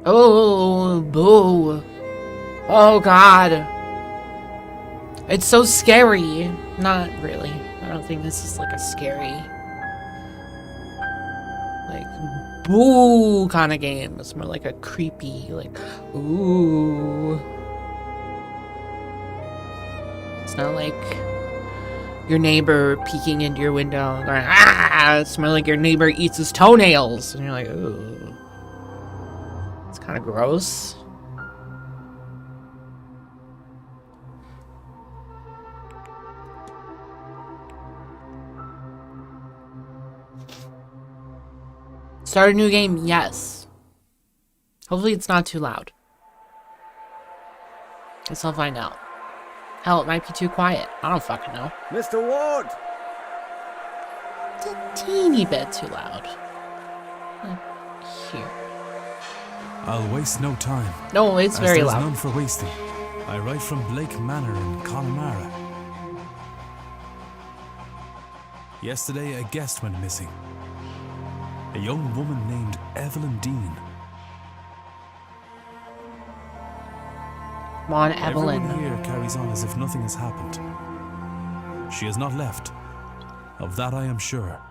Oh, boo. Oh, God. It's so scary. Not really. I don't think this is like a scary, like, boo kind of game. It's more like a creepy, like, ooh. It's not like your neighbor peeking into your window and going, ah! It's more like your neighbor eats his toenails. And you're like, ooh. It's kind of gross. Start a new game? Yes. Hopefully it's not too loud. Guess I'll find out. Hell, it might be too quiet. I don't fucking know. Mr. Ward! It's a teeny bit too loud. Like here. I'll waste no time. No, it's very there's loud. None for wasting. I write from Blake Manor in Connemara. Yesterday, a guest went missing. A young woman named Evelyn Dean. Come on, Evelyn. Everyone here carries on as if nothing has happened. She has not left. Of that I am sure.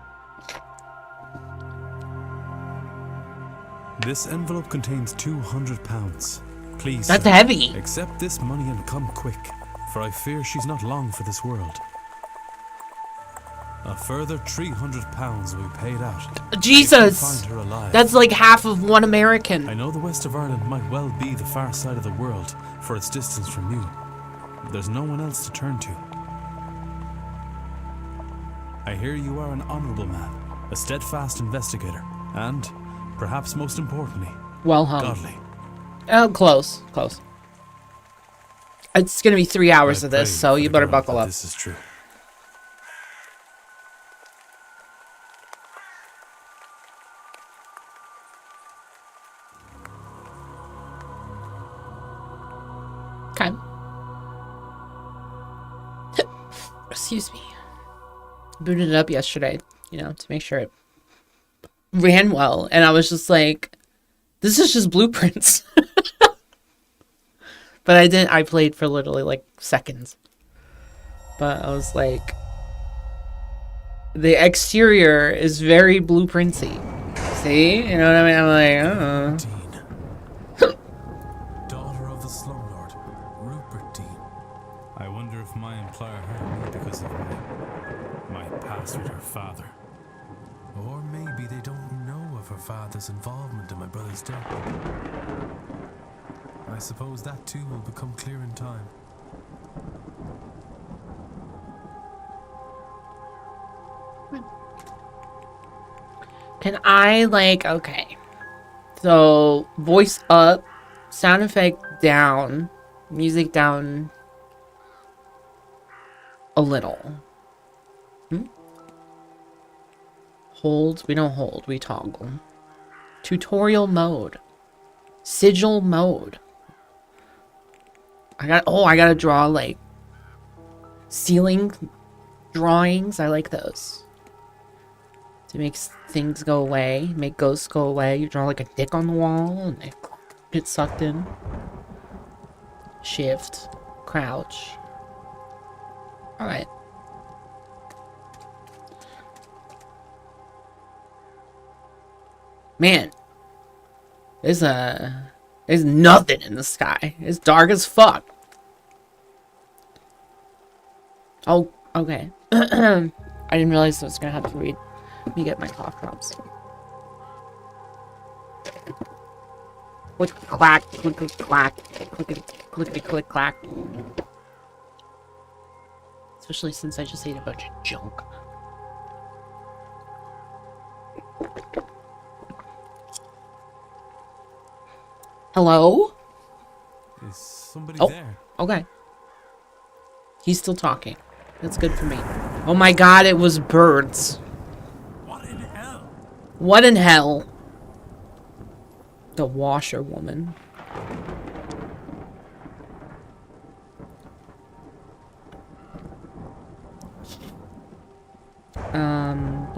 This envelope contains £200. Please, That's sir, heavy. accept this money and come quick, for I fear she's not long for this world. A further £300 will be paid out. Jesus! Find her alive. That's like half of one American. I know the west of Ireland might well be the far side of the world for its distance from you. There's no one else to turn to. I hear you are an honourable man, a steadfast investigator, and, perhaps most importantly, Well hung. godly. Oh, close. Close. It's gonna be 3 hours I of this, pray so for you the better God buckle that up. This is true. Okay. Excuse me. Booted it up yesterday, you know, to make sure it ran well. And I was just like, this is just blueprints. But I played for literally like seconds. But I was like, the exterior is very blueprinty. See? You know what I mean? I'm like, oh. Dean. Daughter of the slumlord, Rupert Dean. I wonder if my employer hired me because of my past with her father. Or maybe they don't know of her father's involvement in my brother's death. I suppose that too will become clear in time. Can I, like, okay. So, voice up, sound effect down, music down a little. Hold, we don't hold, we toggle. Tutorial mode. Sigil mode. I gotta draw, like, ceiling drawings. I like those. To make things go away, make ghosts go away. You draw like a dick on the wall and they get sucked in. Shift, crouch. Alright. Man, there's nothing in the sky. It's dark as fuck. Oh, okay. I didn't realize I was gonna have to read. Let me get my cough drops. Click, clack, click, clack, click, click, clack. Especially since I just ate a bunch of junk. Hello? Is somebody there? Okay. He's still talking. That's good for me. Oh my god, it was birds. What in hell? What in hell? The washerwoman.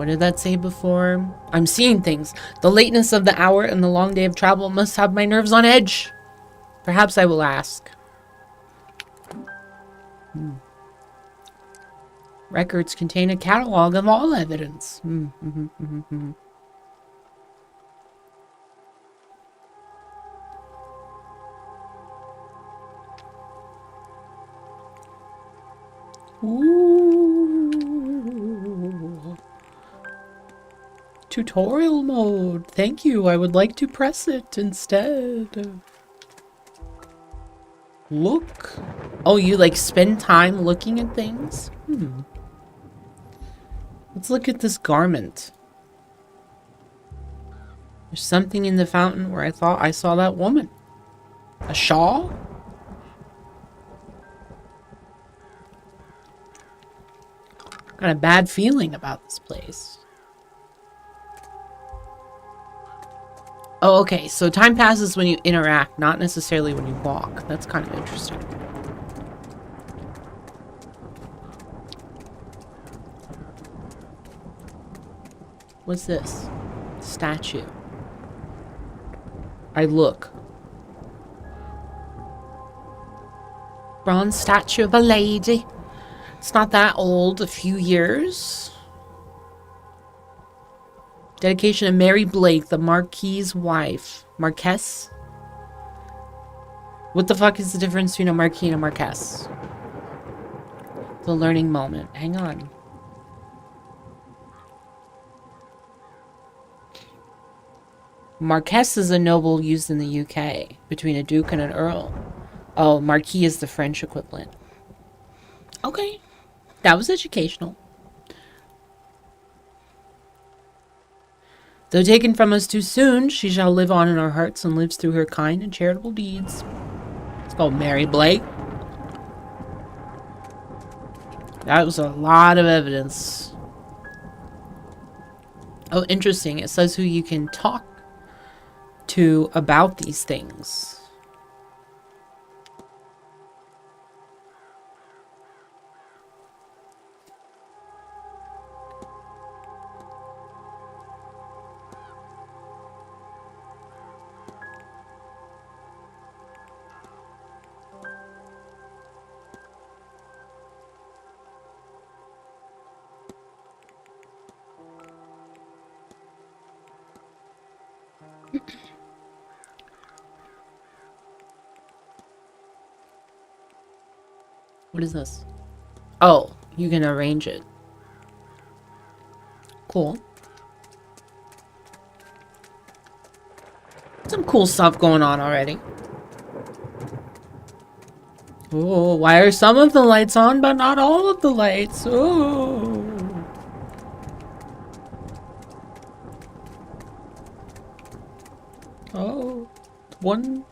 What did that say before? I'm seeing things. The lateness of the hour and the long day of travel must have my nerves on edge. Perhaps I will ask. Records contain a catalog of all evidence. Ooh. Tutorial mode. Thank you. I would like to press it instead. Look. Oh, you like spend time looking at things? Let's look at this garment. There's something in the fountain where I thought I saw that woman. A shawl? Got a bad feeling about this place. Oh, okay. So time passes when you interact, not necessarily when you walk. That's kind of interesting. What's this? Statue. I look. Bronze statue of a lady. It's not that old, a few years. Dedication of Mary Blake, the Marquis's wife. Marquess? What the fuck is the difference between a Marquis and a Marquess? The learning moment. Hang on. Marquess is a noble used in the UK, between a duke and an earl. Oh, Marquis is the French equivalent. Okay. That was educational. Though taken from us too soon, she shall live on in our hearts and lives through her kind and charitable deeds. It's called Mary Blake. That was a lot of evidence. Oh, interesting. It says who you can talk to about these things. What is this? Oh, you can arrange it. Cool. Some cool stuff going on already. Oh, why are some of the lights on but not all of the lights? Oh. Oh. One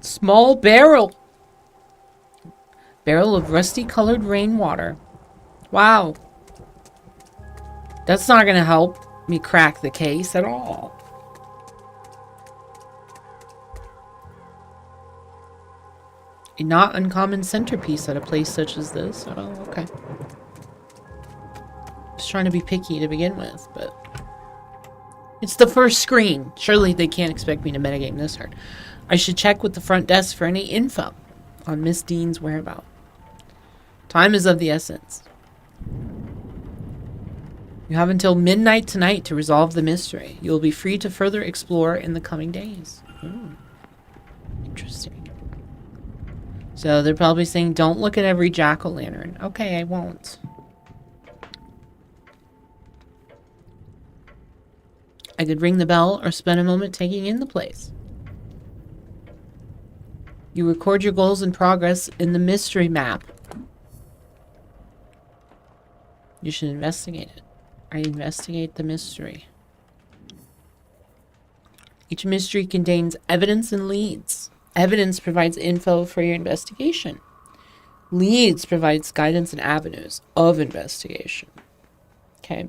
small barrel. Barrel of rusty colored rainwater. Wow. That's not gonna help me crack the case at all. A not uncommon centerpiece at a place such as this. Oh, okay. Just trying to be picky to begin with, but it's the first screen. Surely they can't expect me to metagame this hard. I should check with the front desk for any info on Miss Dean's whereabouts. Time is of the essence. You have until midnight tonight to resolve the mystery. You will be free to further explore in the coming days. Interesting. So they're probably saying, don't look at every jack-o'-lantern. Okay, I won't. I could ring the bell or spend a moment taking in the place. You record your goals and progress in the mystery map. You should investigate it. I investigate the mystery. Each mystery contains evidence and leads. Evidence provides info for your investigation. Leads provides guidance and avenues of investigation. Okay.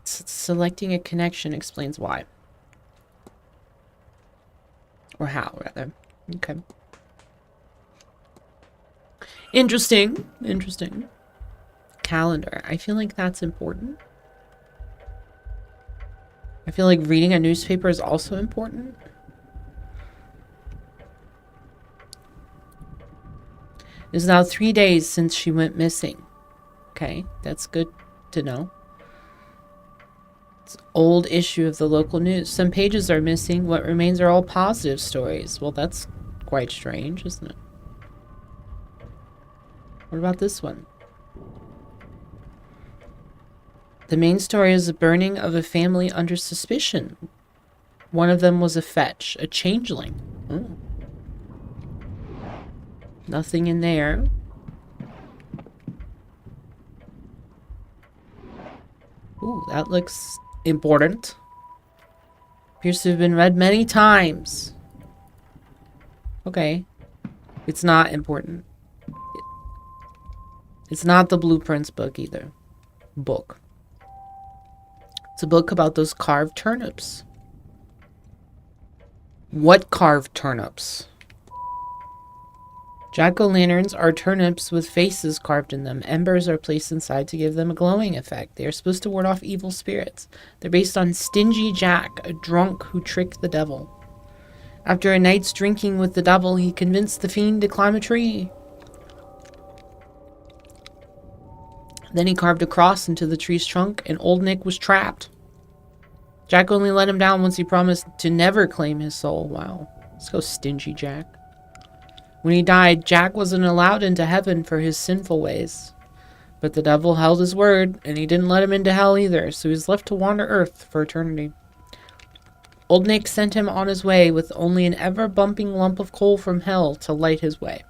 Selecting a connection explains why. Or how, rather. Okay. Interesting. Interesting. calendar. I feel like that's important. I feel like reading a newspaper is also important. It's now 3 days since she went missing. Okay, that's good to know. It's an old issue of the local news. Some pages are missing. What remains are all positive stories. Well, that's quite strange, isn't it? What about this one? The main story is the burning of a family under suspicion. One of them was a fetch, a changeling. Oh. Nothing in there. Ooh, that looks important. Appears to have been read many times. Okay. It's not important. It's not the Blueprints book either. Book. It's a book about those carved turnips. What carved turnips? Jack-o'-lanterns are turnips with faces carved in them. Embers are placed inside to give them a glowing effect. They are supposed to ward off evil spirits. They're based on Stingy Jack, a drunk who tricked the devil. After a night's drinking with the devil, he convinced the fiend to climb a tree. Then he carved a cross into the tree's trunk, and Old Nick was trapped. Jack only let him down once he promised to never claim his soul. Wow. Let's go, Stingy Jack. When he died, Jack wasn't allowed into heaven for his sinful ways. But the devil held his word, and he didn't let him into hell either, so he was left to wander Earth for eternity. Old Nick sent him on his way with only an ever-bumping lump of coal from hell to light his way.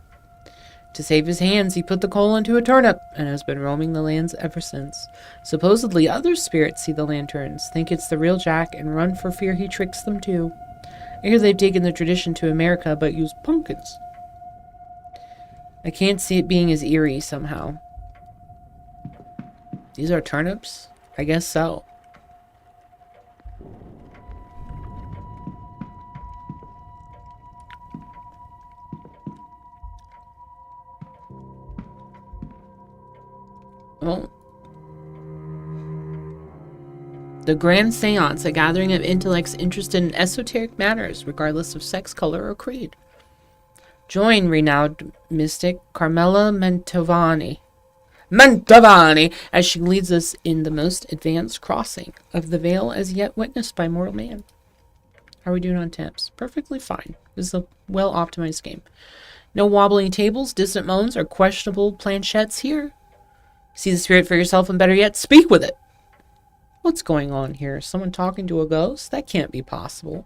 To save his hands, he put the coal into a turnip, and has been roaming the lands ever since. Supposedly, other spirits see the lanterns, think it's the real Jack, and run for fear he tricks them too. I hear they've taken the tradition to America, but use pumpkins. I can't see it being as eerie somehow. These are turnips? I guess so. Well, the Grand Séance, a gathering of intellects interested in esoteric matters, regardless of sex, color, or creed. Join renowned mystic Carmela Mantovani as she leads us in the most advanced crossing of the veil as yet witnessed by mortal man. How are we doing on temps? Perfectly fine. This is a well-optimized game. No wobbling tables, distant moans, or questionable planchettes here. See the spirit for yourself, and better yet, speak with it. What's going on here? Someone talking to a ghost? That can't be possible.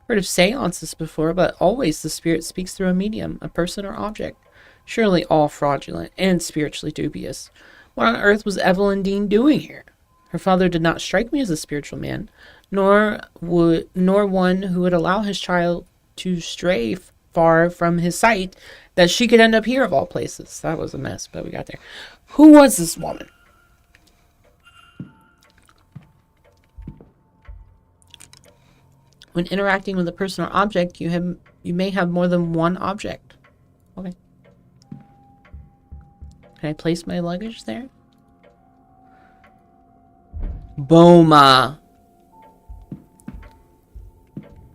Heard of seances before, but always the spirit speaks through a medium, a person or object. Surely all fraudulent and spiritually dubious. What on earth was Evelyn Dean doing here? Her father did not strike me as a spiritual man, nor one who would allow his child to stray far from his sight, that she could end up here of all places. That was a mess, but we got there. Who was this woman? When interacting with a person or object, you may have more than one object. Okay. Can I place my luggage there? Boma.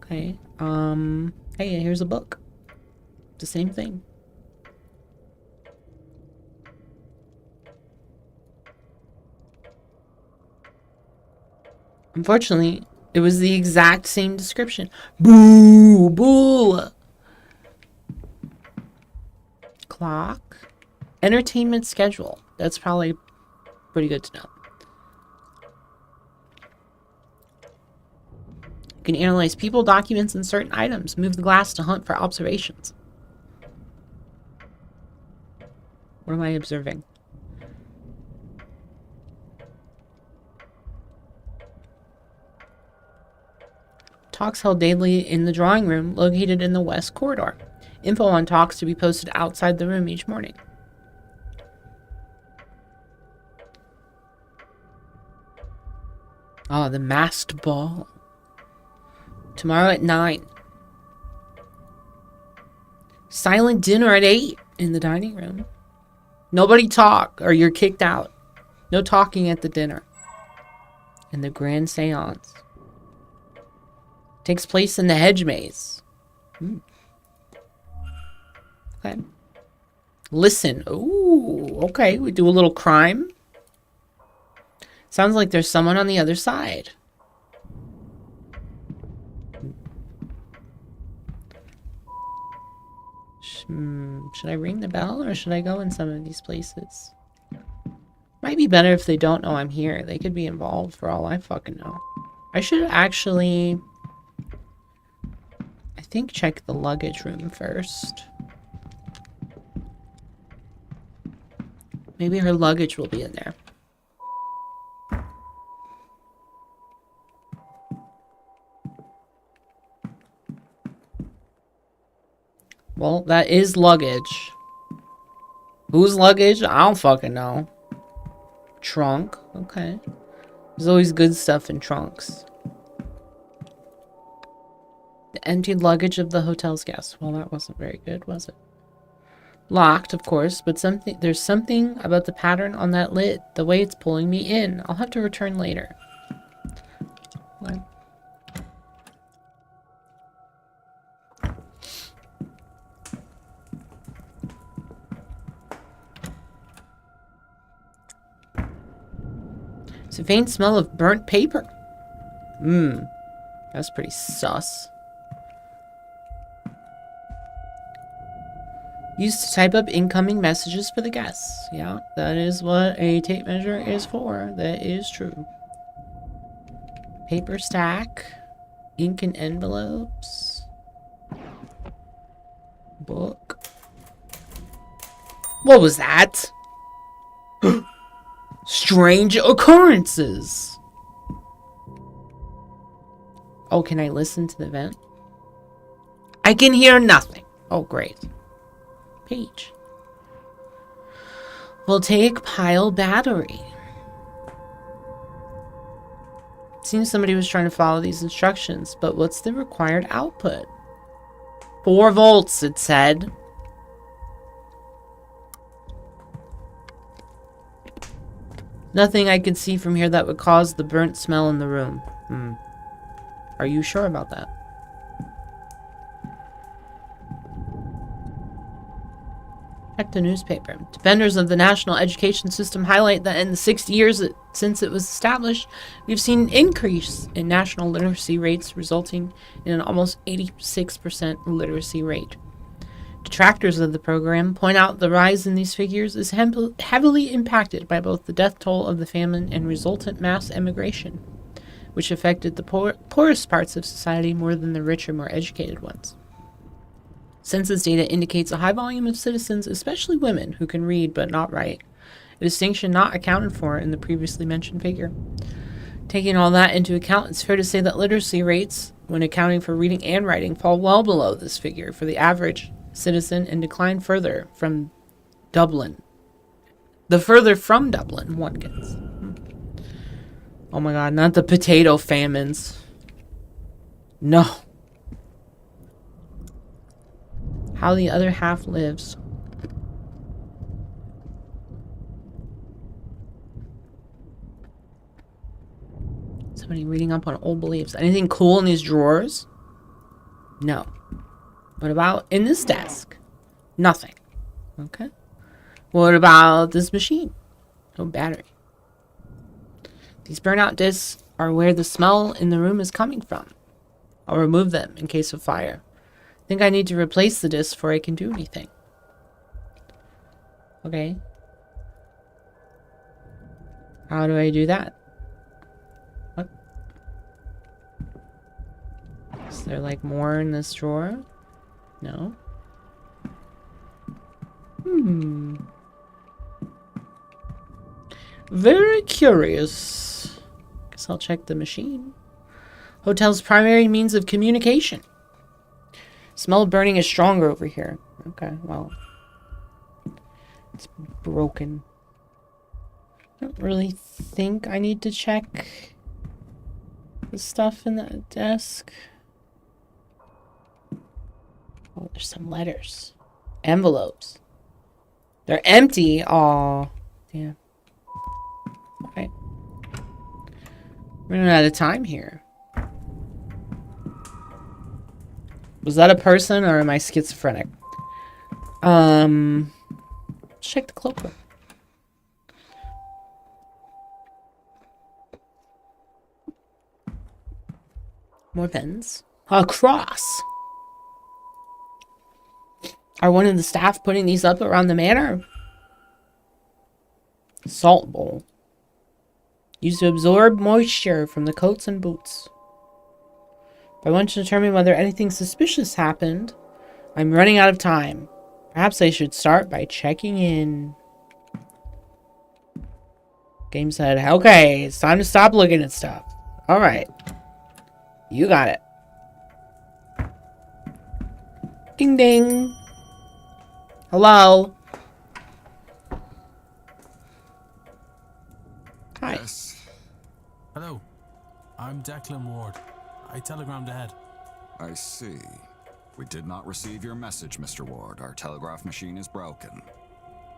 Okay. Hey, here's a book. The same thing. Unfortunately, it was the exact same description. Boo! Boo! Clock. Entertainment schedule. That's probably pretty good to know. You can analyze people, documents, and certain items. Move the glass to hunt for observations. What am I observing? Talks held daily in the drawing room located in the west corridor. Info on talks to be posted outside the room each morning. Oh, the masked ball. Tomorrow at 9. Silent dinner at 8 in the dining room. Nobody talk or you're kicked out. No talking at the dinner. And the grand seance takes place in the hedge maze. Okay. Listen. Ooh, okay. We do a little crime. Sounds like there's someone on the other side. Should I ring the bell or should I go in some of these places? Might be better if they don't know I'm here. They could be involved for all I fucking know. I should actually, I think, check the luggage room first. Maybe her luggage will be in there. Well, that is luggage. Whose luggage? I don't fucking know. Trunk. Okay. There's always good stuff in trunks. The emptied luggage of the hotel's guests. Well, that wasn't very good, was it? Locked, of course, but there's something about the pattern on that lid. The way it's pulling me in. I'll have to return later. Okay. It's a faint smell of burnt paper. That's pretty sus. Used to type up incoming messages for the guests. Yeah, that is what a tape measure is for. That is true. Paper stack. Ink and envelopes. Book. What was that? Strange occurrences. Oh, can I listen to the vent? I can hear nothing. Oh, great. Page. Voltaic pile battery. Seems somebody was trying to follow these instructions, but what's the required output? 4 volts, it said. Nothing I can see from here that would cause the burnt smell in the room. Are you sure about that? Check the newspaper. Defenders of the national education system highlight that in the 60 years since it was established, we've seen an increase in national literacy rates, resulting in an almost 86% literacy rate. Detractors of the program point out the rise in these figures is heavily impacted by both the death toll of the famine and resultant mass emigration, which affected the poorest parts of society more than the richer, more educated ones. Census data indicates a high volume of citizens, especially women, who can read but not write, a distinction not accounted for in the previously mentioned figure. Taking all that into account, it's fair to say that literacy rates, when accounting for reading and writing, fall well below this figure for the average citizen and decline further from Dublin. The further from Dublin one gets. Oh my god, not the potato famines. No. How the other half lives. Somebody reading up on old beliefs. Anything cool in these drawers? No. What about in this desk? Nothing. Okay. What about this machine? No battery. These burnout discs are where the smell in the room is coming from. I'll remove them in case of fire. I think I need to replace the disc before I can do anything. Okay. How do I do that? What? Is there like more in this drawer? No. Very curious. Guess I'll check the machine. Hotel's primary means of communication. Smell of burning is stronger over here. Okay, well. It's broken. I don't really think I need to check the stuff in that desk. Oh, there's some letters. Envelopes. They're empty. Aw. Damn. Okay. We're running out of time here. Was that a person or am I schizophrenic? Let's check the cloakroom. More pens. A cross. Are one of the staff putting these up around the manor? Salt bowl. Used to absorb moisture from the coats and boots. If I want to determine whether anything suspicious happened, I'm running out of time. Perhaps I should start by checking in. Game said, okay, it's time to stop looking at stuff. Alright. You got it. Ding ding. Hello. Hi. Yes. Hello. I'm Declan Ward. I telegrammed ahead. I see. We did not receive your message, Mr. Ward. Our telegraph machine is broken.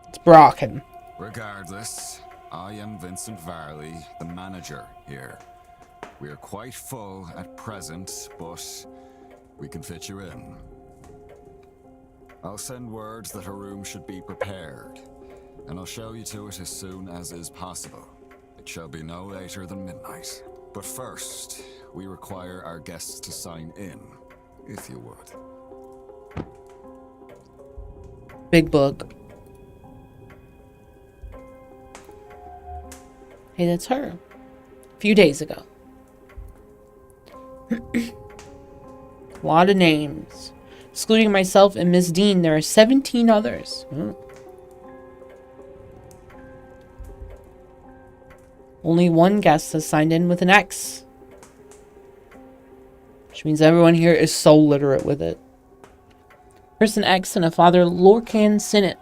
It's broken. Regardless, I am Vincent Varley, the manager here. We are quite full at present, but we can fit you in. I'll send words that a room should be prepared, and I'll show you to it as soon as is possible. It shall be no later than midnight. But first, we require our guests to sign in, if you would. Big book. Hey, that's her. A few days ago. A lot of names. Excluding myself and Miss Dean, there are 17 others. Only one guest has signed in with an X. Which means everyone here is so literate with it. Person X and a Father Lorcan Sinnott.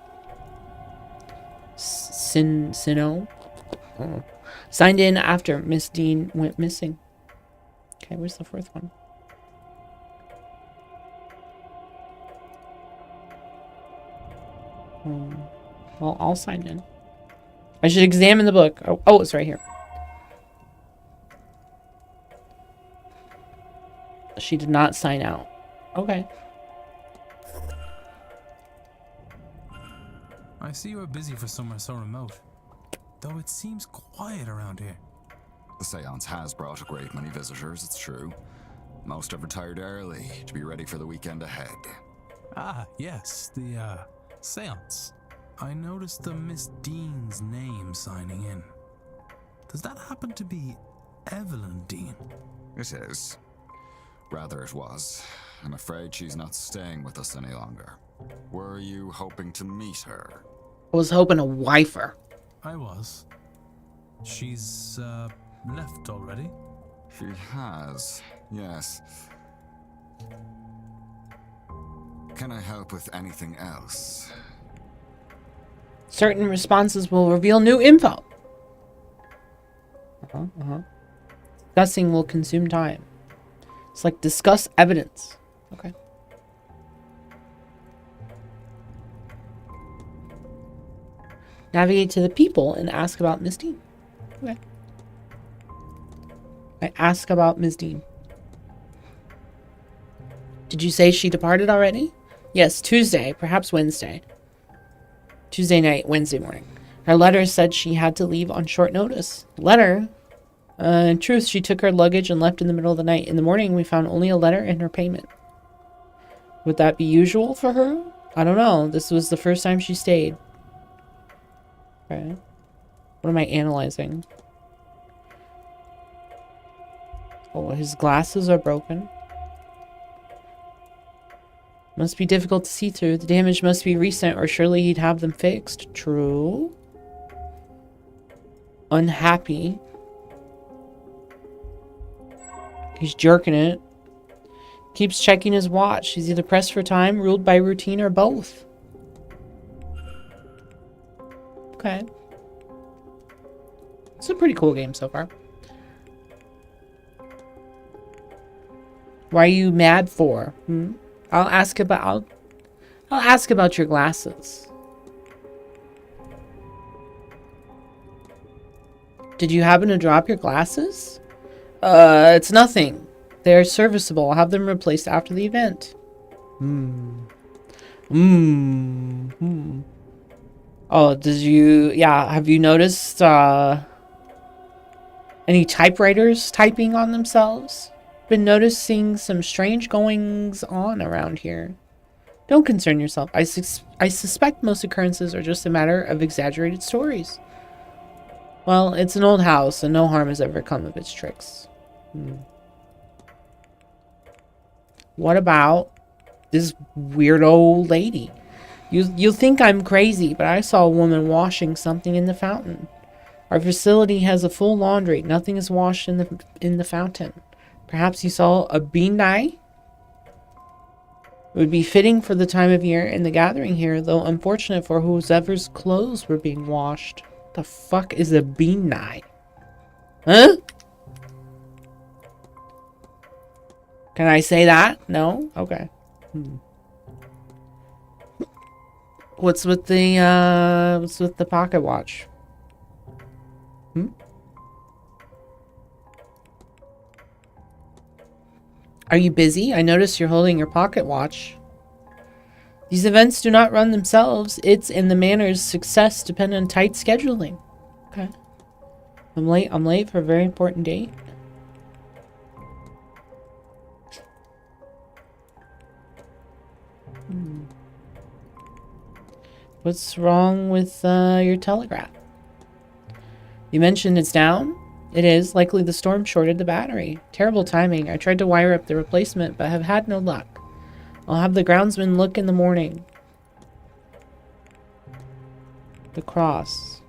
Sino? Oh. Signed in after Miss Dean went missing. Okay, where's the fourth one? Well, I'll sign in. I should examine the book. Oh, it's right here. She did not sign out. Okay. I see you are busy for somewhere so remote. Though it seems quiet around here. The Séance has brought a great many visitors, it's true. Most have retired early to be ready for the weekend ahead. Ah, yes, the, Séance. I noticed the Miss Dean's name signing in. Does that happen to be Evelyn Dean? It is. Rather it was. I'm afraid she's not staying with us any longer. Were you hoping to meet her? I was hoping to wife her. I was. She's, left already? She has, yes. Can I help with anything else? Certain responses will reveal new info. Discussing will consume time. It's like discuss evidence. Okay. Navigate to the people and ask about Miss Dean. Okay. I ask about Miss Dean. Did you say she departed already? Yes, Tuesday, perhaps Wednesday. Tuesday night, Wednesday morning. Her letter said she had to leave on short notice. Letter? In truth, she took her luggage and left in the middle of the night. In the morning, we found only a letter and her payment. Would that be usual for her? I don't know. This was the first time she stayed. Okay. What am I analyzing? Oh, his glasses are broken. Must be difficult to see through. The damage must be recent, or surely he'd have them fixed. True. Unhappy. He's jerking it. Keeps checking his watch. He's either pressed for time, ruled by routine, or both. Okay. It's a pretty cool game so far. Why are you mad for? I'll ask about your glasses. Did you happen to drop your glasses? It's nothing. They're serviceable. I'll have them replaced after the event. Oh, have you noticed, any typewriters typing on themselves? Been noticing some strange goings on around here. Don't concern yourself. I suspect most occurrences are just a matter of exaggerated stories. Well, it's an old house, and no harm has ever come of its tricks. What about this weird old lady? You'll think I'm crazy, but I saw a woman washing something in the fountain. Our facility has a full laundry. Nothing is washed in the fountain. Perhaps you saw a bean dye? It would be fitting for the time of year and the gathering here, though unfortunate for whoever's clothes were being washed. The fuck is a bean dye? Huh? Can I say that? No? Okay. What's with the pocket watch? Are you busy? I notice you're holding your pocket watch. These events do not run themselves. Its and the Manor's success depend on tight scheduling. Okay. I'm late for a very important date. What's wrong with your telegraph? You mentioned it's down? It is. Likely the storm shorted the battery. Terrible timing. I tried to wire up the replacement, but have had no luck. I'll have the groundsman look in the morning. The cross.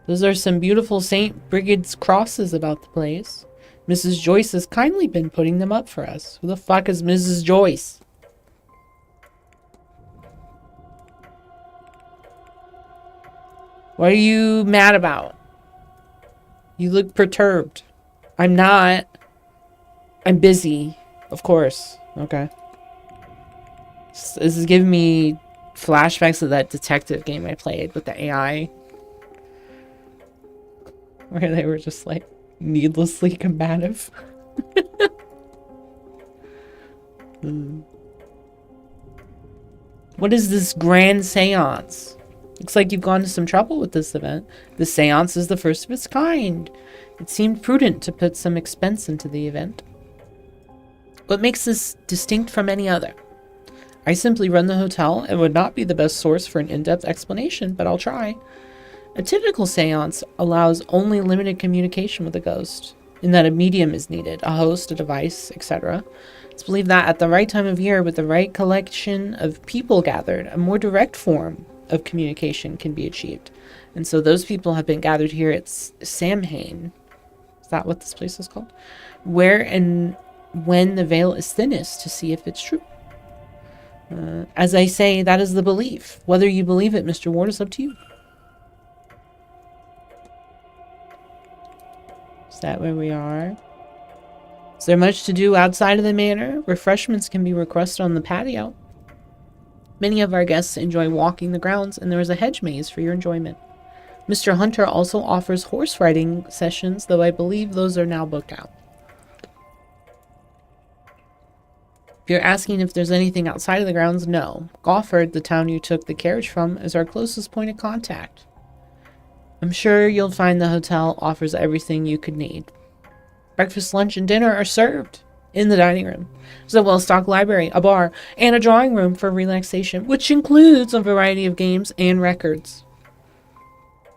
Those are some beautiful St. Brigid's crosses about the place. Mrs. Joyce has kindly been putting them up for us. Who the fuck is Mrs. Joyce? What are you mad about? You look perturbed. I'm not. I'm busy. Of course. Okay. This is giving me flashbacks of that detective game I played with the AI. Where they were just like needlessly combative. What is this grand seance? Looks like you've gone to some trouble with this event. The seance is the first of its kind. It seemed prudent to put some expense into the event. What makes this distinct from any other? I simply run the hotel and would not be the best source for an in-depth explanation, but I'll try. A typical seance allows only limited communication with a ghost, in that a medium is needed, a host, a device, etc. It's believed that at the right time of year, with the right collection of people gathered, a more direct form of communication can be achieved. And so those people have been gathered here at Samhain. Is that what this place is called? Where and when the veil is thinnest, to see if it's true. As I say, that is the belief. Whether you believe it, Mr. Ward, is up to you. Is that where we are? Is there much to do outside of the manor? Refreshments can be requested on the patio. Many of our guests enjoy walking the grounds, and there is a hedge maze for your enjoyment. Mr. Hunter also offers horse riding sessions, though I believe those are now booked out. If you're asking if there's anything outside of the grounds, no. Gothic, the town you took the carriage from, is our closest point of contact. I'm sure you'll find the hotel offers everything you could need. Breakfast, lunch, and dinner are served in the dining room. There's a well-stocked library, a bar, and a drawing room for relaxation, which includes a variety of games and records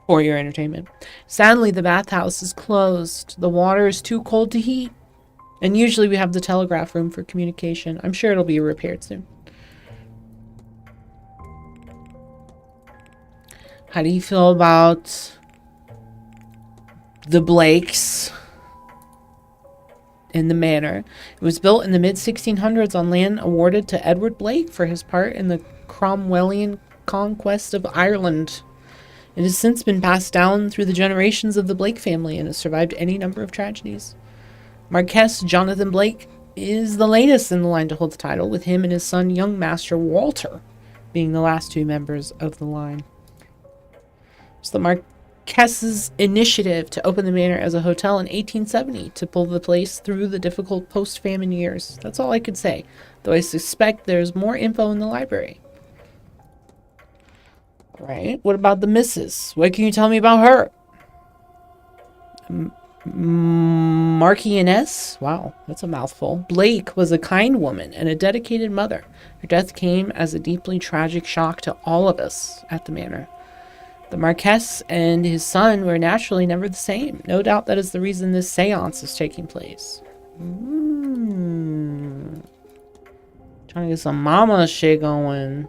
for your entertainment. Sadly, the bathhouse is closed. The water is too cold to heat. And usually we have the telegraph room for communication. I'm sure it'll be repaired soon. How do you feel about the Blakes in the manor? It was built in the mid-1600s on land awarded to Edward Blake for his part in the Cromwellian conquest of Ireland. It has since been passed down through the generations of the Blake family and has survived any number of tragedies. Marquess Jonathan Blake is the latest in the line to hold the title, with him and his son, young Master Walter, being the last two members of the line. So the Marques's initiative to open the manor as a hotel in 1870 to pull the place through the difficult post-famine years. That's all I could say, though I suspect there's more info in the library. Right, what about the missus? What can you tell me about her? Marchioness? Wow, that's a mouthful. Blake was a kind woman and a dedicated mother. Her death came as a deeply tragic shock to all of us at the manor. The Marquess and his son were naturally never the same. No doubt that is the reason this séance is taking place. Trying to get some mama shit going.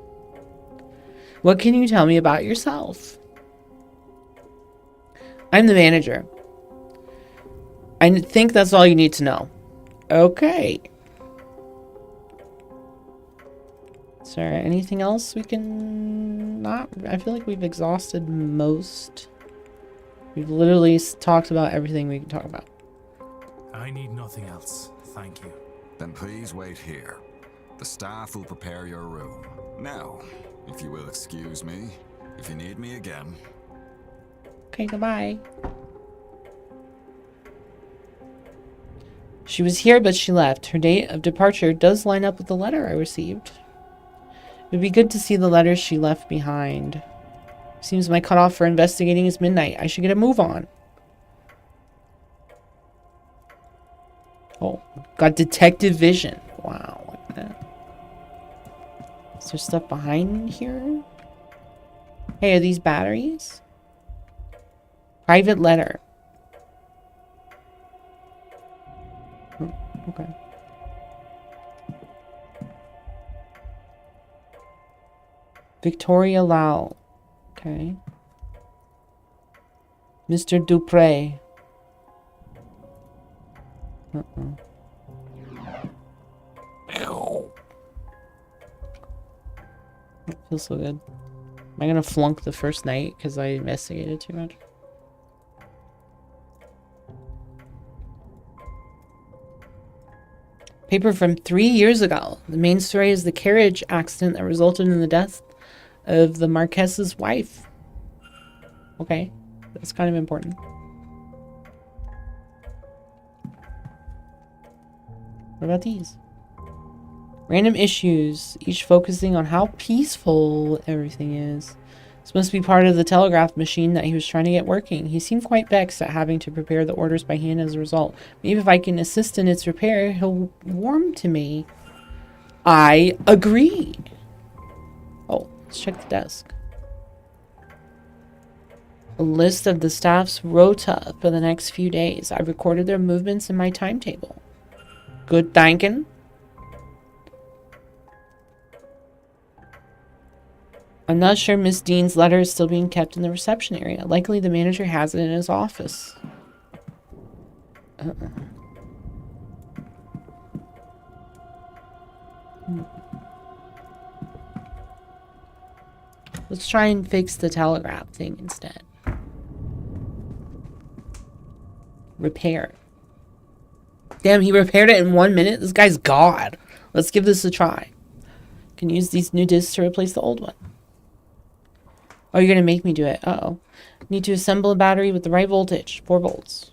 What can you tell me about yourself? I'm the manager. I think that's all you need to know. Okay. Is there anything else we can not? I feel like we've exhausted most. We've literally talked about everything we can talk about. I need nothing else. Thank you. Then please wait here. The staff will prepare your room. Now, if you will excuse me, if you need me again. Okay, goodbye. She was here, but she left. Her date of departure does line up with the letter I received. It would be good to see the letters she left behind. Seems my cutoff for investigating is midnight. I should get a move on. Oh, got detective vision. Wow, look at that. Is there stuff behind here? Hey, are these batteries? Private letter. Oh, okay. Victoria Lau. Okay. Mr. Dupre. It feels so good. Am I gonna flunk the first night because I investigated too much? Paper from 3 years ago. The main story is the carriage accident that resulted in the death of the Marquess's wife. Okay, that's kind of important. What about these? Random issues, each focusing on how peaceful everything is. This must be part of the telegraph machine that he was trying to get working. He seemed quite vexed at having to prepare the orders by hand as a result. Maybe if I can assist in its repair, he'll warm to me. I agree. Oh, let's check the desk. A list of the staff's rota for the next few days. I've recorded their movements in my timetable. Good thinking. I'm not sure Miss Dean's letter is still being kept in the reception area. Likely the manager has it in his office. Let's try and fix the telegraph thing instead. Repair. Damn, he repaired it in 1 minute? This guy's God. Let's give this a try. Can use these new discs to replace the old one. Oh, you're gonna make me do it. Uh-oh. Need to assemble a battery with the right voltage. 4 volts.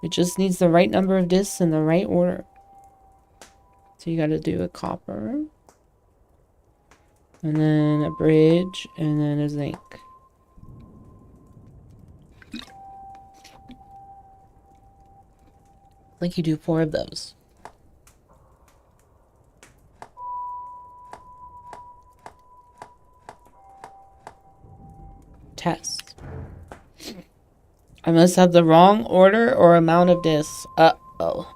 It just needs the right number of discs in the right order. So you gotta do a copper. And then a bridge. And then a zinc. Like you do 4 of those. Test. I must have the wrong order or amount of discs. Uh-oh.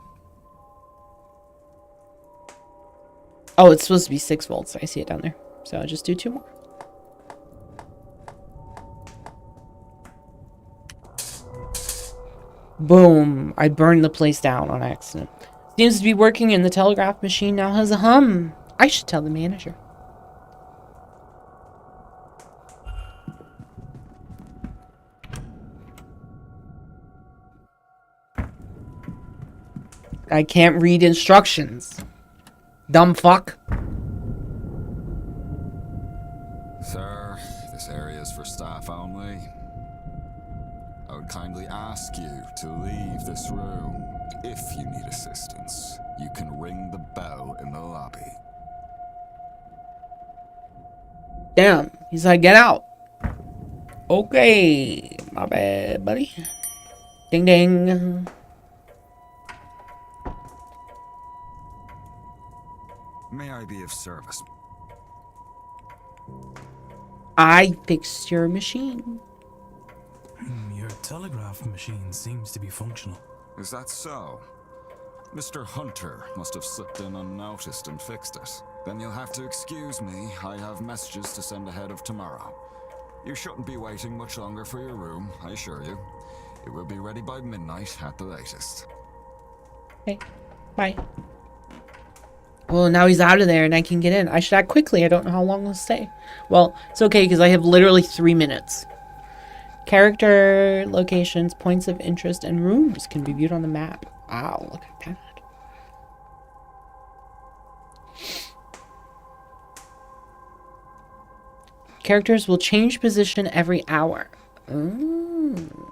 Oh, it's supposed to be 6 volts. I see it down there. So I'll just do 2 more. Boom. I burned the place down on accident. Seems to be working and the telegraph machine now has a hum. I should tell the manager. I can't read instructions. Dumb fuck. Sir, this area is for staff only. kindly ask you to leave this room. If you need assistance, you can ring the bell in the lobby. Damn. He's like, get out. Okay. My bad, buddy. Ding ding. May I be of service? I fixed your machine. Your telegraph machine seems to be functional. Is that so? Mr. Hunter must have slipped in unnoticed and fixed it. Then you'll have to excuse me. I have messages to send ahead of tomorrow. You shouldn't be waiting much longer for your room, I assure you. It will be ready by midnight at the latest. Okay. Bye. Well, now he's out of there and I can get in. I should act quickly. I don't know how long we'll stay. Well, it's okay because I have literally 3 minutes. Character, locations, points of interest, and rooms can be viewed on the map. Wow, look at that. Characters will change position every hour. Ooh.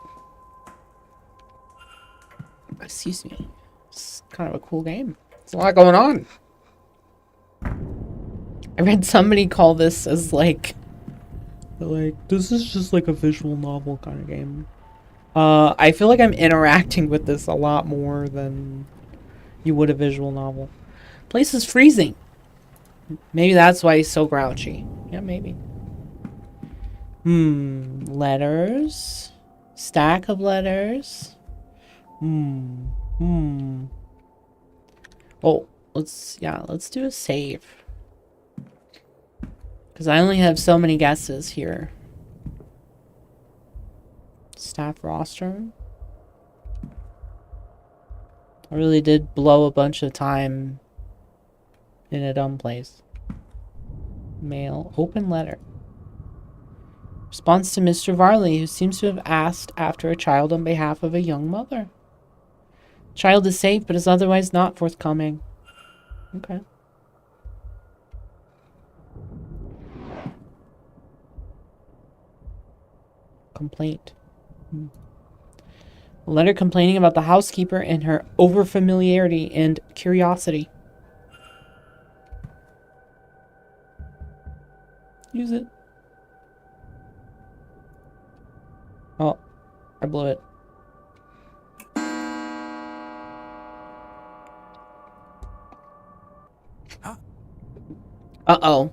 Excuse me. It's kind of a cool game. There's a lot going on. I read somebody call this as like, this is just like a visual novel kind of game. I feel like I'm interacting with this a lot more than you would a visual novel. Place is freezing. Maybe that's why he's so grouchy. Yeah, maybe. Letters. Stack of letters. Oh, let's do a save. Because I only have so many guesses here. Staff roster. I really did blow a bunch of time in a dumb place. Mail. Open letter. Response to Mr. Varley, who seems to have asked after a child on behalf of a young mother. Child is safe, but is otherwise not forthcoming. Okay. Complaint. A letter complaining about the housekeeper and her overfamiliarity and curiosity. Use it. Oh, I blew it. Uh-oh.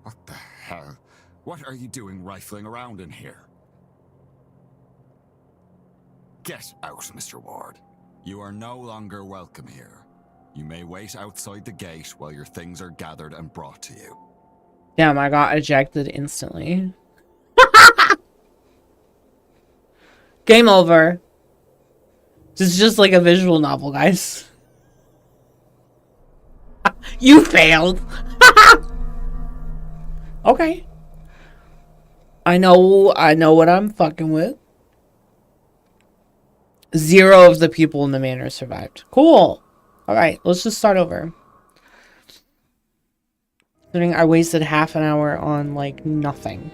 What the hell? What are you doing rifling around in here? Get out, Mr. Ward. You are no longer welcome here. You may wait outside the gate while your things are gathered and brought to you. Damn, I got ejected instantly. Game over. This is just like a visual novel, guys. You failed. Okay. I know what I'm fucking with. 0 of the people in the manor survived. Cool. Alright, let's just start over. Considering I wasted half an hour on, like, nothing.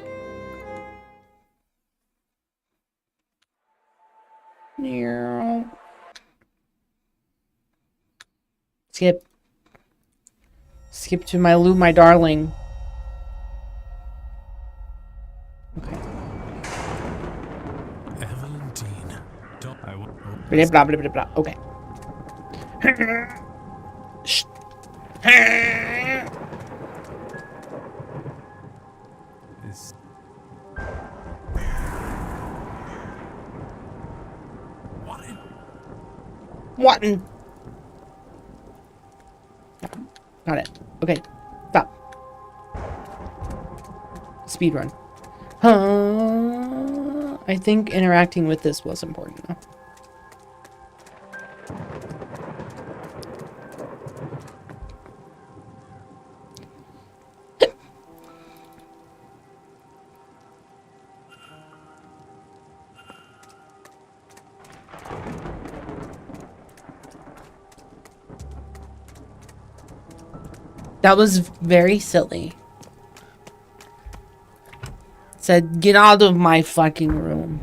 Skip. Skip to my Lou, my darling. Okay. Evelyn Dean. I won't. Blah, blah, blah, blah, blah. Okay. Shh. Is What? Got it. Okay. Stop. Speedrun. I think interacting with this was important though. That was very silly. Said, get out of my fucking room.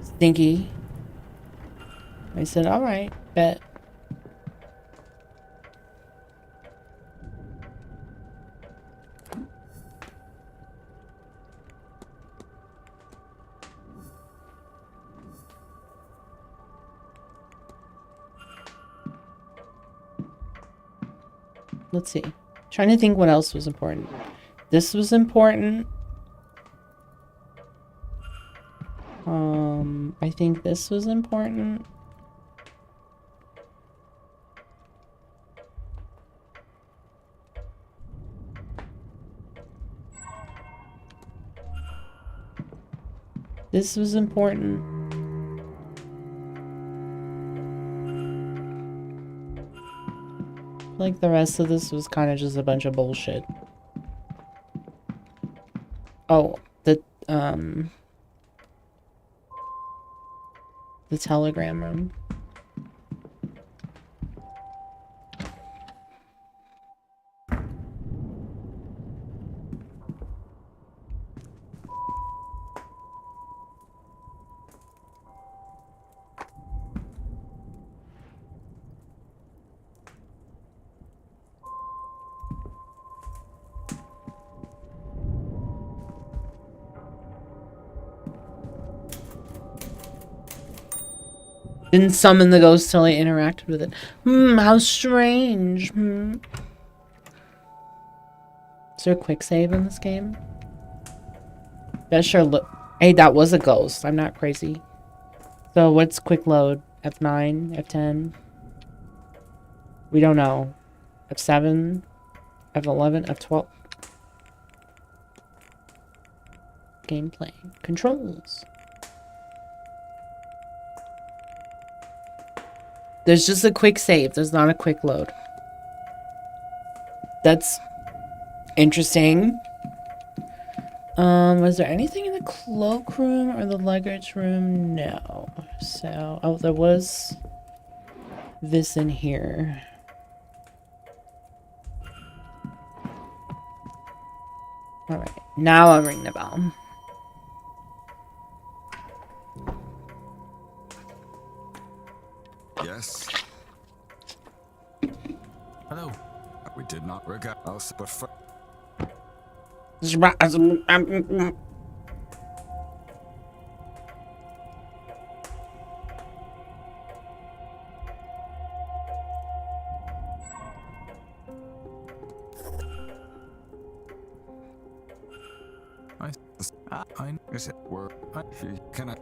Stinky. I said, alright, bet. Let's see. Trying to think what else was important. This was important. I think this was important. This was important. Like the rest of this was kind of just a bunch of bullshit. Oh, the telegram room. Didn't summon the ghost till I interacted with it. How strange. Is there a quick save in this game? That sure look. Hey, that was a ghost. I'm not crazy. So what's quick load? F9, F10? We don't know. F7, F11, F12. Gameplay. Controls. There's just a quick save. There's not a quick load. That's interesting. Was there anything in the cloakroom or the luggage room? No. So, oh, there was this in here. Alright, now I'll ring the bell. Yes. Hello. We did not regard us, but for I is it were I can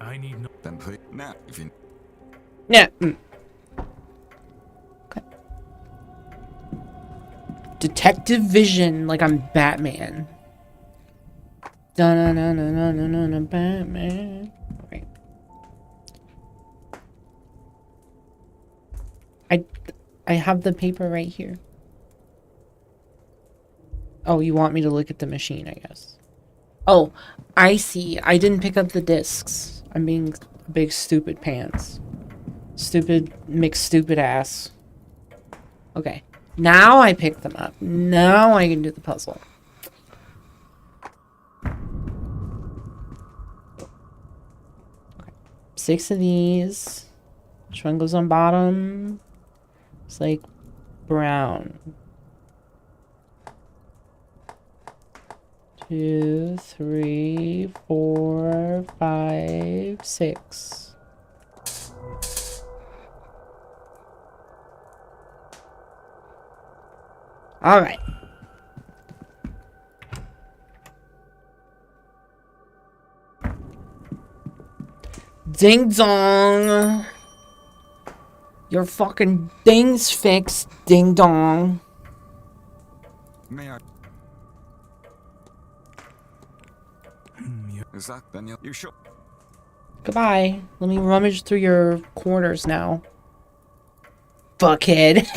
I need no. then please now if you Yeah. Okay. Detective vision, like I'm Batman. Dun-dun-dun-dun-dun-dun-dun, Batman. Right. I have the paper right here. Oh, you want me to look at the machine, I guess. Oh, I see. I didn't pick up the discs. I'm being a big stupid pants. Stupid, mixed stupid ass. Okay. Now I pick them up. Now I can do the puzzle. Okay. 6 of these. Which one goes on bottom? It's like brown. 2, 3, 4, 5, 6. All right. Ding dong. Your fucking thing's fixed, ding dong. May I? Is that then you should? Goodbye. Let me rummage through your quarters now. Fuckhead.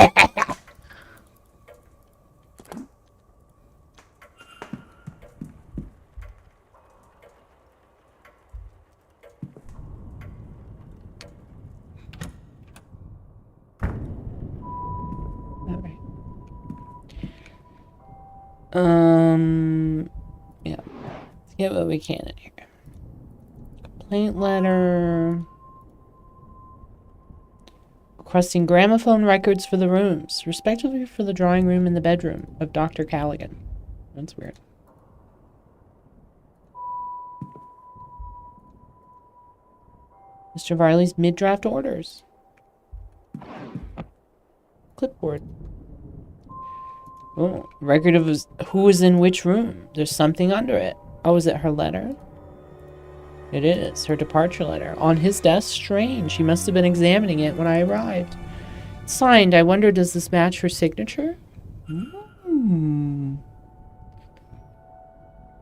Alright. Yeah. Let's get what we can in here. Complaint letter. Requesting gramophone records for the rooms, respectively for the drawing room and the bedroom of Dr. Callaghan. That's weird. Mr. Varley's mid-draft orders. Clipboard. Oh, record of who was in which room. There's something under it. Oh, is it her letter? It is. Her departure letter. On his desk. Strange. She must have been examining it when I arrived. Signed. I wonder, does this match her signature?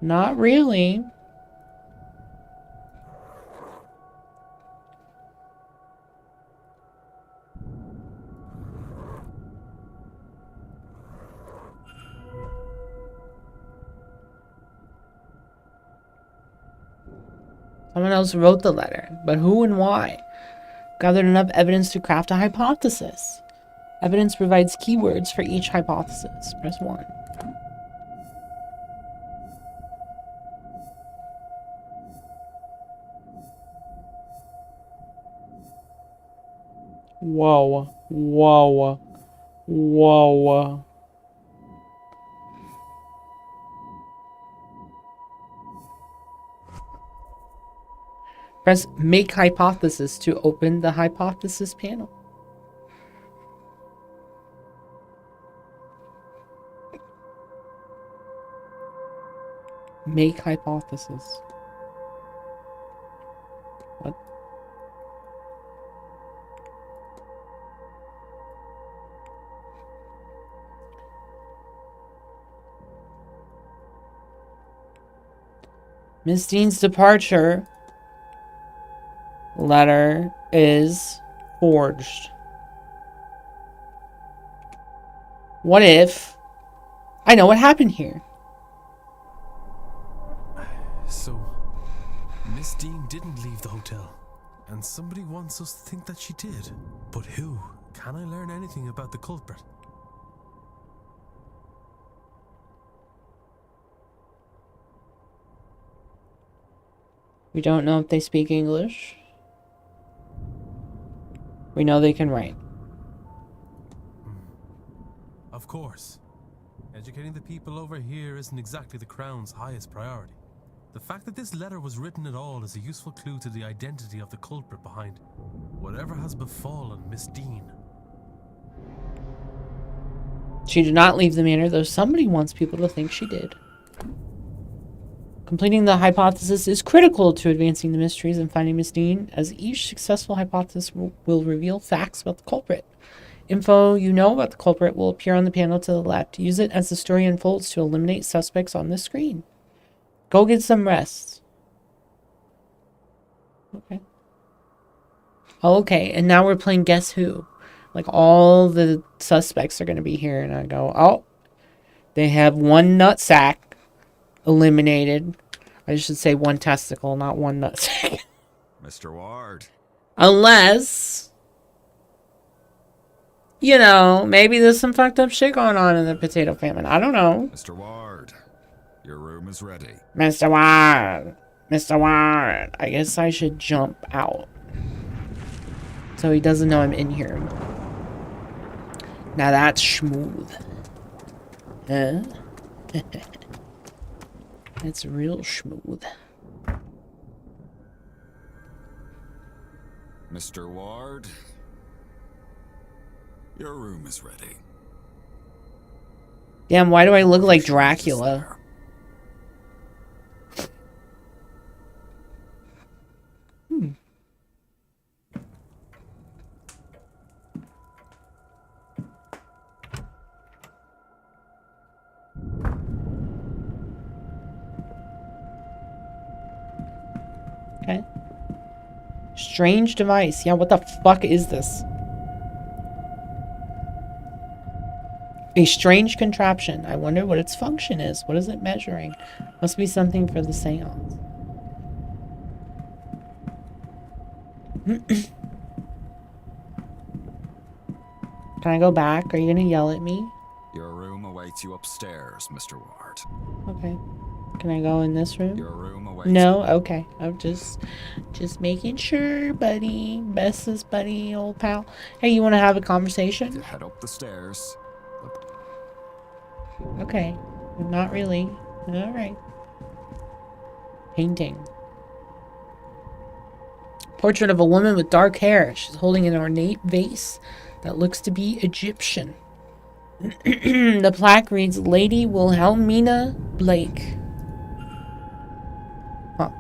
Not really. Someone else wrote the letter, but who and why? Gathered enough evidence to craft a hypothesis. Evidence provides keywords for each hypothesis. Press 1. Whoa. Whoa. Whoa. Press Make Hypothesis to open the hypothesis panel. Make hypothesis. What? Miss Dean's departure letter is forged. What if I know what happened here? So, Miss Dean didn't leave the hotel, and somebody wants us to think that she did. But who? Can I learn anything about the culprit? We don't know if they speak English. We know they can write. Of course. Educating the people over here isn't exactly the Crown's highest priority. The fact that this letter was written at all is a useful clue to the identity of the culprit behind whatever has befallen Miss Dean. She did not leave the manor, though somebody wants people to think she did. Completing the hypothesis is critical to advancing the mysteries and finding Miss Dean, as each successful hypothesis will reveal facts about the culprit. Info you know about the culprit will appear on the panel to the left. Use it as the story unfolds to eliminate suspects on the screen. Go get some rest. Okay. Oh, okay, and now we're playing Guess Who. Like, all the suspects are going to be here, and I go, oh, they have one nutsack eliminated. I should say one testicle, not one nutsack. Mr. Ward. Unless, you know, maybe there's some fucked up shit going on in the potato famine. I don't know. Mr. Ward, your room is ready. Mr. Ward. Mr. Ward. I guess I should jump out, so he doesn't know I'm in here. Now that's smooth. Huh? It's real smooth. Mr. Ward, your room is ready. Damn, why do I look like Dracula? Strange device. Yeah, what the fuck is this? A strange contraption. I wonder what its function is. What is it measuring? Must be something for the seance. Can I go back? Are you gonna yell at me? Your room awaits you upstairs, Mr. Ward. Okay. Can I go in this room? Your room awaits No? Okay. I'm just making sure, buddy. Bestest buddy, old pal. Hey, you want to have a you conversation? to head up the stairs. Okay. Not really. Alright. Painting. Portrait of a woman with dark hair. She's holding an ornate vase that looks to be Egyptian. The plaque reads, Lady Wilhelmina Blake. Huh.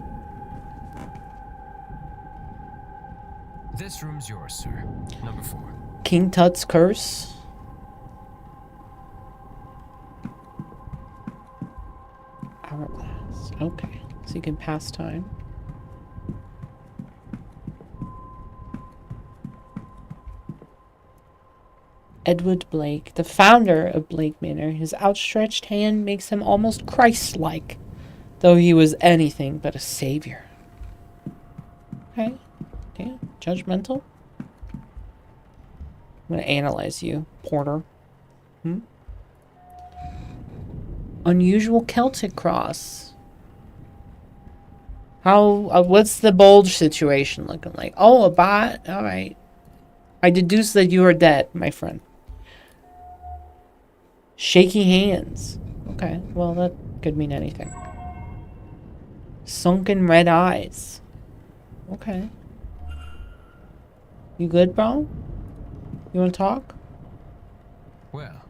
This room's yours, sir. Number 4. King Tut's curse. Hourglass. Okay. So you can pass time. Edward Blake, the founder of Blake Manor, his outstretched hand makes him almost Christ-like, though he was anything but a savior. Okay. Okay. Judgmental. I'm going to analyze you, Porter. Unusual Celtic cross. How, what's the bulge situation looking like? Oh, a bot? Alright. I deduce that you are dead, my friend. Shaky hands. Okay, well, that could mean anything. Sunken red eyes. Okay. You good, bro? You want to talk? Well,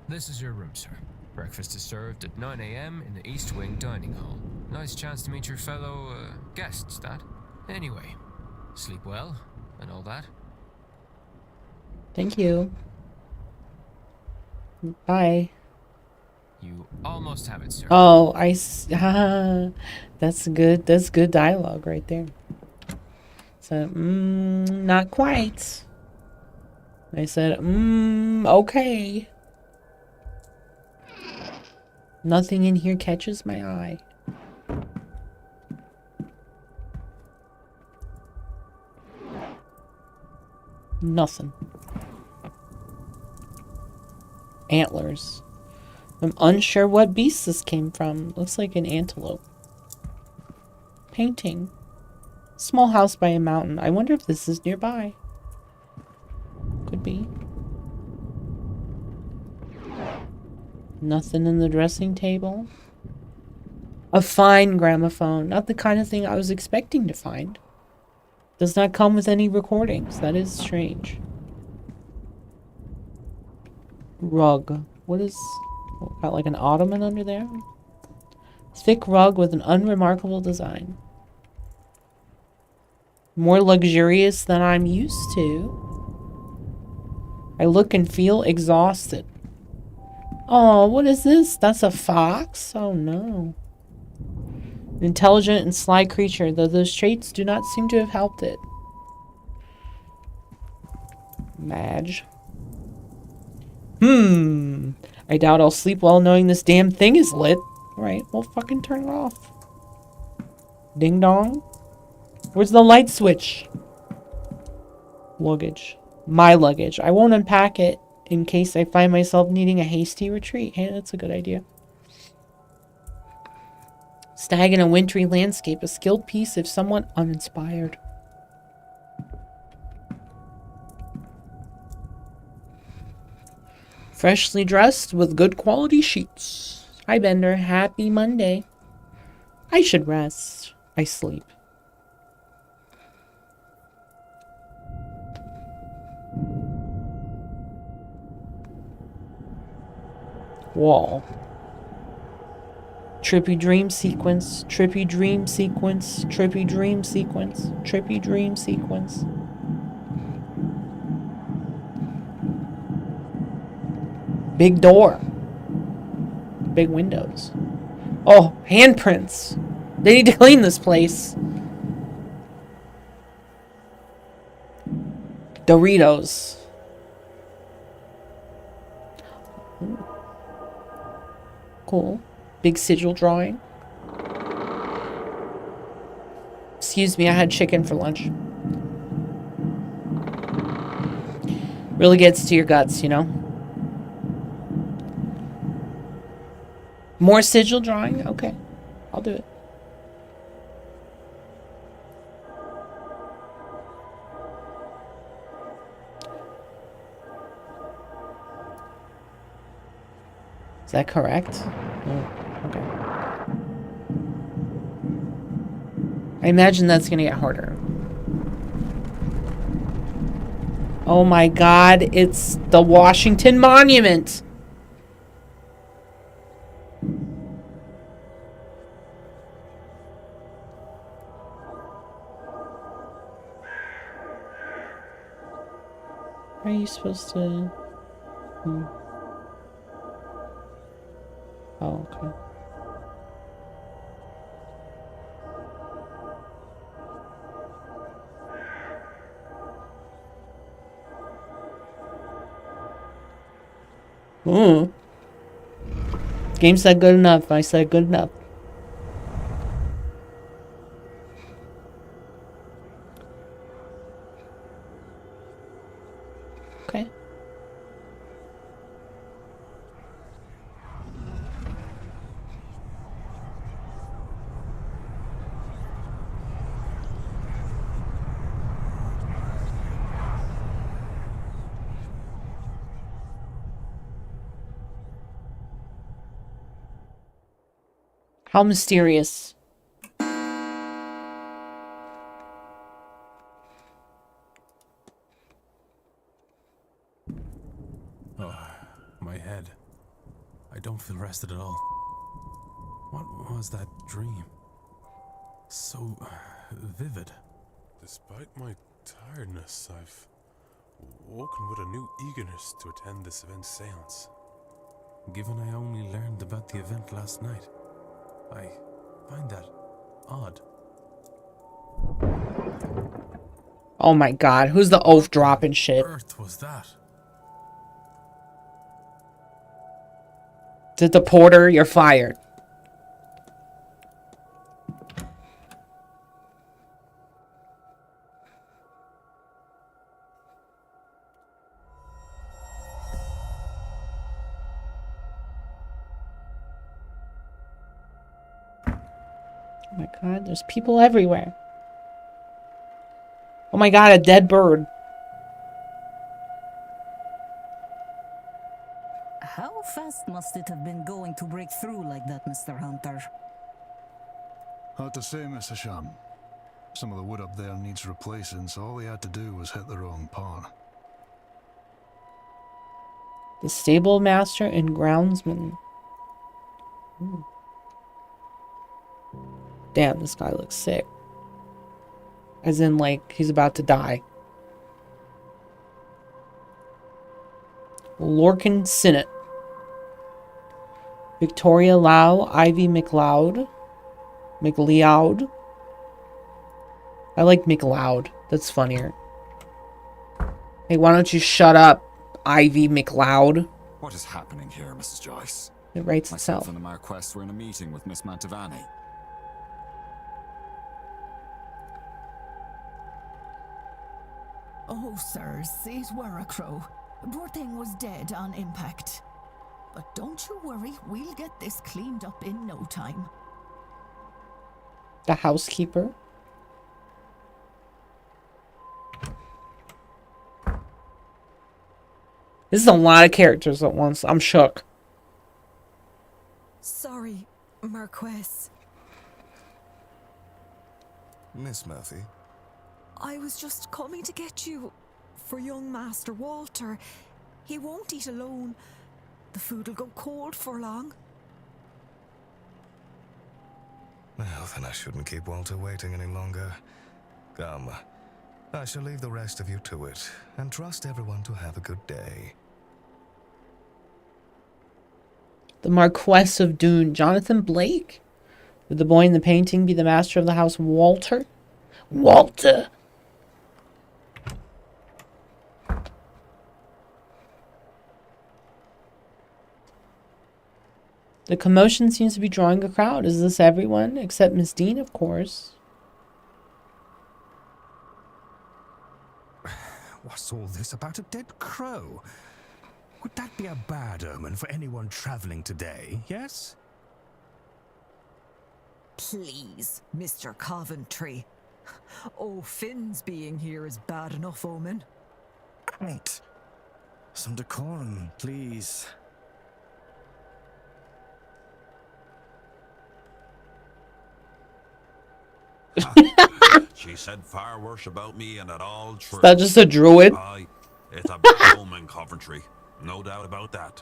this is your room, sir. Breakfast is served at 9 a.m. in the East Wing dining hall. Nice chance to meet your fellow guests, that. Anyway, sleep well and all that. Thank you. Bye. You almost have it, sir. Oh, that's good dialogue right there. So, not quite. I said, okay. Nothing in here catches my eye. Nothing. Antlers. I'm unsure what beast this came from. Looks like an antelope. Painting. Small house by a mountain. I wonder if this is nearby. Could be. Nothing in the dressing table. A fine gramophone. Not the kind of thing I was expecting to find. Does not come with any recordings. That is strange. Rug. What is... got like an ottoman under there? Thick rug with an unremarkable design. More luxurious than I'm used to. I look and feel exhausted. Oh, what is this? That's a fox? Oh no. An intelligent and sly creature, though those traits do not seem to have helped it. Madge. I doubt I'll sleep well knowing this damn thing is lit. Alright, well fucking turn it off. Ding dong. Where's the light switch? Luggage. My luggage. I won't unpack it in case I find myself needing a hasty retreat. Hey, that's a good idea. Stag in a wintry landscape. A skilled piece if somewhat uninspired. Freshly dressed with good quality sheets. Hi, Bender. Happy Monday. I should rest. I sleep. Wall. Trippy dream sequence. Trippy dream sequence. Trippy dream sequence. Trippy dream sequence. Big door. Big windows. Oh, handprints. They need to clean this place. Doritos. Ooh. Cool. Big sigil drawing. Excuse me, I had chicken for lunch. Really gets to your guts, you know? More sigil drawing? Okay. I'll do it. Is that correct? Oh, okay. I imagine that's gonna get harder. Oh my god, it's the Washington Monument! Are you supposed to... Oh, okay. Game said good enough. I said good enough. Okay. How mysterious. Oh, my head. I don't feel rested at all. What was that dream? So vivid. Despite my tiredness, I've woken with a new eagerness to attend this event's seance. Given I only learned about the event last night, I find that odd. Oh my god, who's the oath dropping shit? Earth was that? To the porter, you're fired. Oh my god, there's people everywhere. Oh my god, a dead bird. How fast must it have been going to break through like that, Mr. Hunter? Hard to say, Mr. Sham. Some of the wood up there needs replacing, so all he had to do was hit the wrong part. The stable master and groundsman. Ooh. Damn, this guy looks sick. As in, like, he's about to die. Lorcan Sinnott. Victoria Lau, Ivy McLeod. McLeod. I like McLeod. That's funnier. Hey, why don't you shut up, Ivy McLeod? What is happening here, Mrs. Joyce? It writes Myself itself. and the Marquess were in a meeting with Miss Mantovani. Oh, sirs, it were a crow. Poor thing was dead on impact. But don't you worry, we'll get this cleaned up in no time. The housekeeper. This is a lot of characters at once. I'm shook. Sorry, Marquess. Miss Murphy? I was just coming to get you for young Master Walter. He won't eat alone. The food'll go cold for long. Well, then I shouldn't keep Walter waiting any longer. Come, I shall leave the rest of you to it, and trust everyone to have a good day. The Marquess of Doon, Jonathan Blake. Would the boy in the painting be the master of the house, Walter? Walter! The commotion seems to be drawing a crowd. Is this everyone? Except Miss Dean, of course. What's all this about a dead crow? Would that be a bad omen for anyone traveling today, yes? Please, Mr. Coventry. Oh, Finn's being here is bad enough omen. Right. Some decorum, please. She said far worse about me, and it all true. Is that just a druid? Aye, it's a bad omen, Coventry. No doubt about that.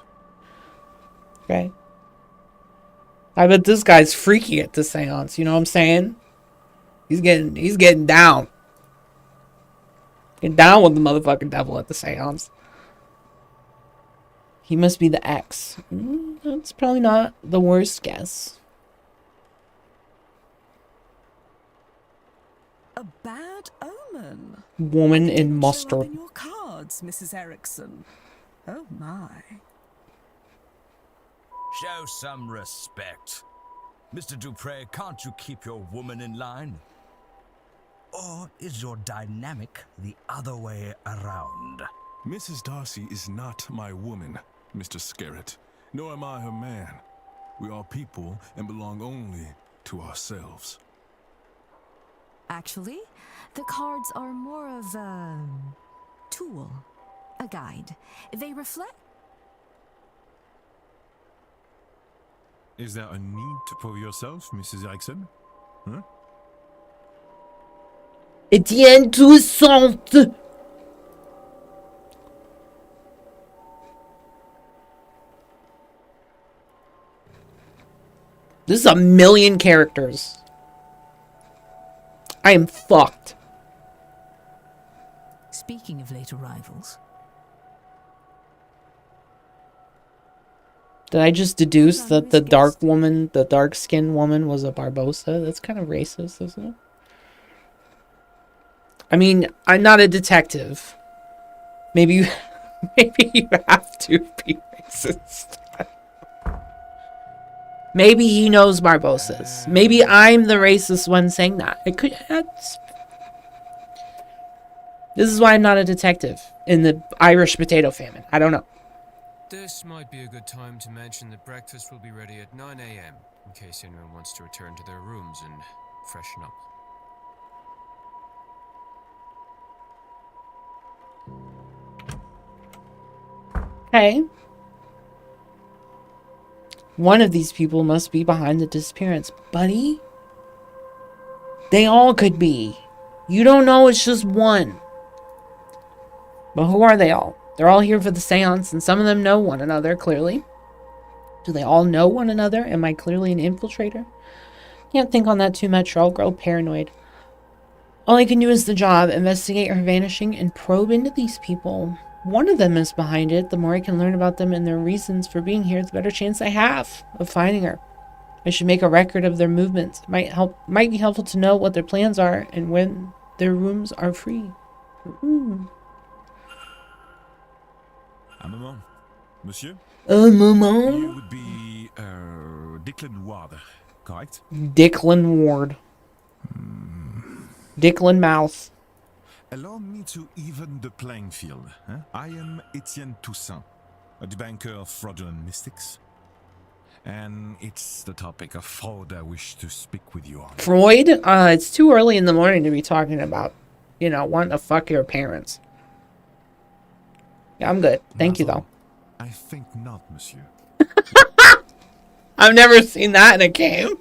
Okay. I bet this guy's freaky at the seance, you know what I'm saying? He's getting down. Get down with the motherfucking devil at the seance. He must be the ex. That's probably not the worst guess. A bad omen. Woman in Show up mustard. in your cards, Mrs. Erickson. Oh my. Show some respect. Mr. Dupre, can't you keep your woman in line? Or is your dynamic the other way around? Mrs. Darcy is not my woman, Mr. Scarrett, nor am I her man. We are people and belong only to ourselves. Actually, the cards are more of a tool, a guide. They reflect. Is there a need to prove yourself, Mrs. Erickson? Huh? Etienne Toussaint. This is a million characters. I am fucked. Speaking of late arrivals. Did I just deduce that the dark woman, the dark-skinned woman, was a Barbosa? That's kind of racist, isn't it? I mean, I'm not a detective. Maybe you, maybe you have to be racist. Maybe he knows Barbosas. Maybe I'm the racist one saying that. It could. This is why I'm not a detective in the Irish potato famine. I don't know. This might be a good time to mention that breakfast will be ready at 9 a.m. in case anyone wants to return to their rooms and freshen up. Hey. One of these people must be behind the disappearance. Buddy? They all could be. You don't know it's just one. But who are they all? They're all here for the seance, and some of them know one another, clearly. Do they all know one another? Am I clearly an infiltrator? Can't think on that too much or I'll grow paranoid. All I can do is the job, investigate her vanishing, and probe into these people. One of them is behind it. The more I can learn about them and their reasons for being here, the better chance I have of finding her. I should make a record of their movements. It might be helpful to know what their plans are and when their rooms are free. Un moment, monsieur? Un moment? You would be Declan Ward, correct? Declan Ward. Declan Mouth. Allow me to even the playing field. Huh? I am Etienne Toussaint, a debunker of fraudulent mystics. And it's the topic of fraud I wish to speak with you on. Freud? It's too early in the morning to be talking about, you know, wanting to fuck your parents. Yeah, I'm good. Thank you, though. I think not, monsieur. I've never seen that in a game.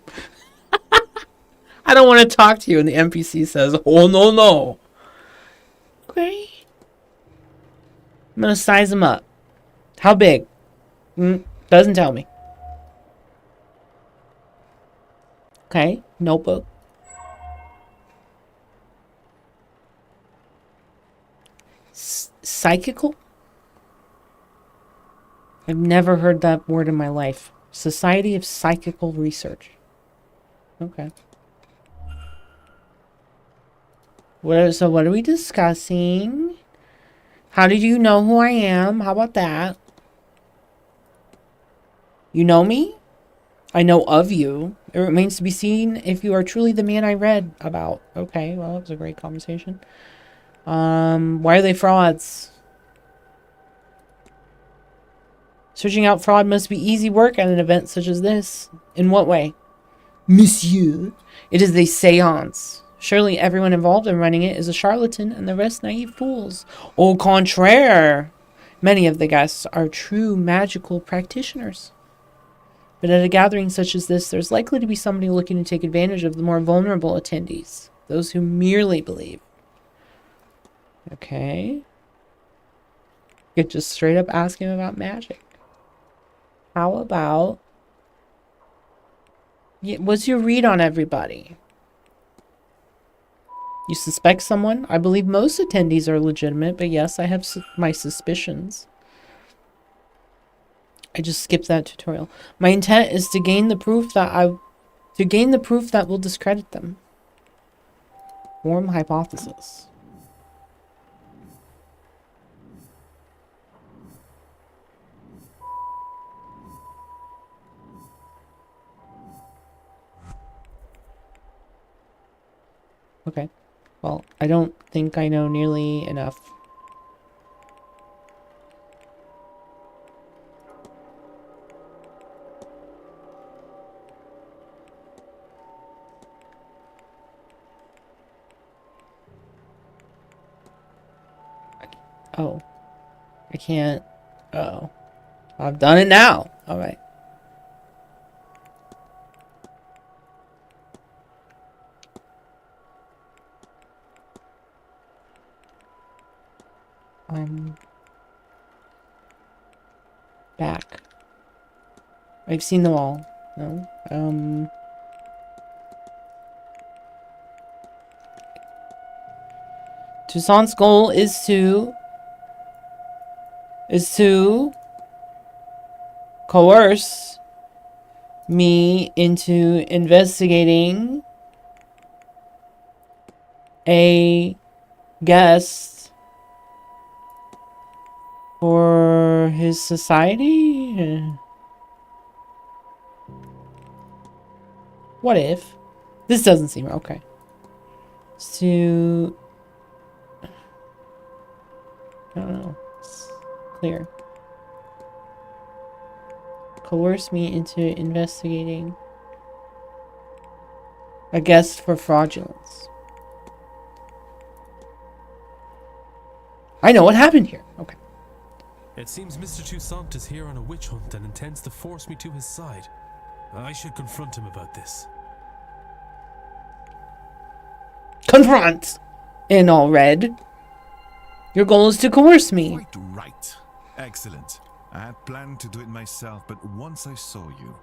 I don't want to talk to you, and the NPC says, oh, no, no. Okay. I'm going to size him up. How big? Doesn't tell me. Okay, notebook. Psychical? I've never heard that word in my life. Society of Psychical Research. Okay. So what are we discussing? How did you know who I am? How about that? You know me? I know of you. It remains to be seen if you are truly the man I read about. Okay, well, that was a great conversation. Why are they frauds? Searching out fraud must be easy work at an event such as this. In what way? Monsieur, it is a séance. Surely everyone involved in running it is a charlatan and the rest naive fools. Au contraire, many of the guests are true magical practitioners. But at a gathering such as this, there's likely to be somebody looking to take advantage of the more vulnerable attendees, those who merely believe. Okay. You could just straight up ask him about magic. How about... what's your read on everybody? You suspect someone? I believe most attendees are legitimate, but yes, I have my suspicions. I just skipped that tutorial. My intent is to gain the proof that will discredit them. Form hypothesis. Okay. Well, I don't think I know nearly enough. Oh. I can't. Oh. I've done it now. Alright. I'm back. I've seen them all. No? Toussaint's goal is to coerce me into investigating a guest for his society? What if? This doesn't seem okay. To... I don't know. It's clear. Coerce me into investigating a guest for fraudulence. I know what happened here. Okay. It seems Mr. Toussaint is here on a witch hunt and intends to force me to his side. I should confront him about this. Confront! In all red. Your goal is to coerce me. Quite right. Excellent. I had planned to do it myself, but once I saw you,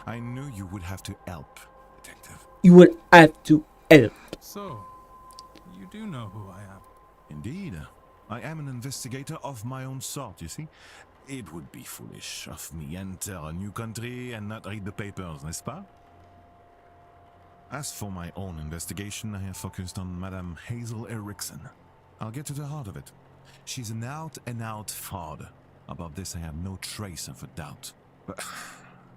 I knew you would have to help, detective. You would have to help. So, you do know who I am? Indeed. I am an investigator of my own sort, you see. It would be foolish of me enter a new country and not read the papers, n'est-ce pas? As for my own investigation, I have focused on Madame Hazel Erickson. I'll get to the heart of it. She's an out-and-out fraud. About this, I have no trace of a doubt. But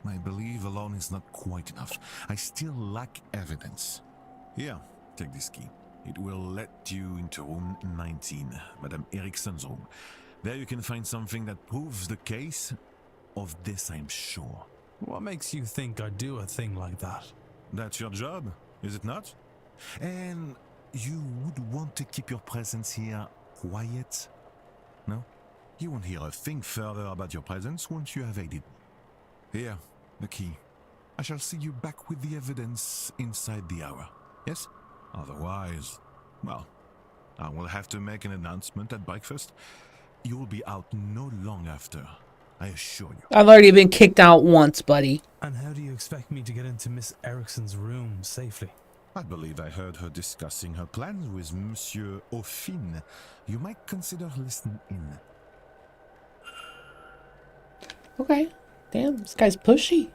my belief alone is not quite enough. I still lack evidence. Here, take this key. It will let you into room 19, Madame Erickson's room. There you can find something that proves the case. Of this, I'm sure. What makes you think I'd do a thing like that? That's your job, is it not? And you would want to keep your presence here quiet? No? You won't hear a thing further about your presence once you have aided me. Here, the key. I shall see you back with the evidence inside the hour. Yes? Otherwise, well, I will have to make an announcement at breakfast. You will be out no long after, I assure you. I've already been kicked out once, buddy. And how do you expect me to get into Miss Erickson's room safely? I believe I heard her discussing her plans with Monsieur Aufin. You might consider listening in. Okay. Damn, this guy's pushy.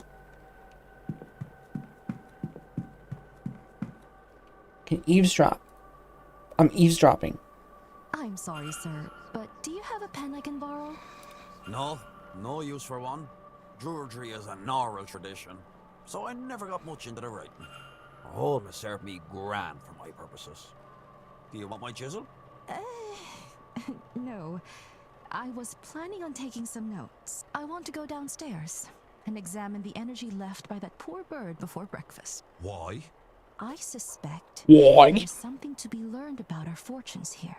Can eavesdrop. I'm eavesdropping. I'm sorry, sir, but do you have a pen I can borrow? No use for one. Druidry is an oral tradition. so I never got much into the writing. A hole has served me grand for my purposes. Do you want my chisel? No. I was planning on taking some notes. I want to go downstairs and examine the energy left by that poor bird before breakfast. Why? I suspect Why? there's something to be learned about our fortunes here.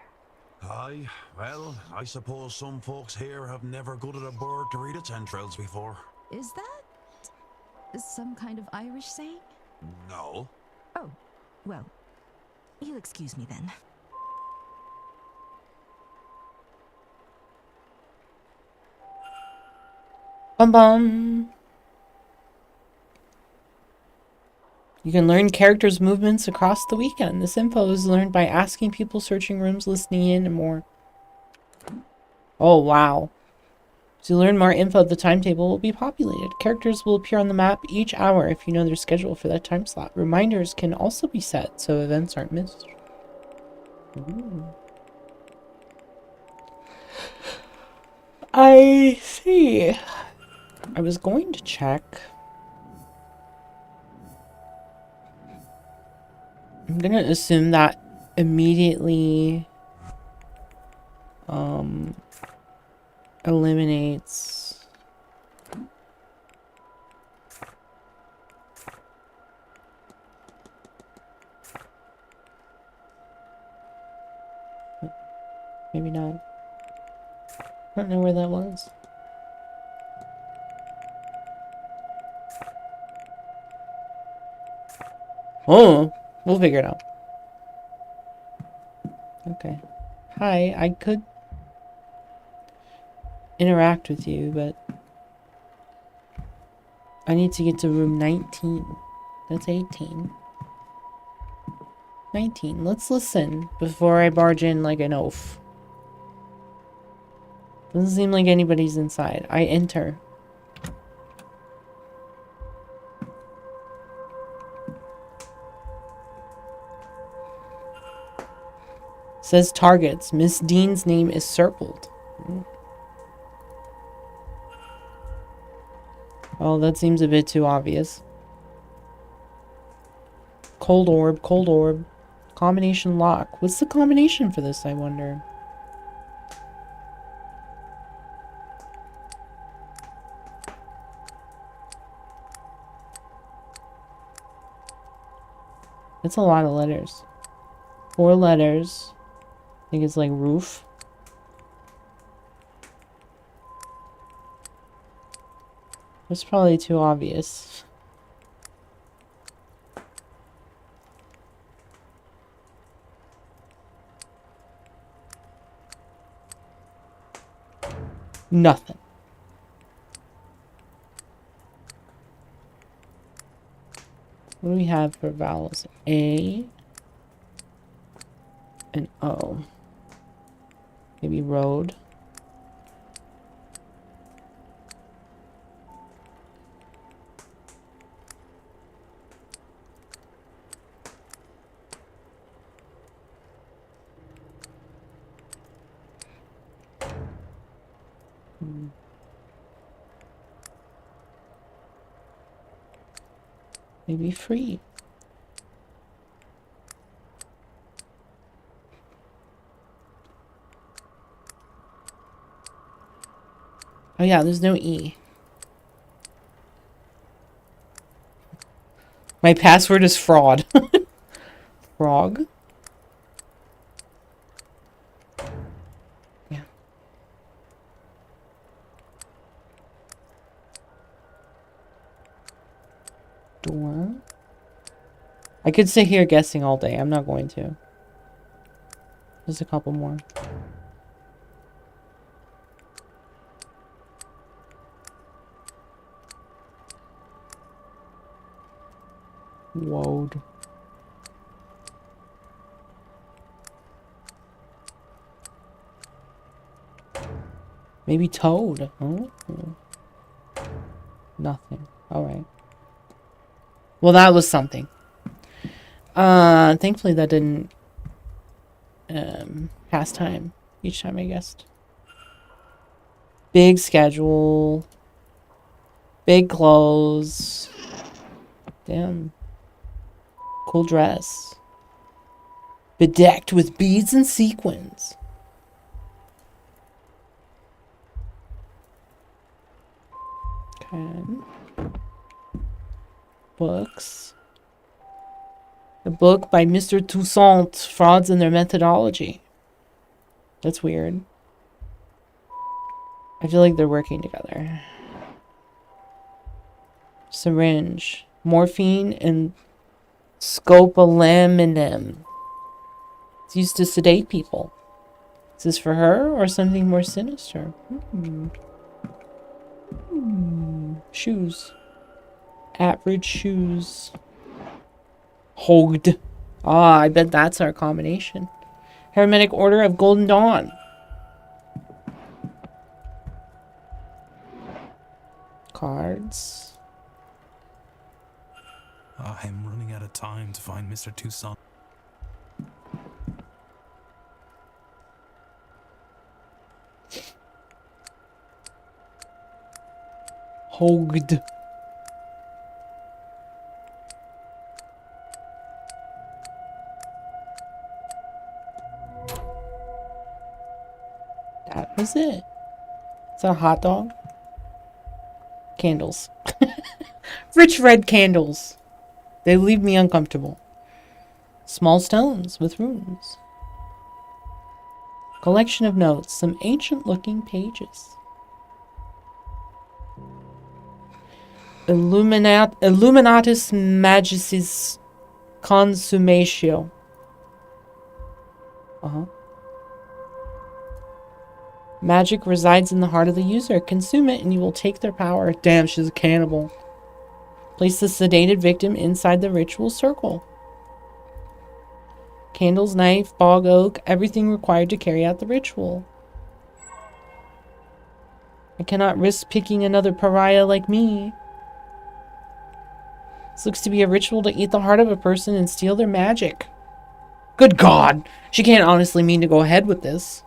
Aye, well, I suppose some folks here have never gutted a bird to read its entrails before. Is that some kind of Irish saying? No. Oh, well, you'll excuse me then. Bum bum. You can learn characters' movements across the weekend. This info is learned by asking people, searching rooms, listening in, and more. Oh, wow. To learn more info, the timetable will be populated. Characters will appear on the map each hour if you know their schedule for that time slot. Reminders can also be set so events aren't missed. Ooh. I see. I was going to check. I'm gonna assume that immediately eliminates maybe not. I don't know where that was. Oh, we'll figure it out. Okay. Hi, I could interact with you, but I need to get to room 19. That's 18. 19. Let's listen before I barge in like an oaf. Doesn't seem like anybody's inside. I enter. Says targets. Miss Dean's name is circled. Oh, that seems a bit too obvious. Cold orb, cold orb. Combination lock. What's the combination for this, I wonder? That's a lot of letters. 4 letters. I think it's like roof. That's probably too obvious. Nothing. What do we have for vowels? A and O. Maybe road. Maybe free. Oh yeah, there's no E. My password is fraud. Frog? Yeah. Door. I could sit here guessing all day. I'm not going to. There's a couple more. Woad. Maybe toad. Oh. Nothing. Alright. Well, that was something. Thankfully that didn't pass time each time I guessed. Big schedule. Big clothes. Damn. Cool dress. Bedecked with beads and sequins. Okay. Books. A book by Mr. Toussaint, Frauds and Their Methodology. That's weird. I feel like they're working together. Syringe. Morphine and scopolaminem. It's used to sedate people. Is this for her or something more sinister? Shoes. Average shoes. Hogged. Ah, I bet that's our combination. Hermetic Order of Golden Dawn. Cards. I'm running out of time to find Mr. Toussaint. Hogged. That was it. Is that a hot dog? Candles. Rich red candles. They leave me uncomfortable. Small stones with runes. Collection of notes. Some ancient-looking pages. Illuminatus Magicis Consumatio. Magic resides in the heart of the user. Consume it and you will take their power. Damn, she's a cannibal. Place the sedated victim inside the ritual circle. Candles, knife, bog oak, everything required to carry out the ritual. I cannot risk picking another pariah like me. This looks to be a ritual to eat the heart of a person and steal their magic. Good God! She can't honestly mean to go ahead with this.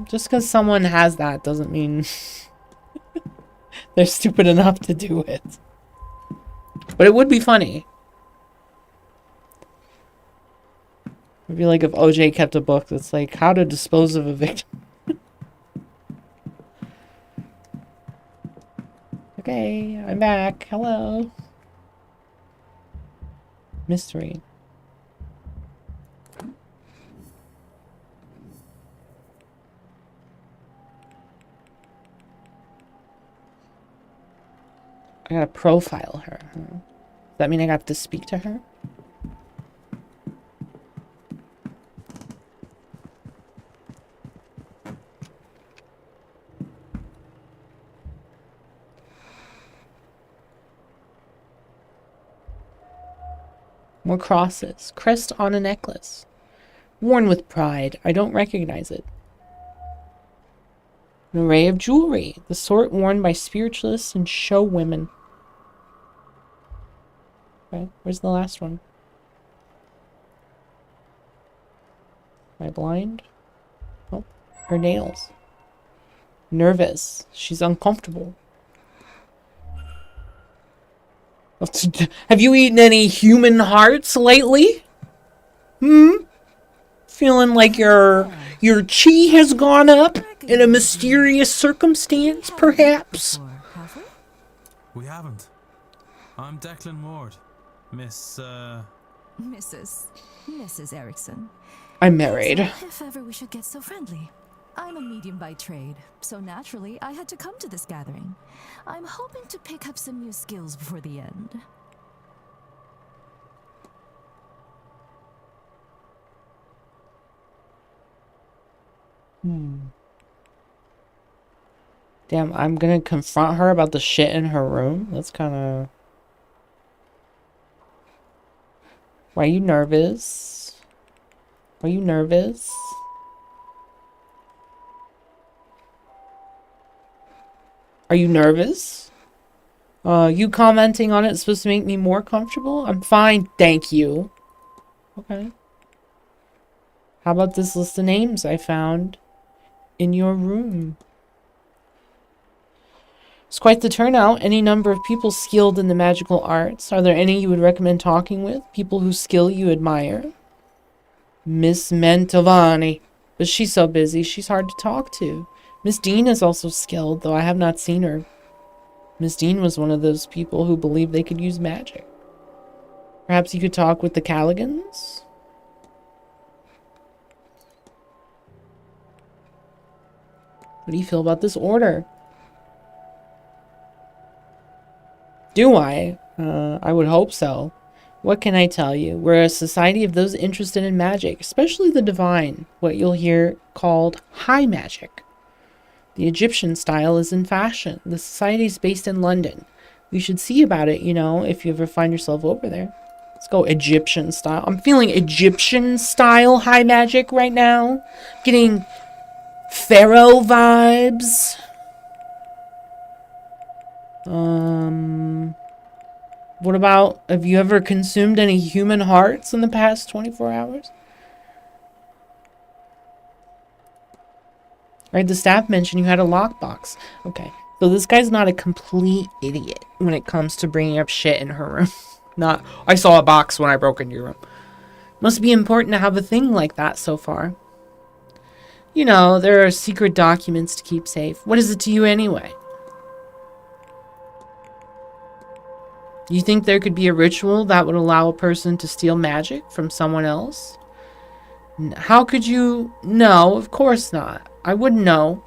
Just because someone has that doesn't mean they're stupid enough to do it. But it would be funny. It'd be like if OJ kept a book that's like how to dispose of a victim. Okay, I'm back. Hello. Mystery. I gotta profile her. Huh? Does that mean I have to speak to her? More crosses. Crest on a necklace. Worn with pride. I don't recognize it. An array of jewelry. The sort worn by spiritualists and show women. Okay, where's the last one? Am I blind? Oh, her nails. Nervous. She's uncomfortable. Have you eaten any human hearts lately? Feeling like your chi has gone up in a mysterious circumstance, perhaps? We haven't. I'm Declan Ward. Mrs. Erickson. I'm married. If ever we should get so friendly. I'm a medium by trade, so naturally I had to come to this gathering. I'm hoping to pick up some new skills before the end. Damn, I'm gonna confront her about the shit in her room? That's kinda... Why are you nervous? Are you nervous? Are you nervous? You commenting on it is supposed to make me more comfortable? I'm fine, thank you. Okay. How about this list of names I found in your room? quite the turnout. Any number of people skilled in the magical arts. Are there any you would recommend talking with? People whose skill you admire? Miss Mantovani. But she's so busy, she's hard to talk to. Miss Dean is also skilled, though I have not seen her. Miss Dean was one of those people who believed they could use magic. Perhaps you could talk with the Calligans? What do you feel about this order? Do I? I would hope so. What can I tell you? We're a society of those interested in magic, especially the divine, what you'll hear called high magic. The Egyptian style is in fashion. The society is based in London. We should see about it, you know, if you ever find yourself over there. Let's go Egyptian style. I'm feeling Egyptian style high magic right now. Getting pharaoh vibes. What about, have you ever consumed any human hearts in the past 24 hours? Right, the staff mentioned you had a lockbox. Okay, so this guy's not a complete idiot when it comes to bringing up shit in her room. Not, I saw a box when I broke into your room. Must be important to have a thing like that so far. You know, there are secret documents to keep safe. What is it to you anyway? You think there could be a ritual that would allow a person to steal magic from someone else? How could you? No, of course not. I wouldn't know.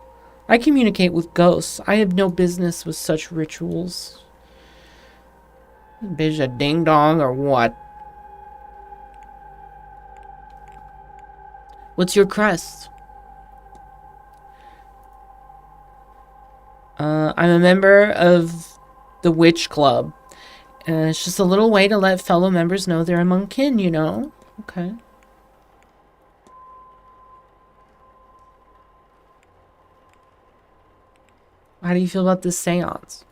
I communicate with ghosts. I have no business with such rituals. Bitch, a ding dong or what? What's your crest? I'm a member of the Witch Club. It's just a little way to let fellow members know they're among kin, you know? Okay. How do you feel about this seance?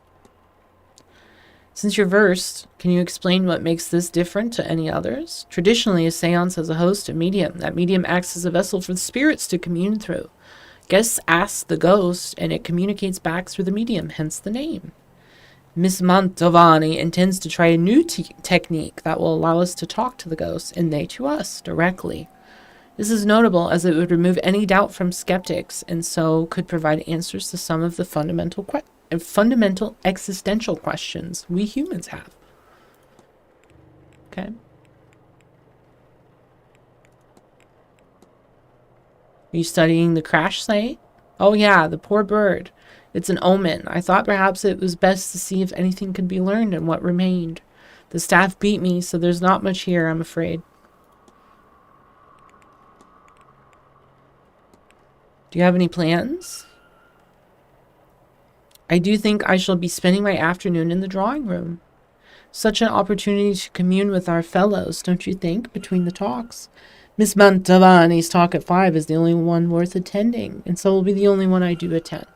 Since you're versed, can you explain what makes this different to any others? Traditionally, a seance has a host, a medium. That medium acts as a vessel for the spirits to commune through. Guests ask the ghost, and it communicates back through the medium, hence the name. Miss Mantovani intends to try a new technique that will allow us to talk to the ghosts, and they to us, directly. This is notable as it would remove any doubt from skeptics, and so could provide answers to some of the fundamental existential questions we humans have. Okay. Are you studying the crash site? Oh yeah, the poor bird. It's an omen. I thought perhaps it was best to see if anything could be learned and what remained. The staff beat me, so there's not much here, I'm afraid. Do you have any plans? I do think I shall be spending my afternoon in the drawing room. Such an opportunity to commune with our fellows, don't you think, between the talks? Miss Mantovani's talk at 5 is the only one worth attending, and so will be the only one I do attend.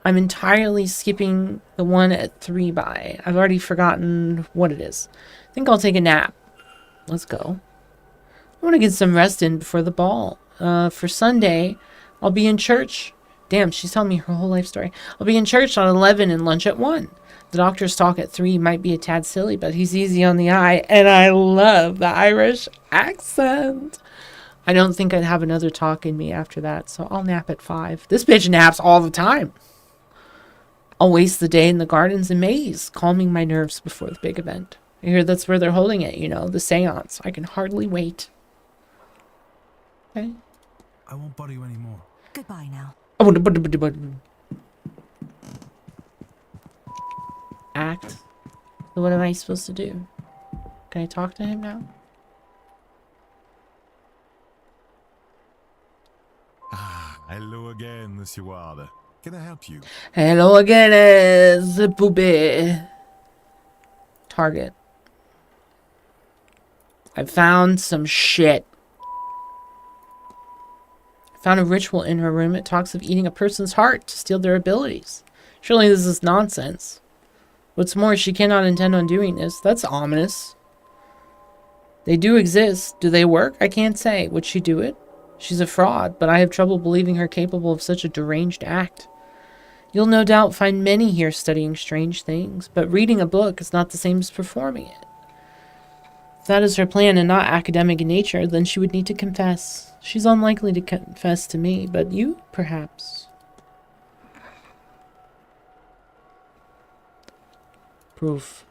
I'm entirely skipping the one at 3 by. I've already forgotten what it is. I think I'll take a nap. Let's go. I want to get some rest in before the ball. For Sunday, I'll be in church. Damn, she's telling me her whole life story. I'll be in church at 11 and lunch at 1. The doctor's talk at 3 might be a tad silly, but he's easy on the eye, and I love the Irish accent. I don't think I'd have another talk in me after that, so I'll nap at 5. This bitch naps all the time. I'll waste the day in the gardens and maze, calming my nerves before the big event. I hear that's where they're holding it, you know, the seance. I can hardly wait. Okay. I won't bother you anymore. Goodbye now. Act. So what am I supposed to do? Can I talk to him now? Hello again, Monsieur Ward. Can I help you? Hello again, the poopy. Target. I found some shit. I found a ritual in her room. It talks of eating a person's heart to steal their abilities. Surely this is nonsense. What's more, she cannot intend on doing this. That's ominous. They do exist. Do they work? I can't say. Would she do it? She's a fraud, but I have trouble believing her capable of such a deranged act. You'll no doubt find many here studying strange things, but reading a book is not the same as performing it. If that is her plan and not academic in nature, then she would need to confess. She's unlikely to confess to me, but you, perhaps. Proof.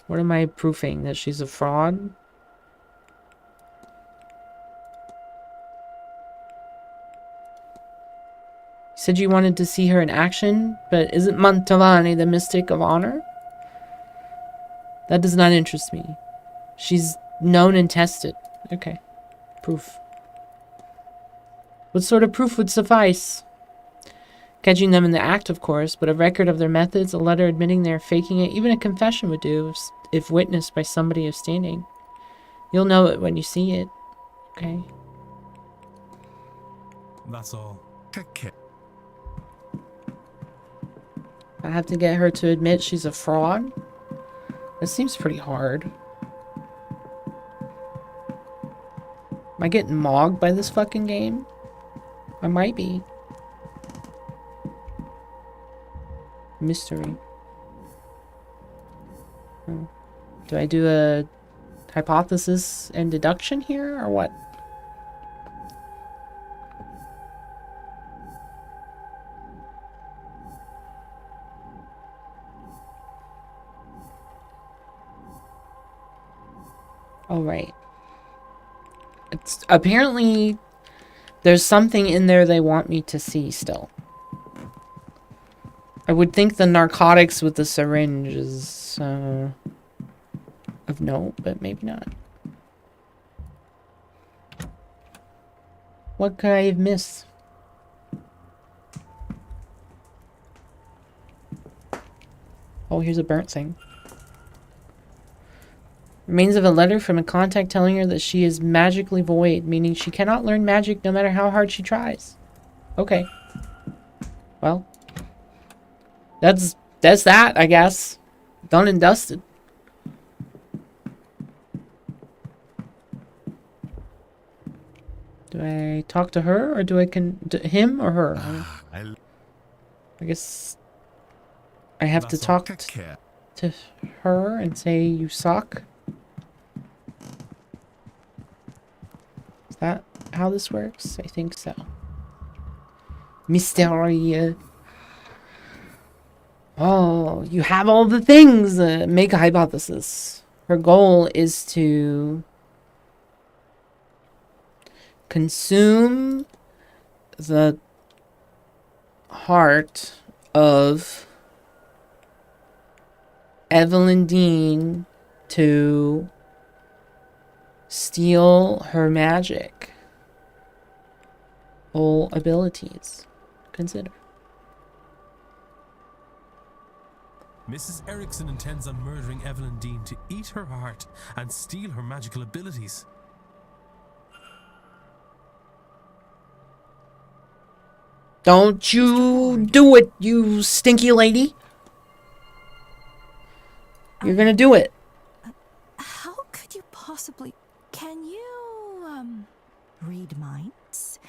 What am I proofing? That she's a fraud? You said you wanted to see her in action, but isn't Mantovani the mystic of honor? That does not interest me. She's known and tested. Okay. Proof. What sort of proof would suffice? Catching them in the act, of course, but a record of their methods, a letter admitting they're faking it, even a confession would do if witnessed by somebody of standing. You'll know it when you see it. Okay. That's all. I have to get her to admit she's a fraud? That seems pretty hard. Am I getting mogged by this fucking game? I might be. Mystery. Oh. Do I do a hypothesis and deduction here, or what? All right. It's apparently there's something in there they want me to see still. I would think the narcotics with the syringe is of note, but maybe not. What could I have missed? Oh, here's a burnt thing. Remains of a letter from a contact telling her that she is magically void, meaning she cannot learn magic no matter how hard she tries. Okay. Well. That's that, I guess. Done and dusted. Do I talk to her, or do I him or her? I guess I have to talk to her and say you suck. Is that how this works? I think so. Mystery. Oh, you have all the things. Make a hypothesis. Her goal is to consume the heart of Evelyn Dean to steal her magic. All abilities. Consider. Mrs. Erickson intends on murdering Evelyn Dean to eat her heart and steal her magical abilities. Don't you do it, you stinky lady. You're gonna do it. How could you possibly... Can you, read minds?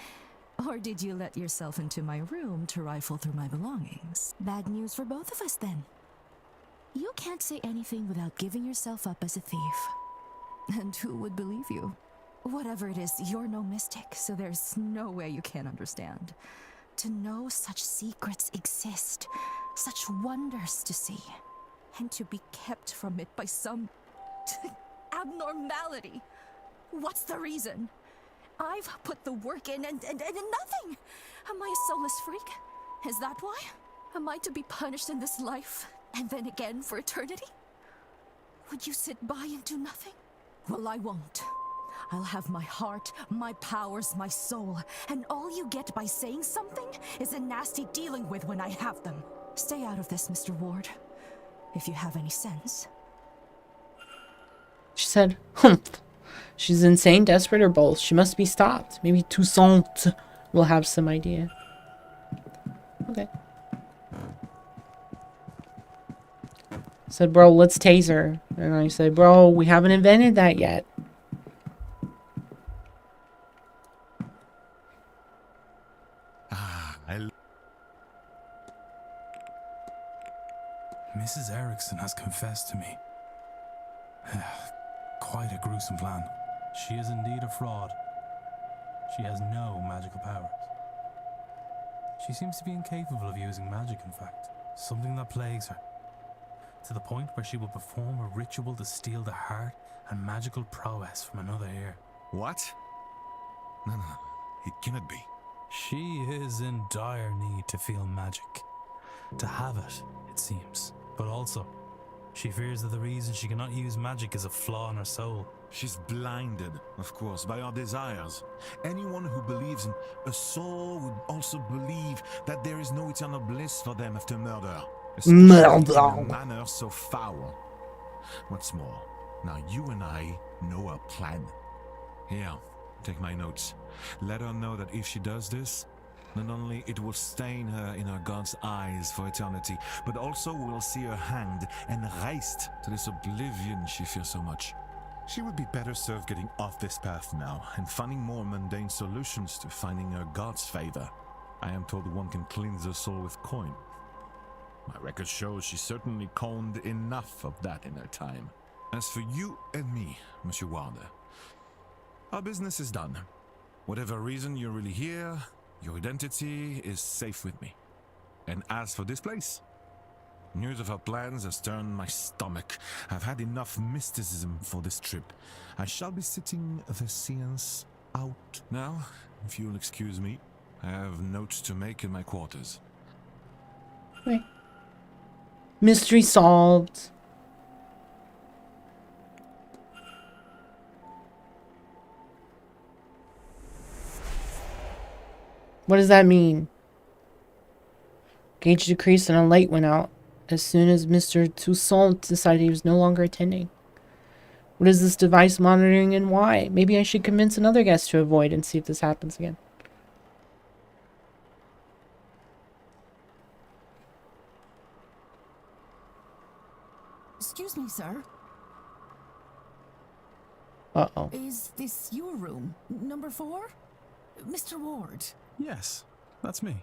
Or did you let yourself into my room to rifle through my belongings? Bad news for both of us, then. You can't say anything without giving yourself up as a thief. And who would believe you? Whatever it is, you're no mystic, so there's no way you can't understand. To know such secrets exist, such wonders to see, and to be kept from it by some abnormality. What's the reason? I've put the work in and nothing. Am I a soulless freak? Is that why? Am I to be punished in this life and then again for eternity? Would you sit by and do nothing? Well, I won't. I'll have my heart, my powers, my soul, and all you get by saying something is a nasty dealing with when I have them. Stay out of this, Mr. Ward, if you have any sense. She said, humph. She's insane, desperate, or both. She must be stopped. Maybe Toussaint will have some idea. Okay. Said, bro, let's tase her. And I said, bro, we haven't invented that yet. Mrs. Erickson has confessed to me. Quite a gruesome plan. She is indeed a fraud. She has no magical powers. She seems to be incapable of using magic, in fact. Something that plagues her. To the point where she will perform a ritual to steal the heart and magical prowess from another ear. What? No, it cannot be. She is in dire need to feel magic. To have it seems. But also, she fears that the reason she cannot use magic is a flaw in her soul. She's blinded, of course, by our desires. Anyone who believes in a soul would also believe that there is no eternal bliss for them after murder. Especially in a manner so foul. What's more, now you and I know our plan. Here, take my notes. Let her know that if she does this, not only it will stain her in our God's eyes for eternity, but also we will see her hanged and raised to this oblivion she fears so much. She would be better served getting off this path now and finding more mundane solutions to finding her God's favor. I am told one can cleanse her soul with coin. My record shows she certainly coned enough of that in her time. As for you and me, Monsieur Warder, our business is done. Whatever reason you're really here, your identity is safe with me. And as for this place, news of our plans has turned my stomach. I've had enough mysticism for this trip. I shall be sitting the Séance out. Now, if you'll excuse me, I have notes to make in my quarters. Wait. Mystery solved. What does that mean? Gauge decreased and a light went out as soon as Mr. Toussaint decided he was no longer attending. What is this device monitoring and why? Maybe I should convince another guest to avoid and see if this happens again. Excuse me, sir. Uh-oh. Is this your room? Number 4? Mr. Ward? Yes, that's me.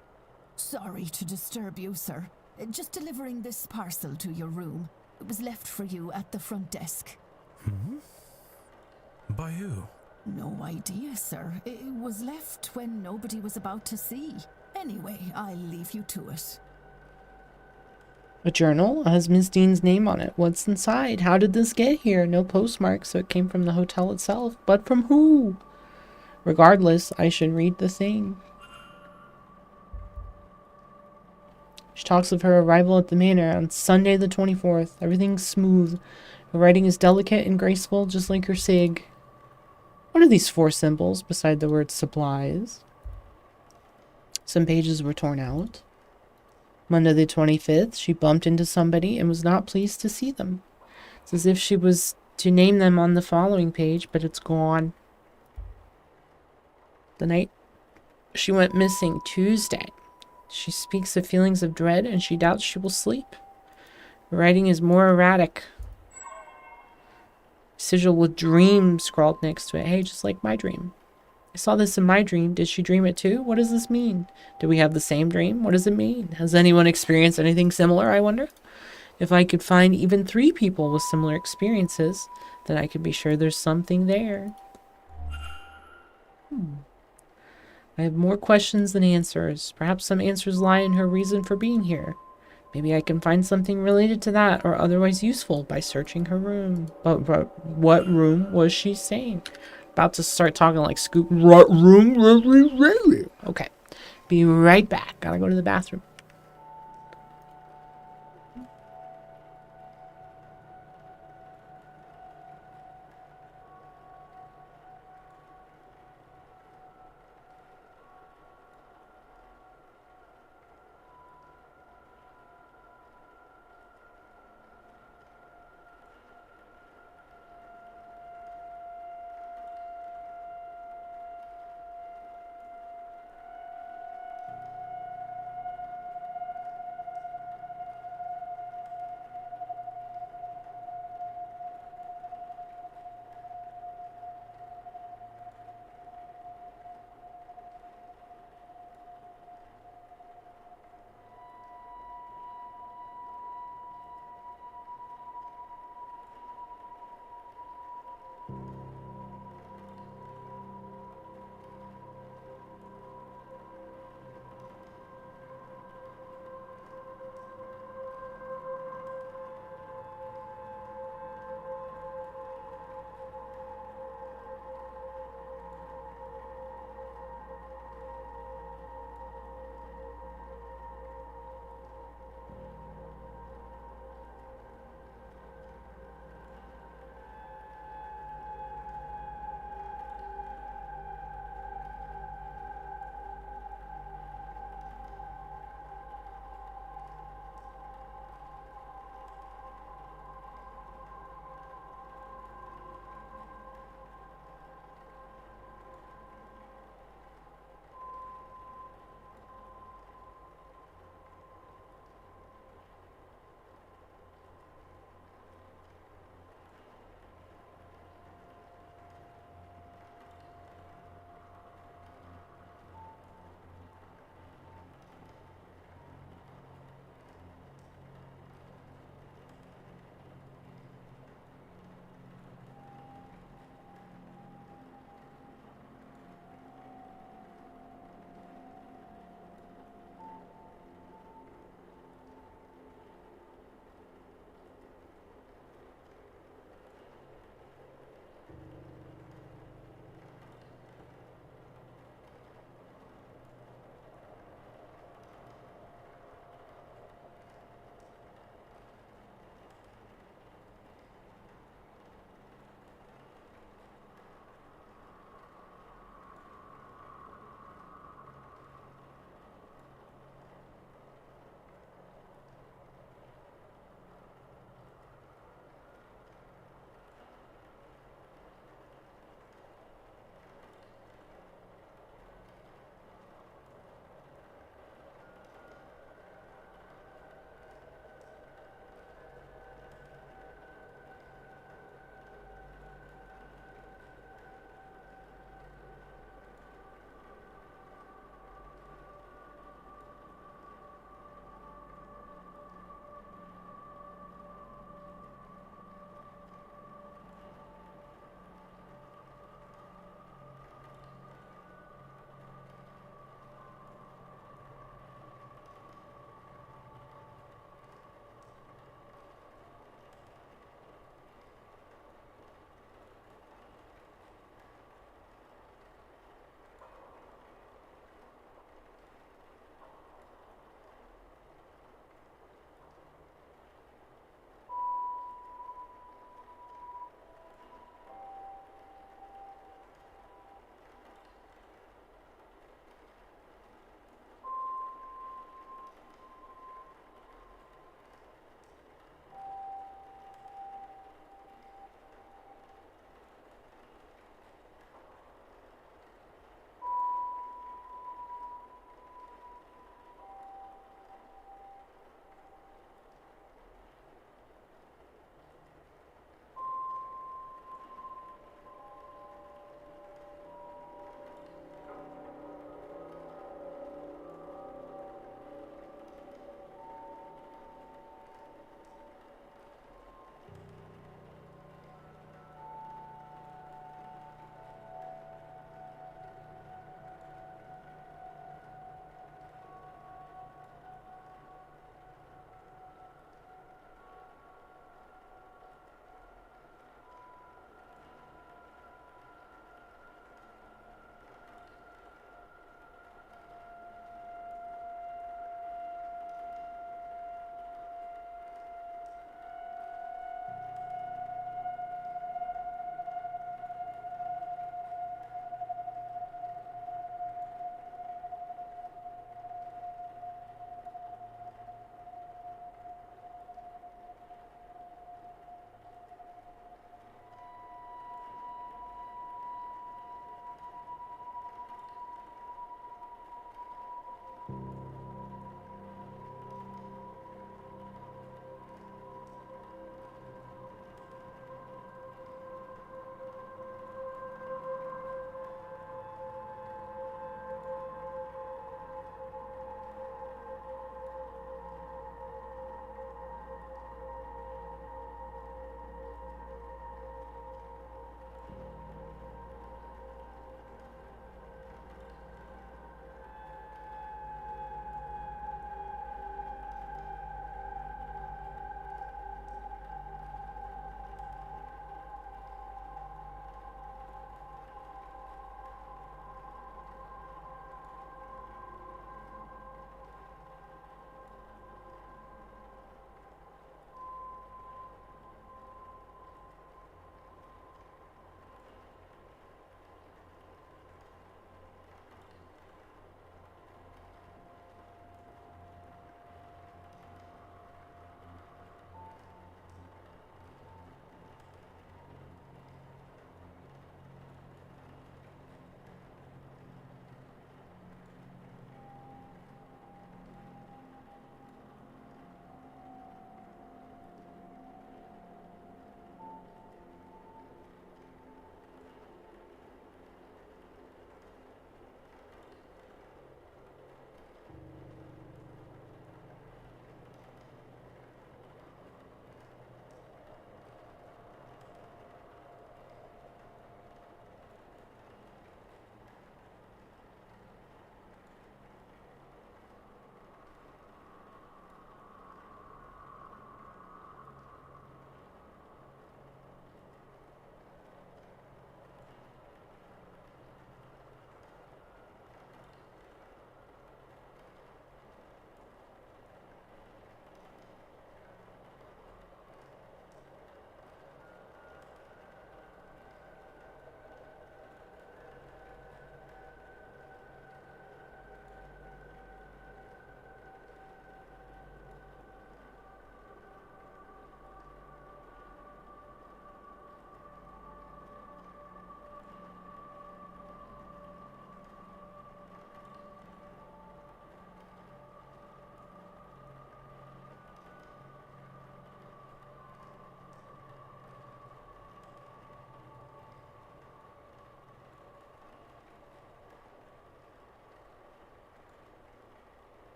Sorry to disturb you, sir. Just delivering this parcel to your room. It was left for you at the front desk. By who? No idea, sir. It was left when nobody was about to see. Anyway, I'll leave you to it. A journal has Miss Dean's name on it. What's inside? How did this get here? No postmark, so it came from the hotel itself. But from who? Regardless, I should read the thing. She talks of her arrival at the manor on Sunday the 24th. Everything's smooth. Her writing is delicate and graceful, just like her sig. What are these 4 symbols beside the word supplies? Some pages were torn out. Monday the 25th, she bumped into somebody and was not pleased to see them. It's as if she was to name them on the following page, but it's gone. The night she went missing, Tuesday. She speaks of feelings of dread and she doubts she will sleep. Her writing is more erratic. Sigil with dream scrawled next to it. Hey, just like my dream. I saw this in my dream. Did she dream it too? What does this mean? Do we have the same dream? What does it mean? Has anyone experienced anything similar, I wonder? If I could find even 3 people with similar experiences, then I could be sure there's something there. I have more questions than answers. Perhaps some answers lie in her reason for being here. Maybe I can find something related to that or otherwise useful by searching her room. But what room was she saying? About to start talking like Scoop. What room? Okay. Be right back. Gotta go to the bathroom.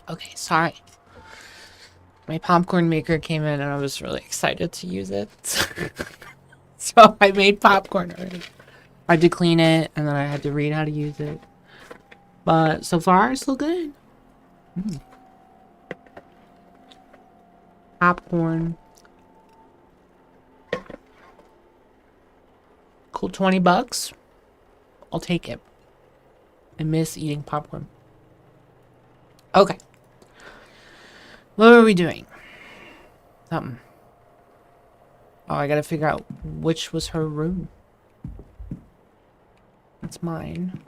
Okay, sorry. My popcorn maker came in and I was really excited to use it. So I made popcorn already. I had to clean it and then I had to read how to use it. But so far, so good. Popcorn. Cool, $20. I'll take it. I miss eating popcorn. Okay. What are we doing? Something. Oh, I gotta figure out which was her room. That's mine.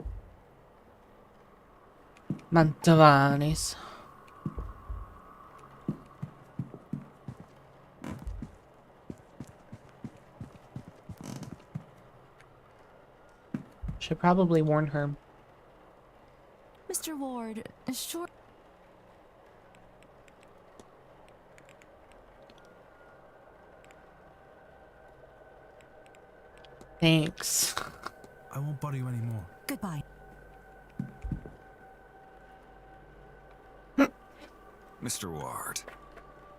Mantovani's. Should probably warn her. Mr. Ward, sure. Thanks. I won't bother you anymore. Goodbye. Mr. Ward,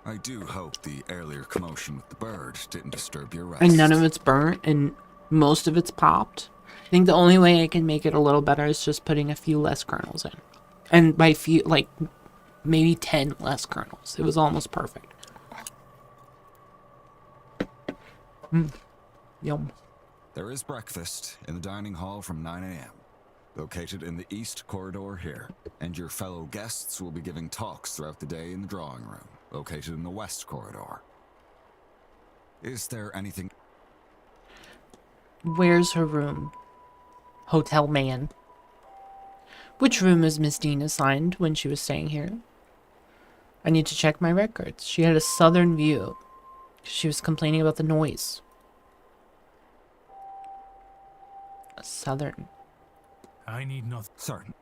I do hope the earlier commotion with the bird didn't disturb your rest. And none of it's burnt and most of it's popped. I think the only way I can make it a little better is just putting a few less kernels in. And by few, like, maybe 10 less kernels. It was almost perfect. Yum. There is breakfast in the dining hall from 9 a.m., located in the east corridor here, and your fellow guests will be giving talks throughout the day in the drawing room, located in the west corridor. Is there anything... Where's her room? Hotel man. Which room is Miss Dean assigned when she was staying here? I need to check my records. She had a southern view. She was complaining about the noise. A southern. I need nothing. Certain.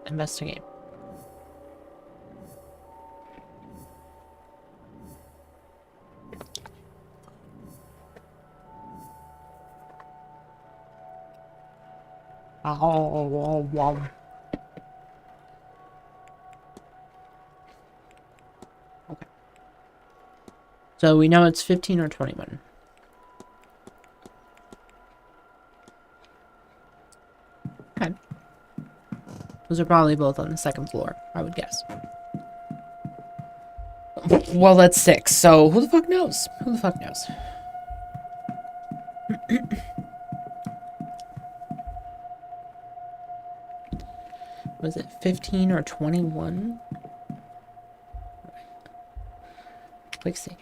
Investigate. Okay. So we know it's 15 or 21. Okay. Those are probably both on the second floor, I would guess. Well, that's 6, so who the fuck knows? Who the fuck knows? Was it 15 or 21? Quick save.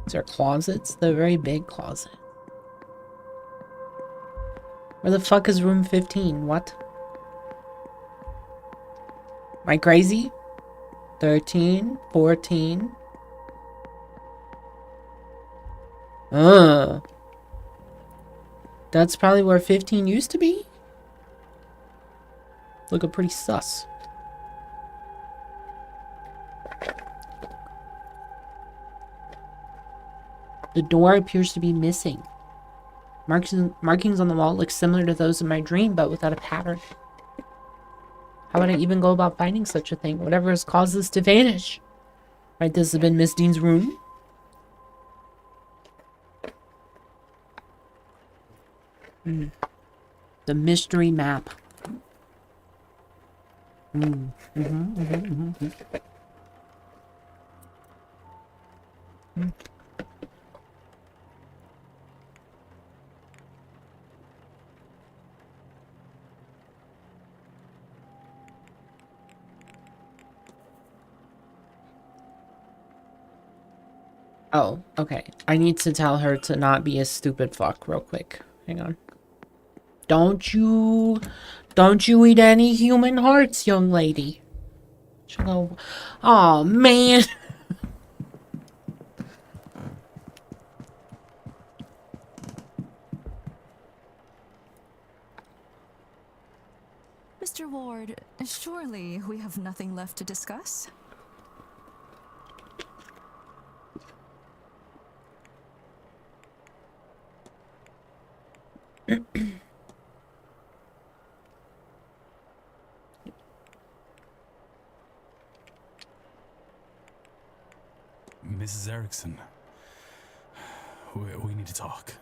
Is there closets? The very big closet. Where the fuck is room 15? What? Am I crazy? 13, 14. That's probably where 15 used to be? Looking pretty sus. The door appears to be missing. Markings on the wall look similar to those in my dream, but without a pattern. How would I even go about finding such a thing? Whatever has caused this to vanish. Right, this has been Miss Dean's room. The mystery map. Oh, okay. I need to tell her to not be a stupid fuck real quick. Hang on. Don't you eat any human hearts, young lady. She'll go, oh man. Mr. Ward, surely we have nothing left to discuss? Mrs. Erickson, we need to talk.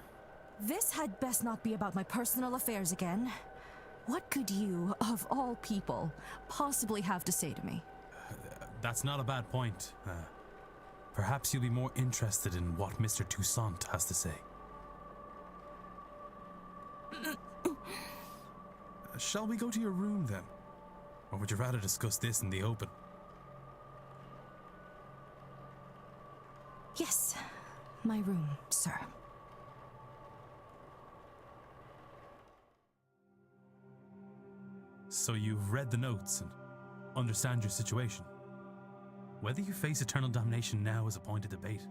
This had best not be about my personal affairs again. What could you, of all people, possibly have to say to me? That's not a bad point. Perhaps you'll be more interested in what Mr. Toussaint has to say. Shall we go to your room then? Or would you rather discuss this in the open? Yes, my room, sir. So you've read the notes and understand your situation. Whether you face eternal damnation now is a point of debate.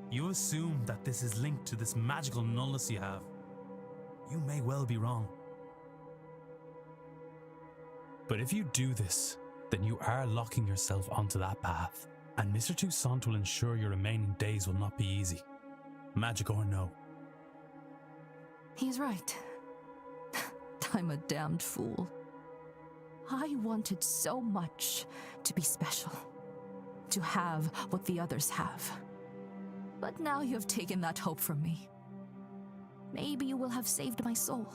You assume that this is linked to this magical nullness you have. You may well be wrong. But if you do this, then you are locking yourself onto that path. And Mr. Toussaint will ensure your remaining days will not be easy. Magic or no. He's right. I'm a damned fool. I wanted so much to be special, to have what the others have. But now you have taken that hope from me. Maybe you will have saved my soul.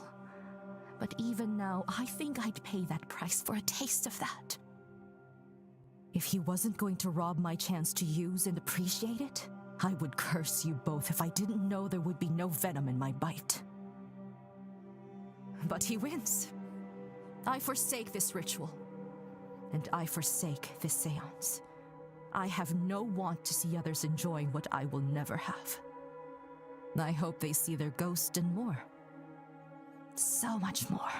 But even now, I think I'd pay that price for a taste of that. If he wasn't going to rob my chance to use and appreciate it, I would curse you both if I didn't know there would be no venom in my bite. But he wins. I forsake this ritual, and I forsake this seance. I have no want to see others enjoying what I will never have. I hope they see their ghost and more. So much more.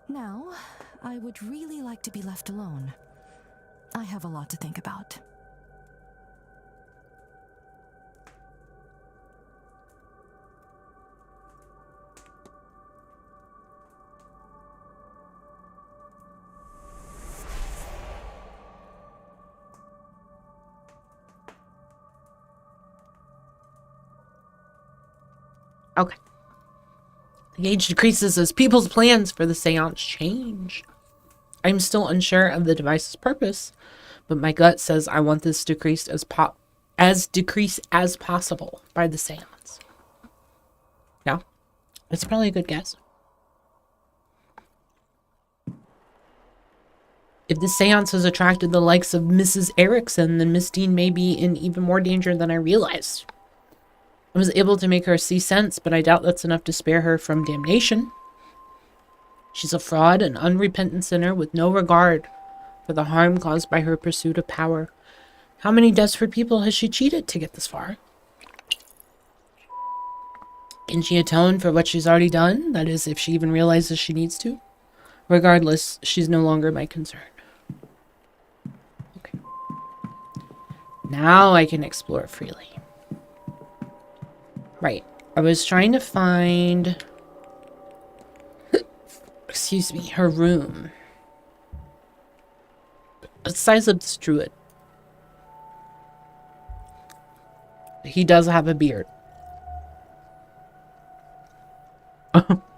Now, I would really like to be left alone. I have a lot to think about. Okay. The age decreases as people's plans for the seance change. I'm still unsure of the device's purpose, but my gut says I want this decreased as possible by the seance. Yeah, it's probably a good guess. If the seance has attracted the likes of Mrs. Erickson, then Miss Dean may be in even more danger than I realized. I was able to make her see sense, but I doubt that's enough to spare her from damnation. She's a fraud, an unrepentant sinner with no regard for the harm caused by her pursuit of power. How many desperate people has she cheated to get this far? Can she atone for what she's already done? That is, if she even realizes she needs to. Regardless, she's no longer my concern. Okay. Now I can explore freely. Right. I was trying to find... excuse me, her room. Let's size up this druid. He does have a beard.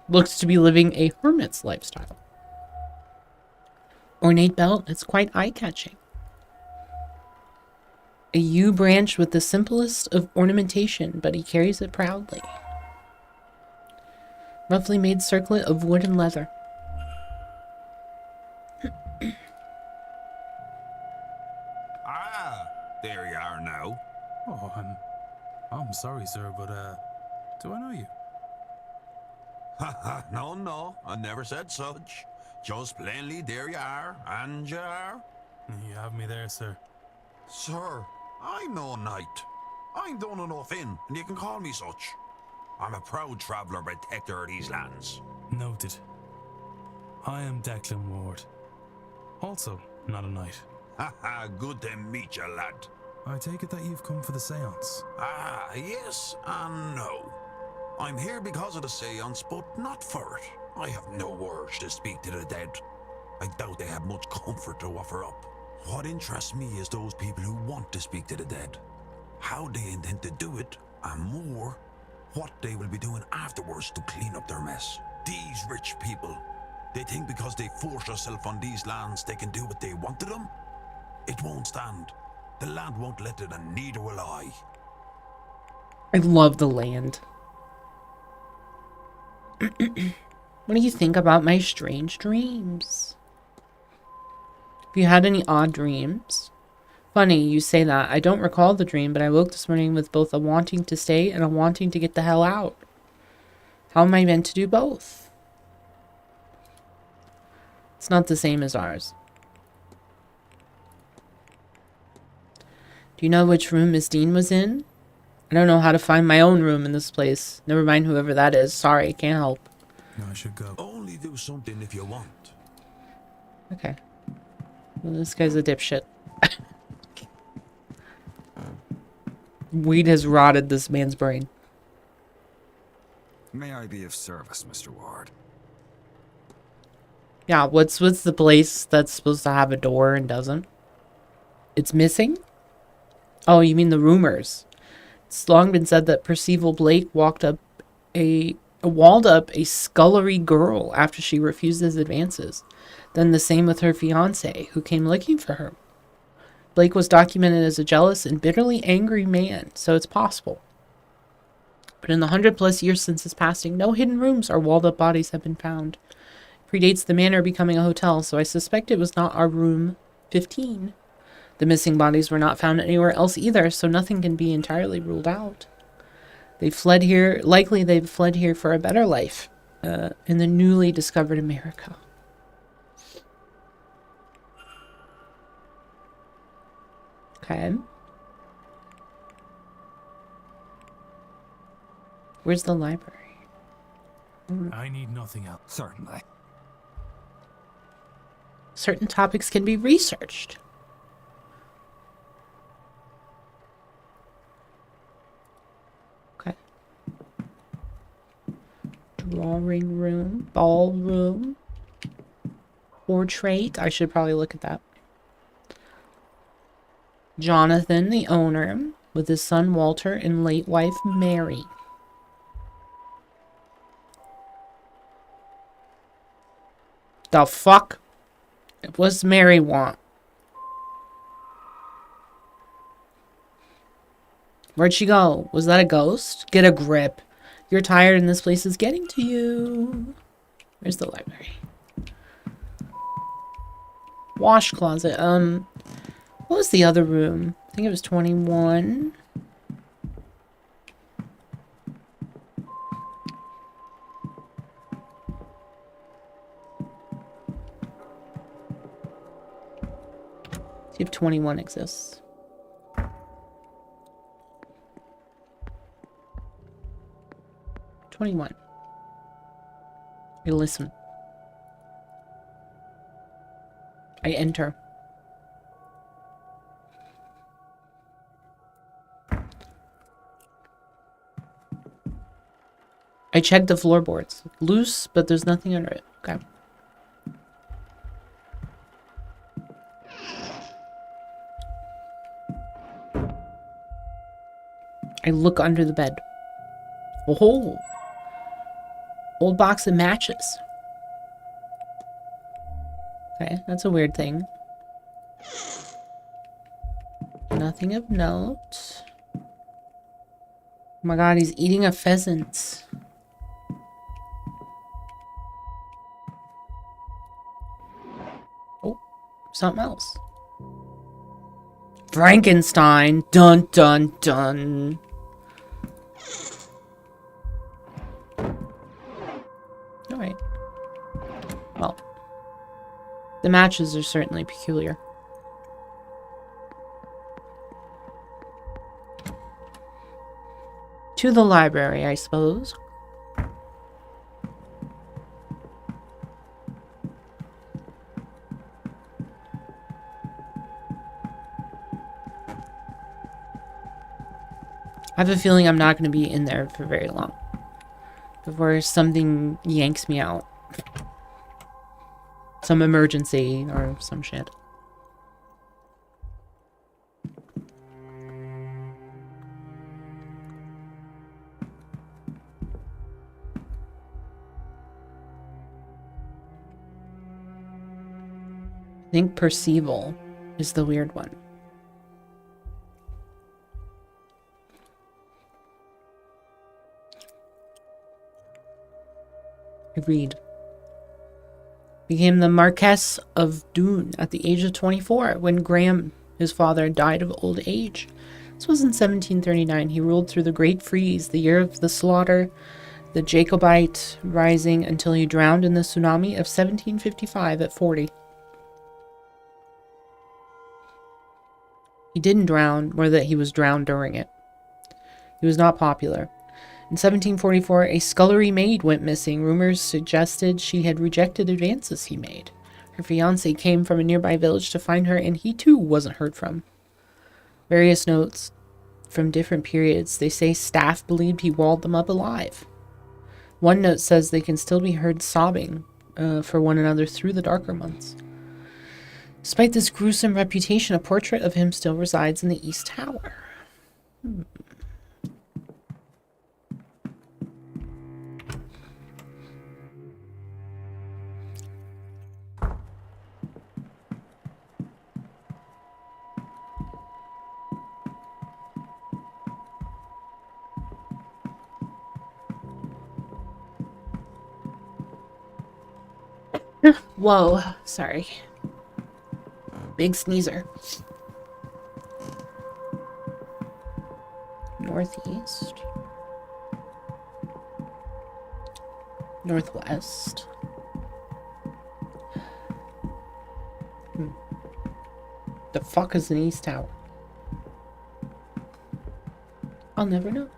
Looks to be living a hermit's lifestyle. Ornate belt, it's quite eye-catching. A yew branch with the simplest of ornamentation, but he carries it proudly. Roughly made circlet of wood and leather. There you are now. Oh, I'm sorry, sir, but, do I know you? No, I never said such. Just plainly, there you are, and you are. You have me there, sir. Sir, I'm no knight. I'm done enough in, and you can call me such. I'm a proud traveller protector of these lands. Noted. I am Declan Ward. Also, not a knight. Haha, good to meet you, lad. I take it that you've come for the séance. Ah, yes and no. I'm here because of the séance, but not for it. I have no urge to speak to the dead. I doubt they have much comfort to offer up. What interests me is those people who want to speak to the dead. How they intend to do it, and more, what they will be doing afterwards to clean up their mess. These rich people, they think because they force themselves on these lands they can do what they want to them? It won't stand. The land won't let it, and neither will I. I love the land. What do you think about my strange dreams? Have you had any odd dreams? Funny you say that. I don't recall the dream, but I woke this morning with both a wanting to stay and a wanting to get the hell out. How am I meant to do both? It's not the same as ours. Do you know which room Miss Dean was in? I don't know how to find my own room in this place. Never mind whoever that is. Sorry, can't help. No, I should go. Only do something if you want. Okay. Well, this guy's a dipshit. Weed has rotted this man's brain. May I be of service, Mr. Ward? Yeah, what's the place that's supposed to have a door and doesn't? It's missing? Oh, you mean the rumors. It's long been said that Percival Blake walled up a scullery girl after she refused his advances. Then the same with her fiancé, who came looking for her. Blake was documented as a jealous and bitterly angry man, so it's possible. But in the 100+ years since his passing, no hidden rooms or walled up bodies have been found. It predates the manor becoming a hotel, so I suspect it was not our room 15. The missing bodies were not found anywhere else either, so nothing can be entirely ruled out. They fled here, likely they've fled here for a better life, in the newly discovered America. Okay. Where's the library? I need nothing else. Certainly. Certain topics can be researched. Okay. Drawing room, ballroom, portrait. I should probably look at that. Jonathan, the owner, with his son Walter and late wife Mary. The fuck? What's Mary want? Where'd she go? Was that a ghost? Get a grip. You're tired and this place is getting to you. Where's the library? Wash closet. What was the other room? I think it was 21. See if 21 exists. "21. You listen. I enter. I checked the floorboards. Loose, but there's nothing under it. Okay. I look under the bed. Oh, old box of matches. Okay, that's a weird thing. Nothing of note. Oh my god, he's eating a pheasant. Oh, something else. Frankenstein. Dun dun dun. Alright. Well, the matches are certainly peculiar. To the library, I suppose. I have a feeling I'm not going to be in there for very long before something yanks me out. Some emergency or some shit. I think Percival is the weird one. Agreed. Became the Marquess of Doon at the age of 24 when Graham, his father, died of old age. This was in 1739. He ruled through the Great Freeze, the year of the slaughter, the Jacobite rising, until he drowned in the tsunami of 1755 at 40. He didn't drown, or that he was drowned during it. He was not popular. In 1744, a scullery maid went missing. Rumors suggested she had rejected advances he made. Her fiancé came from a nearby village to find her, and he too wasn't heard from. Various notes from different periods. They say staff believed he walled them up alive. One note says they can still be heard sobbing for one another through the darker months. Despite this gruesome reputation, a portrait of him still resides in the East Tower. Whoa, sorry. Big sneezer. Northeast. Northwest. The fuck is an East Tower? I'll never know.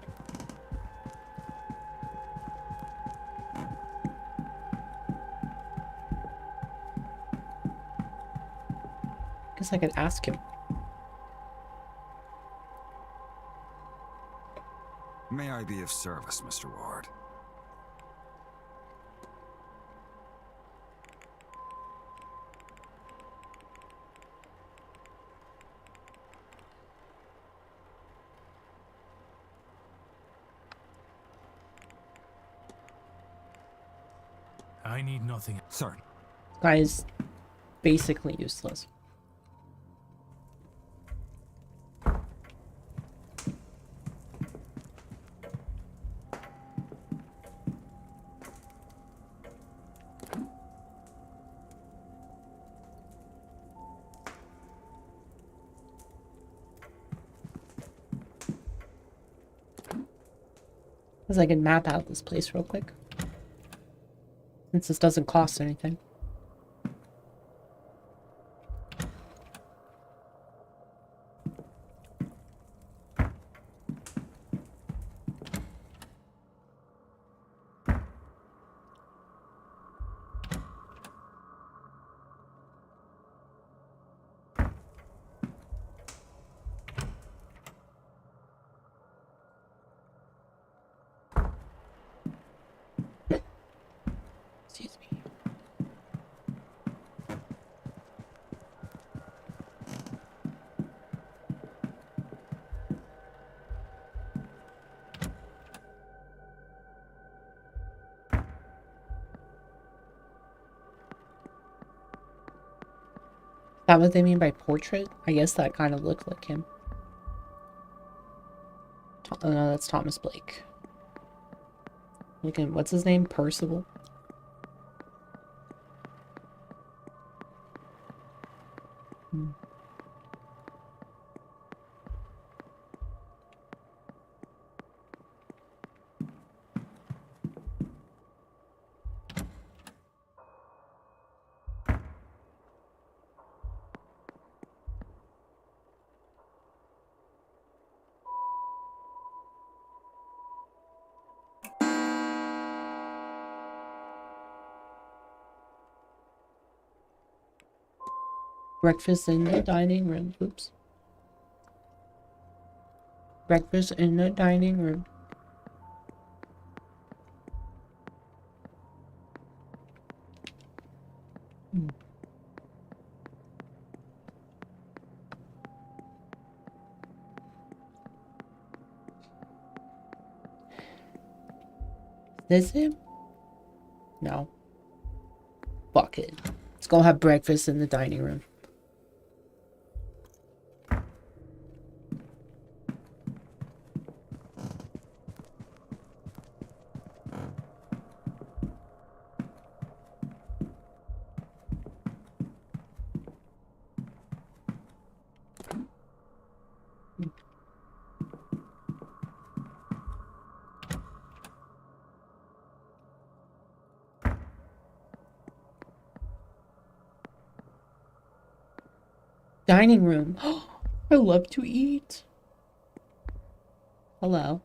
Guess I could ask him. May I be of service, Mr. Ward? I need nothing. Sir. Guy is basically useless. Because I can map out this place real quick. Since this doesn't cost anything. Excuse me. Is that what they mean by portrait? I guess that kind of looked like him. No, that's Thomas Blake. Look at, what's his name? Percival? Breakfast in the dining room. Oops. Breakfast in the dining room. Is this him? No. Fuck it. Let's go have breakfast in the dining room. Dining room. I love to eat. Hello.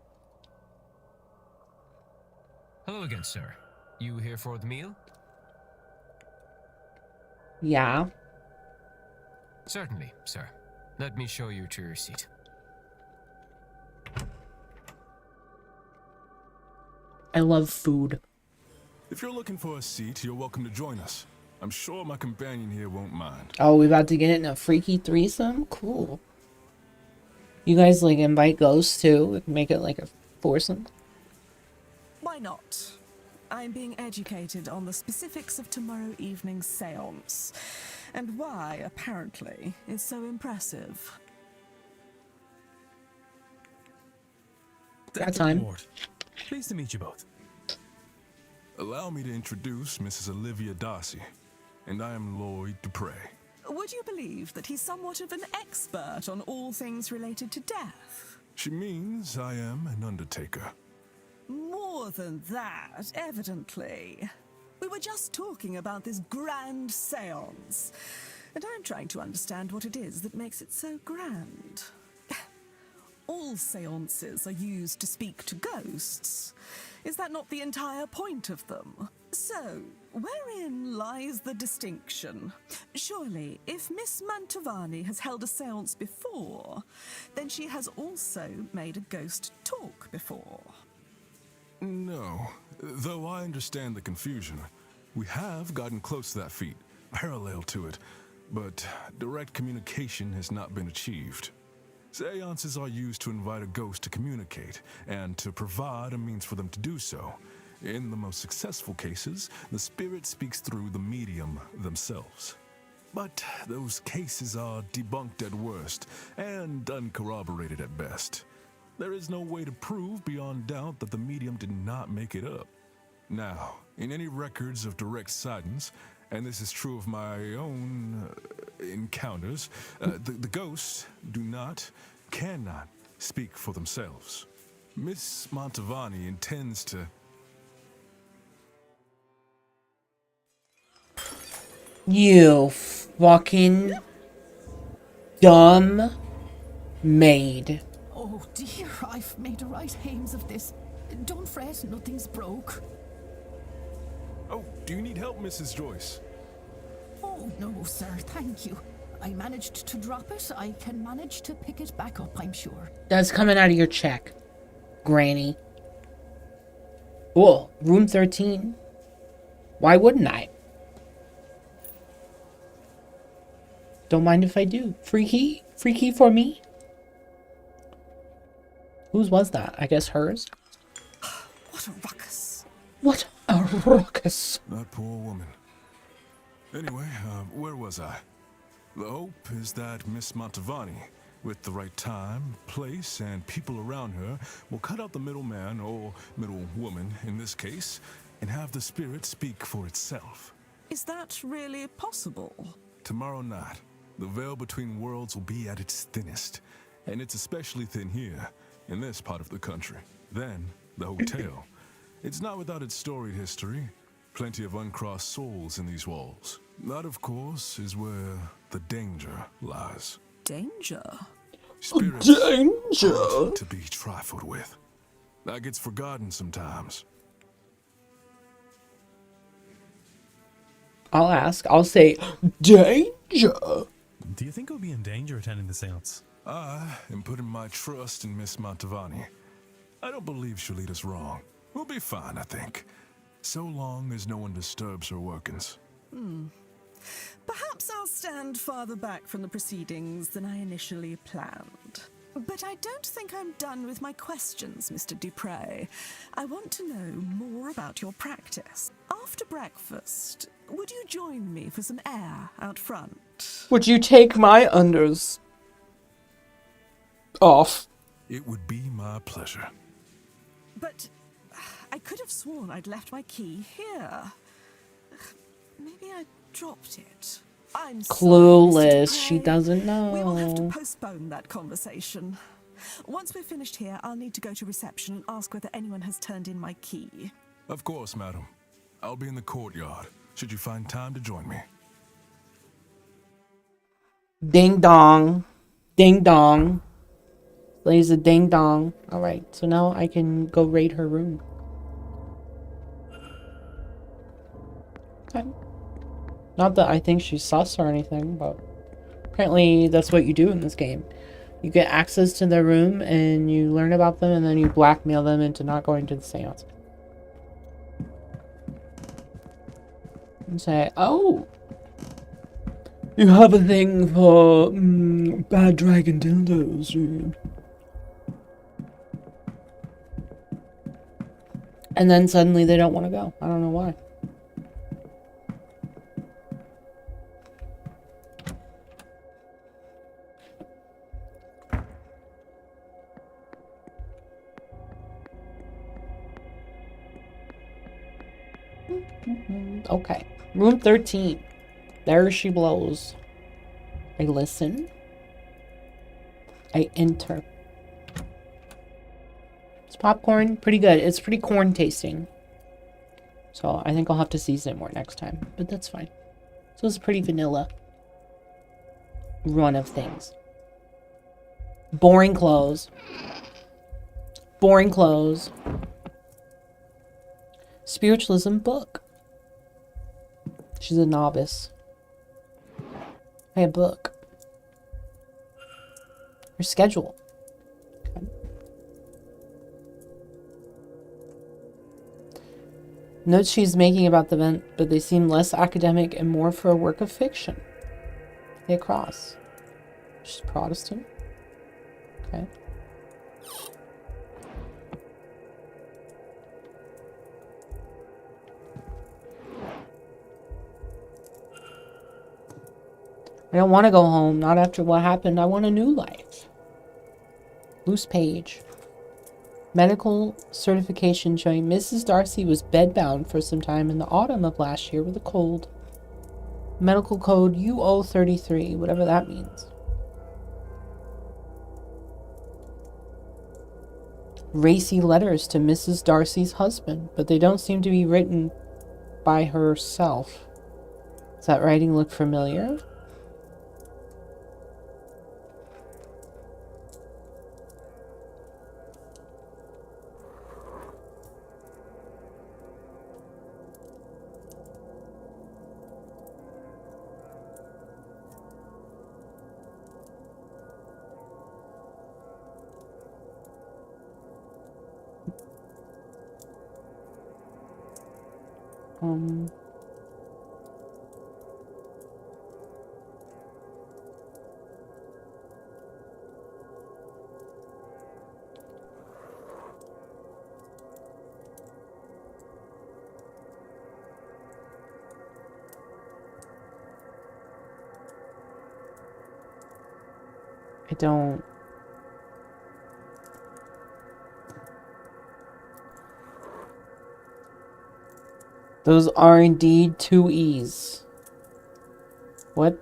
Hello again, sir. You here for the meal? Yeah. Certainly, sir. Let me show you to your seat. I love food. If you're looking for a seat, you're welcome to join us. I'm sure my companion here won't mind. Oh, we about to get in a freaky threesome? Cool. You guys like invite ghosts too? Make it like a foursome? Why not? I'm being educated on the specifics of tomorrow evening's séance, and why, apparently, it's so impressive. Got time. Lord. Pleased to meet you both. Allow me to introduce Mrs. Olivia Darcy, and I am Lloyd Dupre. Would you believe that he's somewhat of an expert on all things related to death? She means I am an undertaker. More than that, evidently. We were just talking about this grand séance, and I'm trying to understand what it is that makes it so grand. All séances are used to speak to ghosts. Is that not the entire point of them? So, wherein lies the distinction? Surely, if Miss Mantovani has held a séance before, then she has also made a ghost talk before. No, though I understand the confusion. We have gotten close to that feat, parallel to it, but direct communication has not been achieved. Seances are used to invite a ghost to communicate, and to provide a means for them to do so. In the most successful cases, the spirit speaks through the medium themselves. But those cases are debunked at worst, and uncorroborated at best. There is no way to prove beyond doubt that the medium did not make it up. Now, in any records of direct sightings, and this is true of my own encounters, the ghosts cannot speak for themselves. Miss Mantovani intends to... You fucking dumb maid. Oh dear, I've made a right hames of this. Don't fret, nothing's broke. Oh, do you need help, Mrs. Joyce? Oh no, sir, thank you. I managed to drop it. I can manage to pick it back up, I'm sure. That's coming out of your check, Granny. Cool. Room 13. Why wouldn't I? Don't mind if I do. Free key? Free key for me? Whose was that? I guess hers? What a ruckus. What a ruckus. That poor woman. Anyway, where was I? The hope is that Miss Mantovani, with the right time, place, and people around her, will cut out the middleman, or middlewoman in this case, and have the spirit speak for itself. Is that really possible? Tomorrow night, the veil between worlds will be at its thinnest, and it's especially thin here, in this part of the country. Then, the hotel. It's not without its storied history. Plenty of uncrossed souls in these walls. That, of course, is where the danger lies. Danger? Spirits danger aren't to be trifled with. That gets forgotten sometimes. I'll ask. I'll say, danger. Do you think he'll be in danger attending the seance? I am putting my trust in Miss Montavani. I don't believe she'll lead us wrong. We'll be fine, I think. So long as no one disturbs her workings. Perhaps I'll stand farther back from the proceedings than I initially planned. But I don't think I'm done with my questions, Mr. Dupre. I want to know more about your practice. After breakfast, would you join me for some air out front? Would you take my unders off? It would be my pleasure. But I could have sworn I'd left my key here. Maybe I dropped it. I'm Clueless. Sorry, Mr. She Dupre. doesn't know. We will have to postpone that conversation. Once we're finished here, I'll need to go to reception and ask whether anyone has turned in my key. Of course, madam. I'll be in the courtyard, should you find time to join me. Ding dong. Ding dong. Plays a ding dong. Alright, so now I can go raid her room. Okay. Not that I think she's sus or anything, but apparently that's what you do in this game. You get access to their room and you learn about them and then you blackmail them into not going to the seance. And say, oh, you have a thing for bad dragon dildos, dude. And then suddenly they don't want to go. I don't know why. Okay. Room 13. There she blows. I listen. I enter. It's popcorn. Pretty good. It's pretty corn tasting. So I think I'll have to season it more next time. But that's fine. So it's a pretty vanilla run of things. Boring clothes. Boring clothes. Spiritualism book. She's a novice. Hey, a book. Her schedule. Okay. Notes she's making about the event, but they seem less academic and more for a work of fiction. Hey, across. She's Protestant. Okay. I don't want to go home. Not after what happened. I want a new life. Loose page. Medical certification showing Mrs. Darcy was bedbound for some time in the autumn of last year with a cold. Medical code UO33, whatever that means. Racy letters to Mrs. Darcy's husband, but they don't seem to be written by herself. Does that writing look familiar? I don't. Those are indeed two E's. What?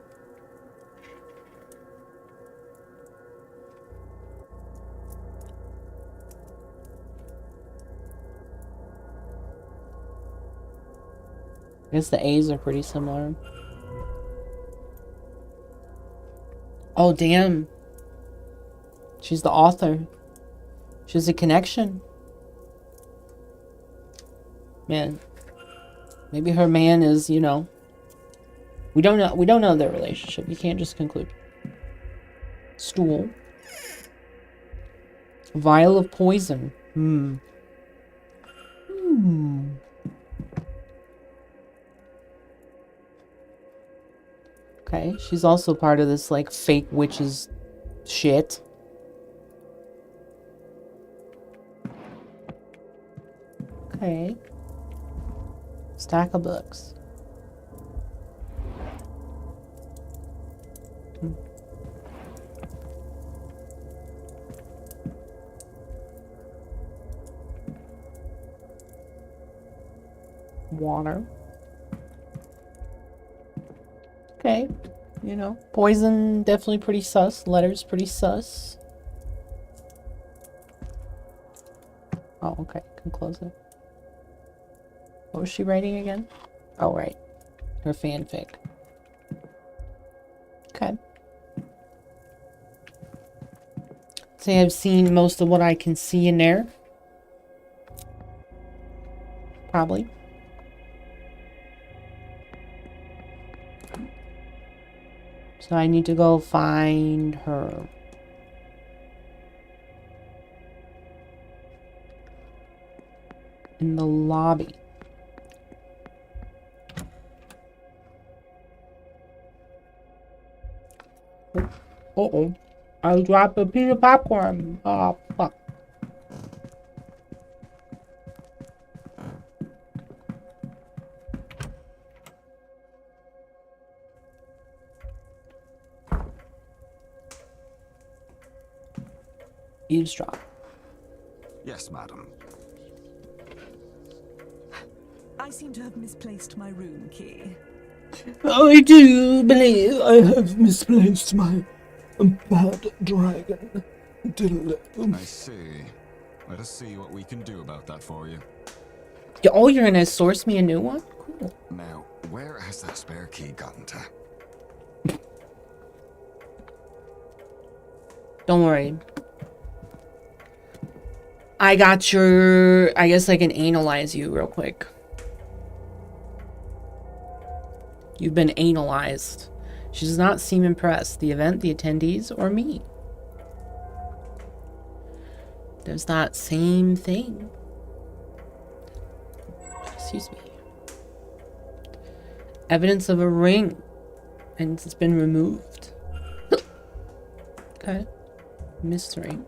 I guess the A's are pretty similar. Oh, damn. She's the author. She's a connection. Man. Maybe her man is, you know. We don't know their relationship. You can't just conclude. Stool. Vial of poison. Okay, she's also part of this, like, fake witches shit. Okay. Stack of books. Water. Okay. You know, poison definitely pretty sus. Letters pretty sus. Oh, okay. Can close it. What was she writing again? Oh, right. Her fanfic. Okay. Say I've seen most of what I can see in there. Probably. So I need to go find her. In the lobby. Uh-oh. I dropped a piece of popcorn. Oh, fuck. Eavesdrop. Yes, madam. I seem to have misplaced my room key. I do believe I have misplaced my bad dragon dildo. I see. Let us see what we can do about that for you. Oh, you're gonna source me a new one? Cool. Now, where has that spare key gotten to? Don't worry. I got your... I guess I can analyze you real quick. You've been analyzed. She does not seem impressed. The event, the attendees, or me. There's that same thing. Excuse me. Evidence of a ring. And it's been removed. Okay. Mystery.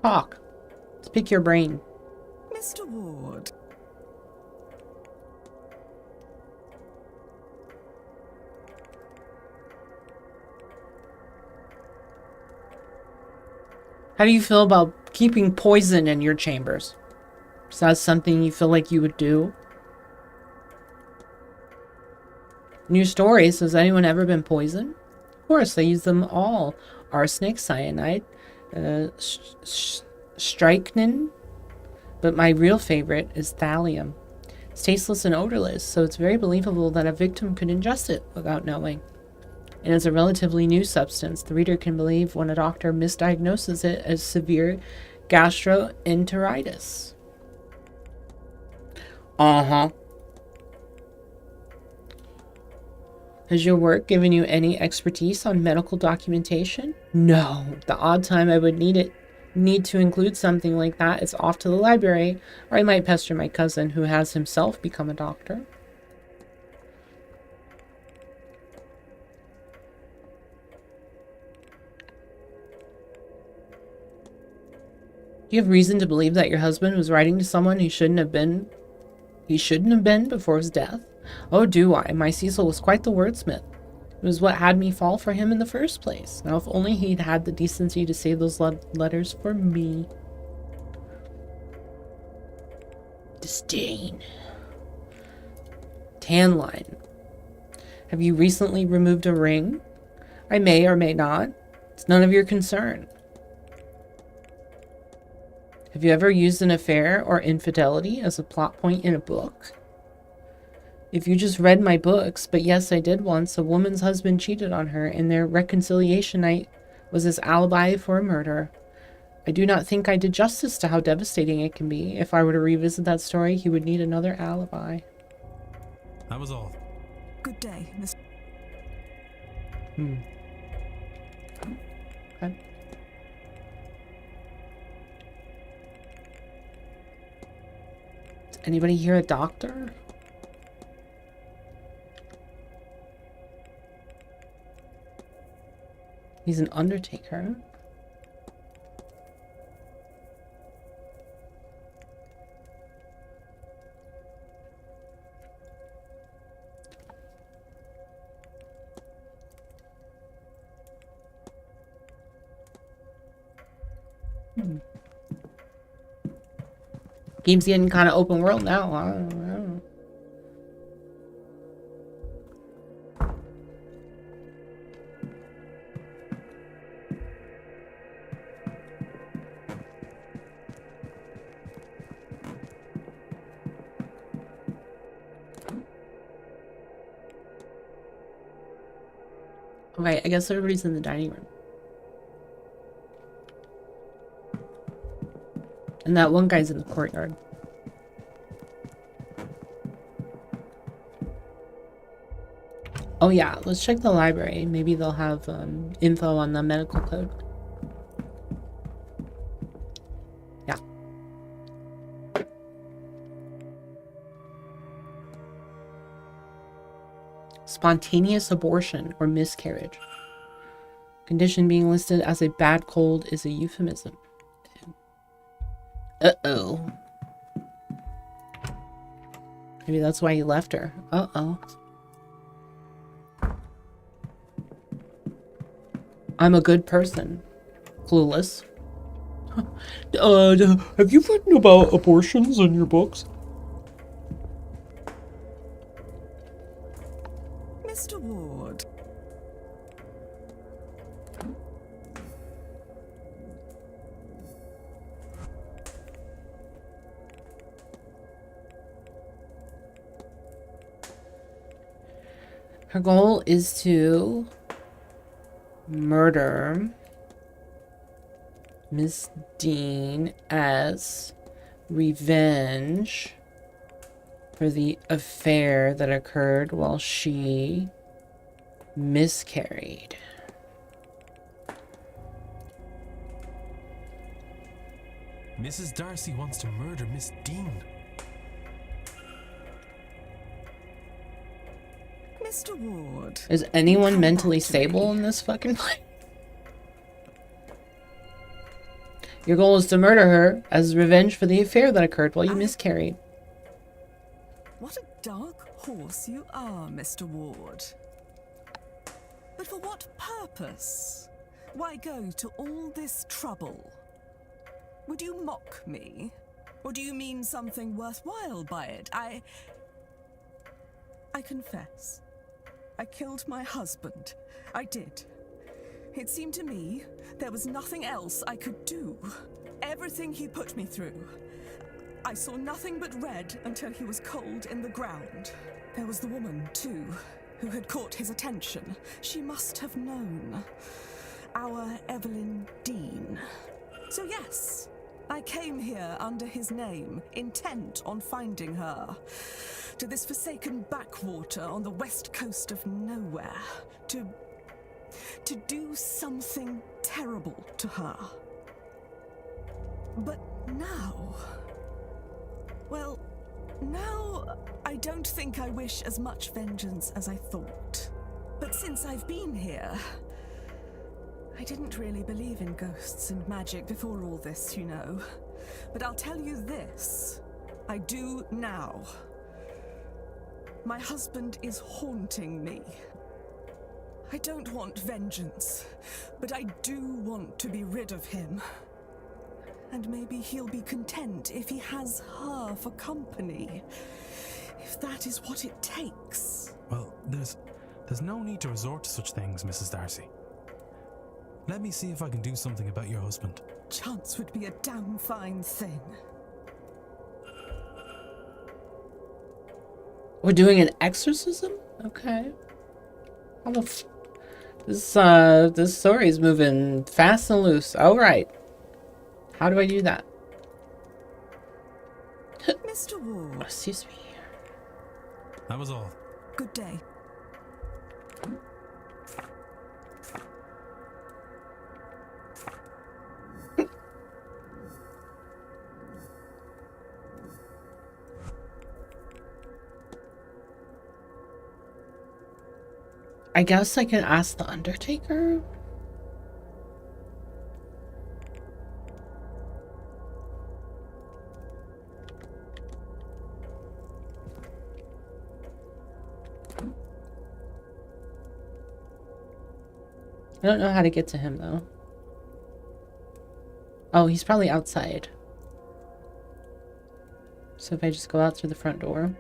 Talk. Speak your brain. Mr. Ward. How do you feel about keeping poison in your chambers? Is that something you feel like you would do? New stories. Has anyone ever been poisoned? Of course, they use them all. Arsenic, cyanide, strychnine. But my real favorite is thallium. It's tasteless and odorless, so it's very believable that a victim could ingest it without knowing. And it's a relatively new substance. The reader can believe when a doctor misdiagnoses it as severe gastroenteritis. Uh-huh. Has your work given you any expertise on medical documentation? No. The odd time I would need to include something like that is off to the library, or I might pester my cousin who has himself become a doctor. You have reason to believe that your husband was writing to someone he shouldn't have been before his death? Oh, do I? My Cecil was quite the wordsmith. It was what had me fall for him in the first place. Now, if only he'd had the decency to save those letters for me. Disdain. Tan line. Have you recently removed a ring? I may or may not. It's none of your concern. Have you ever used an affair or infidelity as a plot point in a book? If you just read my books, but yes, I did once. A woman's husband cheated on her, and their reconciliation night was his alibi for a murder. I do not think I did justice to how devastating it can be. If I were to revisit that story, he would need another alibi. That was all. Good day, Miss. Okay. Does anybody hear a doctor? He's an undertaker. Game's getting kind of open world now. I don't know. Okay, I guess everybody's in the dining room. And that one guy's in the courtyard. Oh yeah, let's check the library. Maybe they'll have info on the medical code. Yeah. Spontaneous abortion or miscarriage. Condition being listed as a bad cold is a euphemism. Uh-oh. Maybe that's why you left her. Uh-oh. I'm a good person. Clueless. Have you written about abortions in your books? Mr. Ward. Her goal is to murder Miss Dean as revenge for the affair that occurred while she miscarried. Mrs. Darcy wants to murder Miss Dean. Mr. Ward. Is anyone mentally stable in this fucking place? Your goal is to murder her as revenge for the affair that occurred while you miscarried. What a dark horse you are, Mr. Ward. But for what purpose? Why go to all this trouble? Would you mock me? Or do you mean something worthwhile by it? I confess. I killed my husband. I did. It seemed to me there was nothing else I could do. Everything he put me through. I saw nothing but red until he was cold in the ground. There was the woman, too, who had caught his attention. She must have known. Our Evelyn Dean. So yes, I came here under his name, intent on finding her. To this forsaken backwater on the west coast of nowhere. To do something terrible to her. But now... well, now I don't think I wish as much vengeance as I thought. But since I've been here... I didn't really believe in ghosts and magic before all this, you know. But I'll tell you this. I do now. My husband is haunting me. I don't want vengeance, but I do want to be rid of him. And maybe he'll be content if he has her for company. If that is what it takes. Well, there's no need to resort to such things, Mrs. Darcy. Let me see if I can do something about your husband. chance would be a damn fine thing. We're doing an exorcism? Okay. How the this story is moving fast and loose. All right. How do I do that? Mr. Ward. Excuse me. That was all. Good day. I guess I can ask the Undertaker. I don't know how to get to him though. Oh, he's probably outside. So if I just go out through the front door.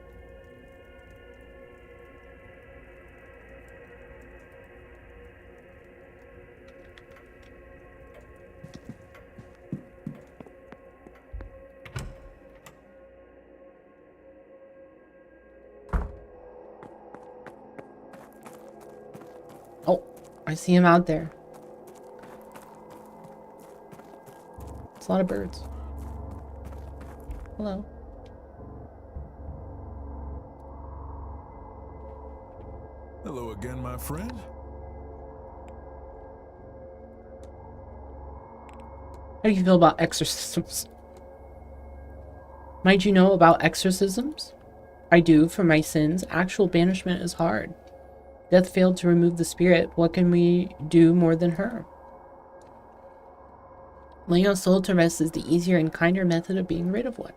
Oh, I see him out there. It's a lot of birds. Hello. Hello again, my friend. How do you feel about exorcisms? Might you know about exorcisms? I do, for my sins. Actual banishment is hard. Death failed to remove the spirit. What can we do more than her? Laying a soul to rest is the easier and kinder method of being rid of one.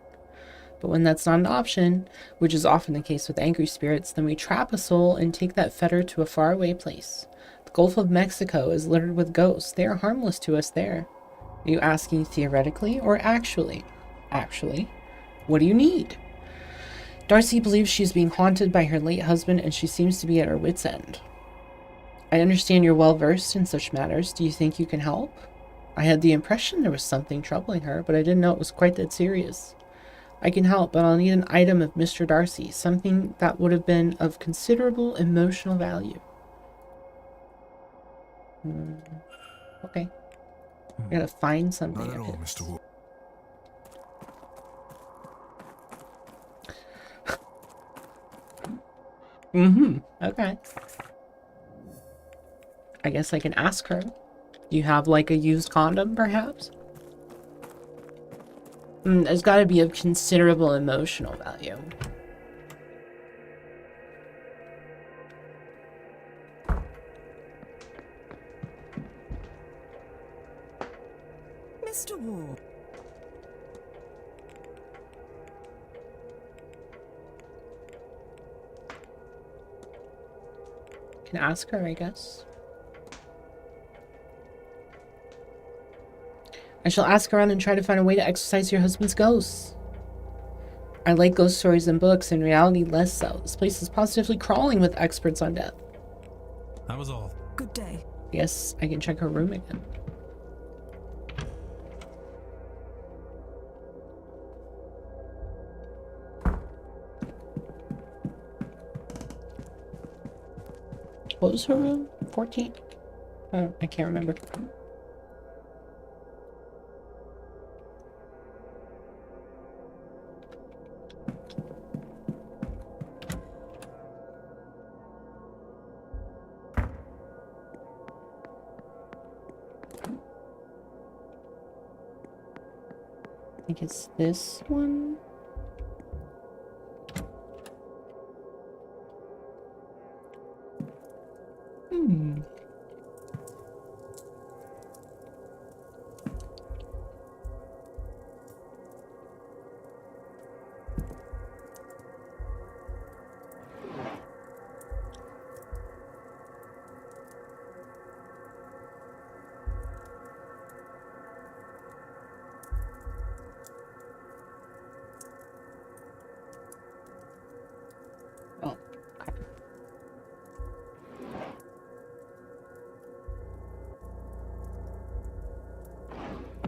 But when that's not an option, which is often the case with angry spirits, then we trap a soul and take that fetter to a faraway place. The Gulf of Mexico is littered with ghosts. They are harmless to us there. Are you asking theoretically or actually? Actually. What do you need? Darcy believes she's being haunted by her late husband and she seems to be at her wit's end. I understand you're well versed in such matters. Do you think you can help? I had the impression there was something troubling her, but I didn't know it was quite that serious. I can help, but I'll need an item of Mr. Darcy, something that would have been of considerable emotional value. Okay. I gotta find something. Not at all, Mr. Ward. Okay. I guess I can ask her. Do you have like a used condom, perhaps? There's gotta be of considerable emotional value. Mr. Ward. Can ask her, I guess. I shall ask around and try to find a way to exorcise your husband's ghosts. I like ghost stories and books, in reality less so. This place is positively crawling with experts on death. That was all. Good day. Yes, I can check her room again. What was her room? 14? Oh, I can't remember. I think it's this one.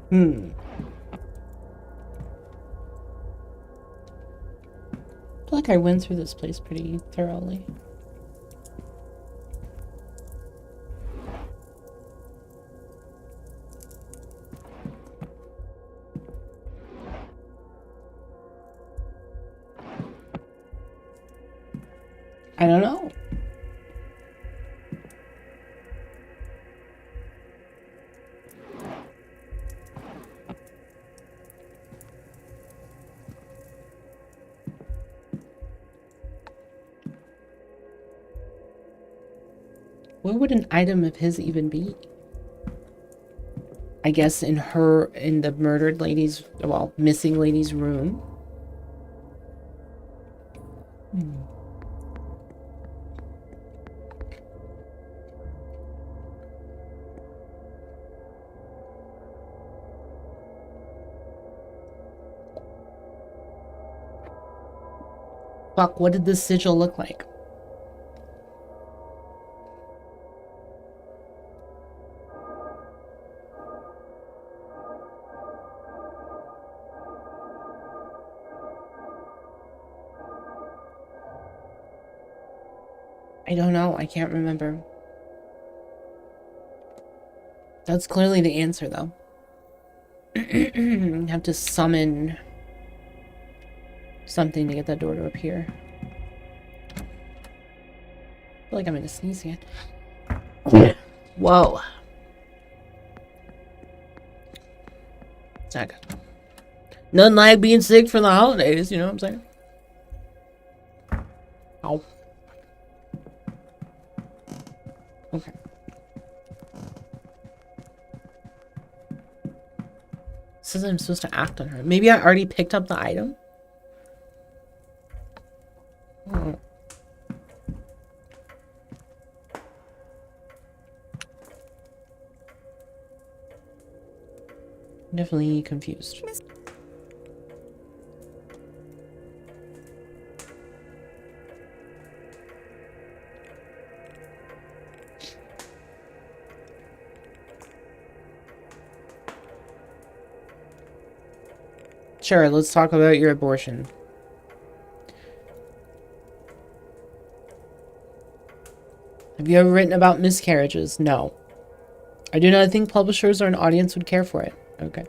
I feel like I went through this place pretty thoroughly. I don't know. Where would an item of his even be? I guess in the murdered lady's, well, missing lady's room. Fuck, what did this sigil look like? I don't know. I can't remember. That's clearly the answer, though. Have to summon something to get that door to appear. I feel like I'm gonna sneeze again. Whoa. It's not good. Nothing like being sick for the holidays, you know what I'm saying? Ow. Okay. Says I'm supposed to act on her. Maybe I already picked up the item? Oh. Definitely confused. Sure, let's talk about your abortion. Have you ever written about miscarriages? No. I do not think publishers or an audience would care for it. Okay.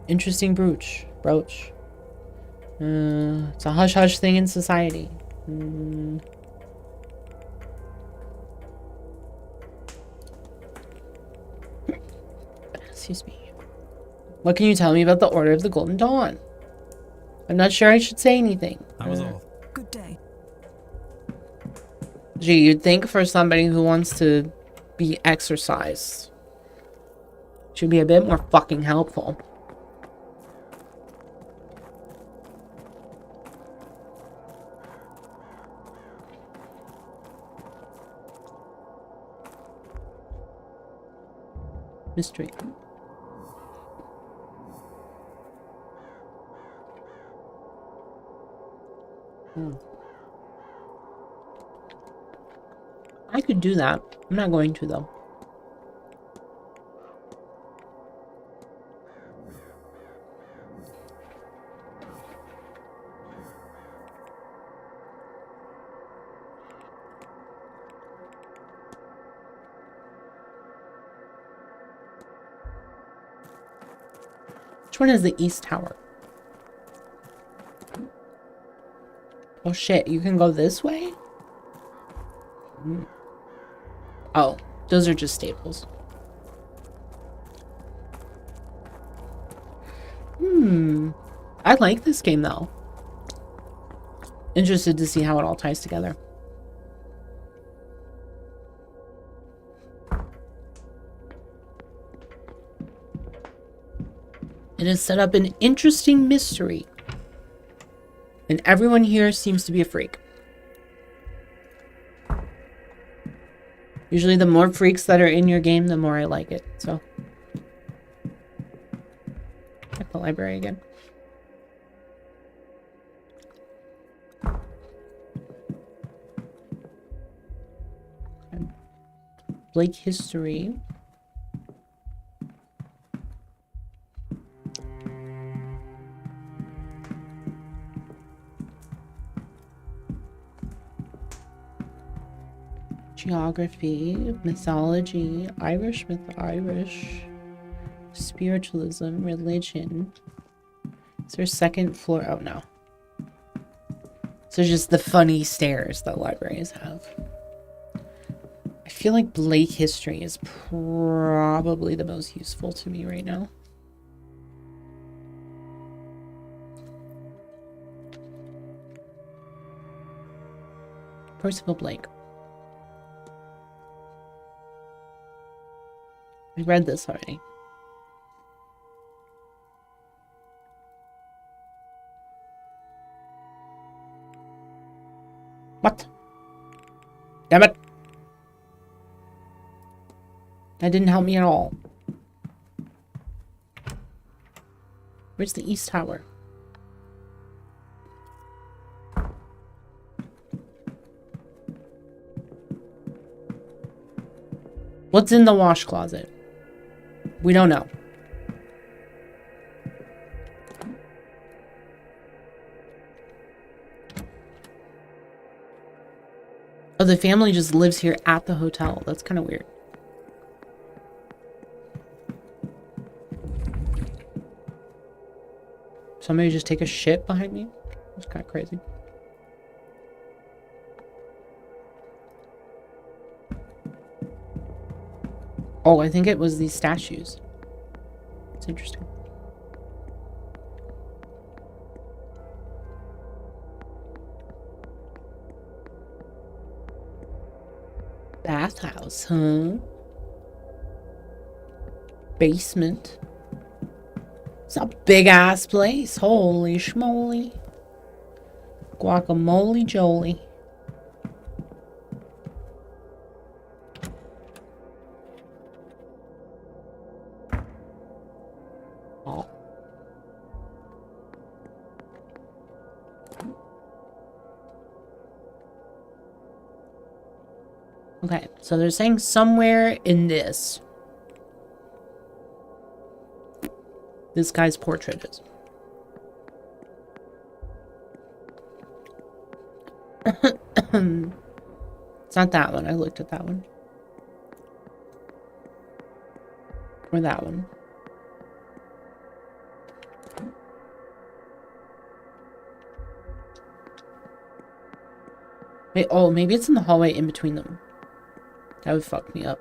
Interesting brooch. It's a hush-hush thing in society. Excuse me. What can you tell me about the Order of the Golden Dawn? I'm not sure I should say anything. That was all. Good day. Gee, you'd think for somebody who wants to be exercised, should be a bit more fucking helpful. Mystery. I could do that. I'm not going to, though. Which one is the East Tower? Oh shit, you can go this way? Oh, those are just staples. I like this game though. Interested to see how it all ties together. It has set up an interesting mystery. And everyone here seems to be a freak. Usually the more freaks that are in your game, the more I like it. So, check the library again. Blake history. geography, mythology, Irish spiritualism, religion. Is there a second floor? Oh no. So just the funny stairs that libraries have. I feel like Blake history is probably the most useful to me right now. Percival Blake. I read this already. What? Damn it! That didn't help me at all. Where's the East Tower? What's in the wash closet? We don't know. Oh, the family just lives here at the hotel. That's kind of weird. Somebody just take a shit behind me? That's kind of crazy. Oh, I think it was these statues. It's interesting. Bathhouse, huh? Basement. It's a big ass place. Holy schmoly. Guacamole Jolie. Oh. Okay, so they're saying somewhere in this guy's portrait is. It's not that one. I looked at that one. Or that one. Wait, oh, maybe it's in the hallway in between them. That would fuck me up.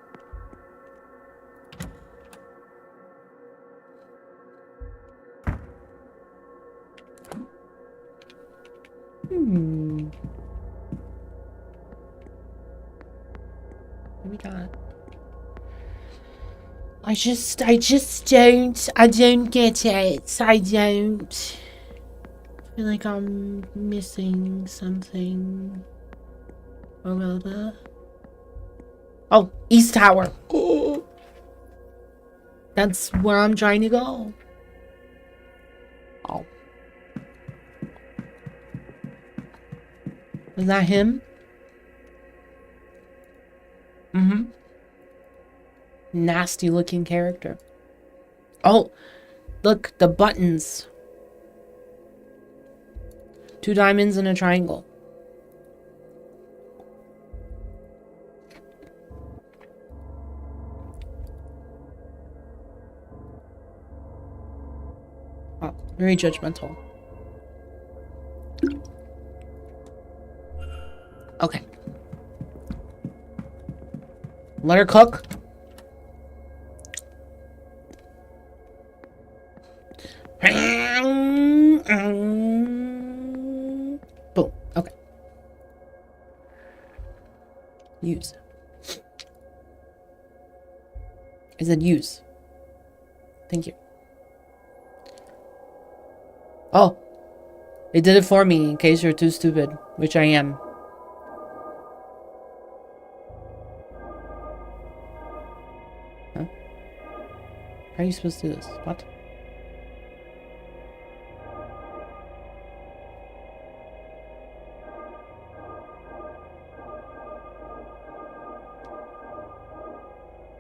What we got? I don't get it. I don't. I feel like I'm missing something. Or other. Oh, East Tower. Oh. That's where I'm trying to go. Oh. Is that him? Mm-hmm. Nasty looking character. Oh, look, the buttons. 2 diamonds and a triangle. Oh, very judgmental. Okay. Let her cook. Boom. Okay. Use. I said use. Thank you. Oh. They did it for me in case you're too stupid, which I am. Huh? How are you supposed to do this? What?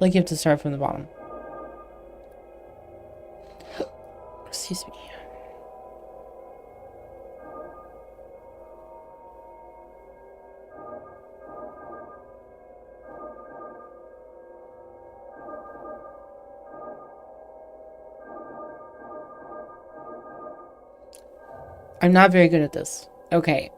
Like you have to start from the bottom. Excuse me. I'm not very good at this. Okay.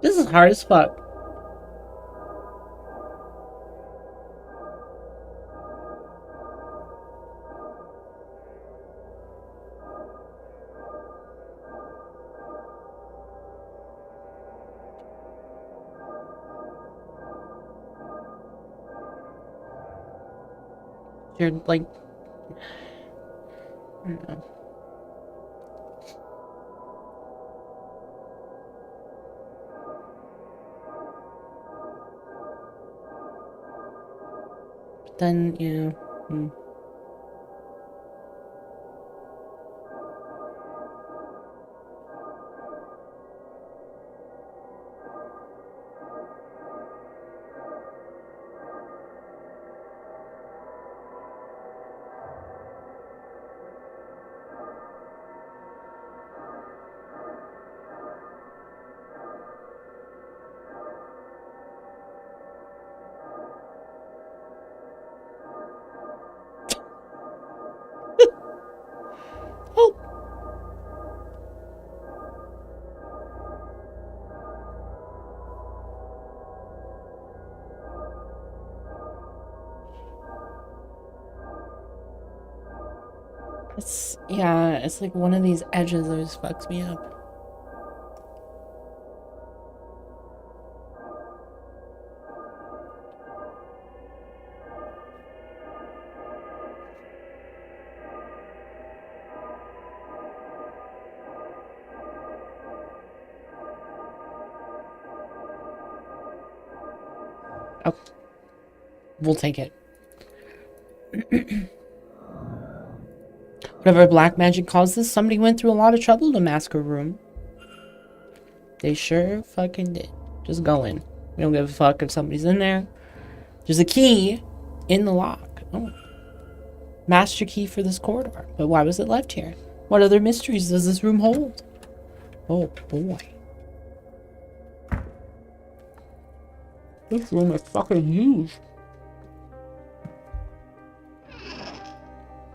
This is hard as fuck. You're like, I don't know. But then, you know. Oh. It's, yeah, it's like one of these edges that just fucks me up. Oh. We'll take it. Whatever black magic caused this, somebody went through a lot of trouble to mask her room. They sure fucking did. Just go in. We don't give a fuck if somebody's in there. There's a key in the lock. Oh. Master key for this corridor. But why was it left here? What other mysteries does this room hold? Oh boy. This room is fucking huge.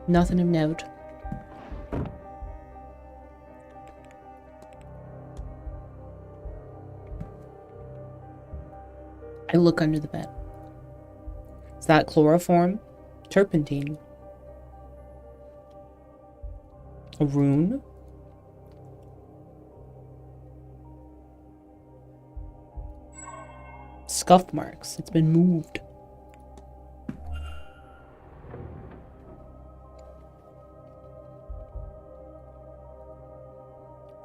Nothing of note. I look under the bed. Is that chloroform? Turpentine. A rune? Scuff marks. It's been moved.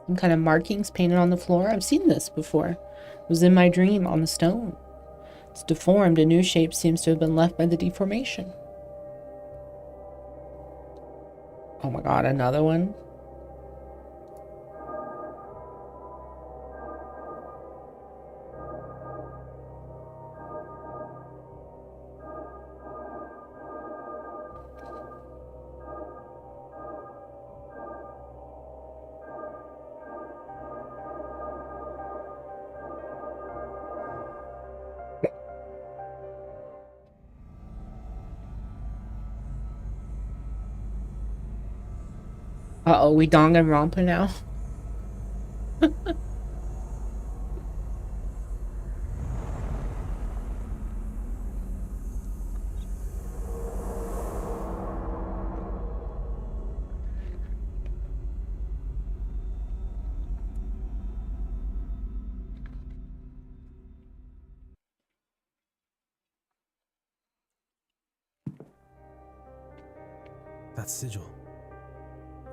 Some kind of markings painted on the floor. I've seen this before. It was in my dream on the stone. It's deformed. A new shape seems to have been left by the deformation. Oh my god, another one? Uh-oh, we Danganronpa now? That sigil.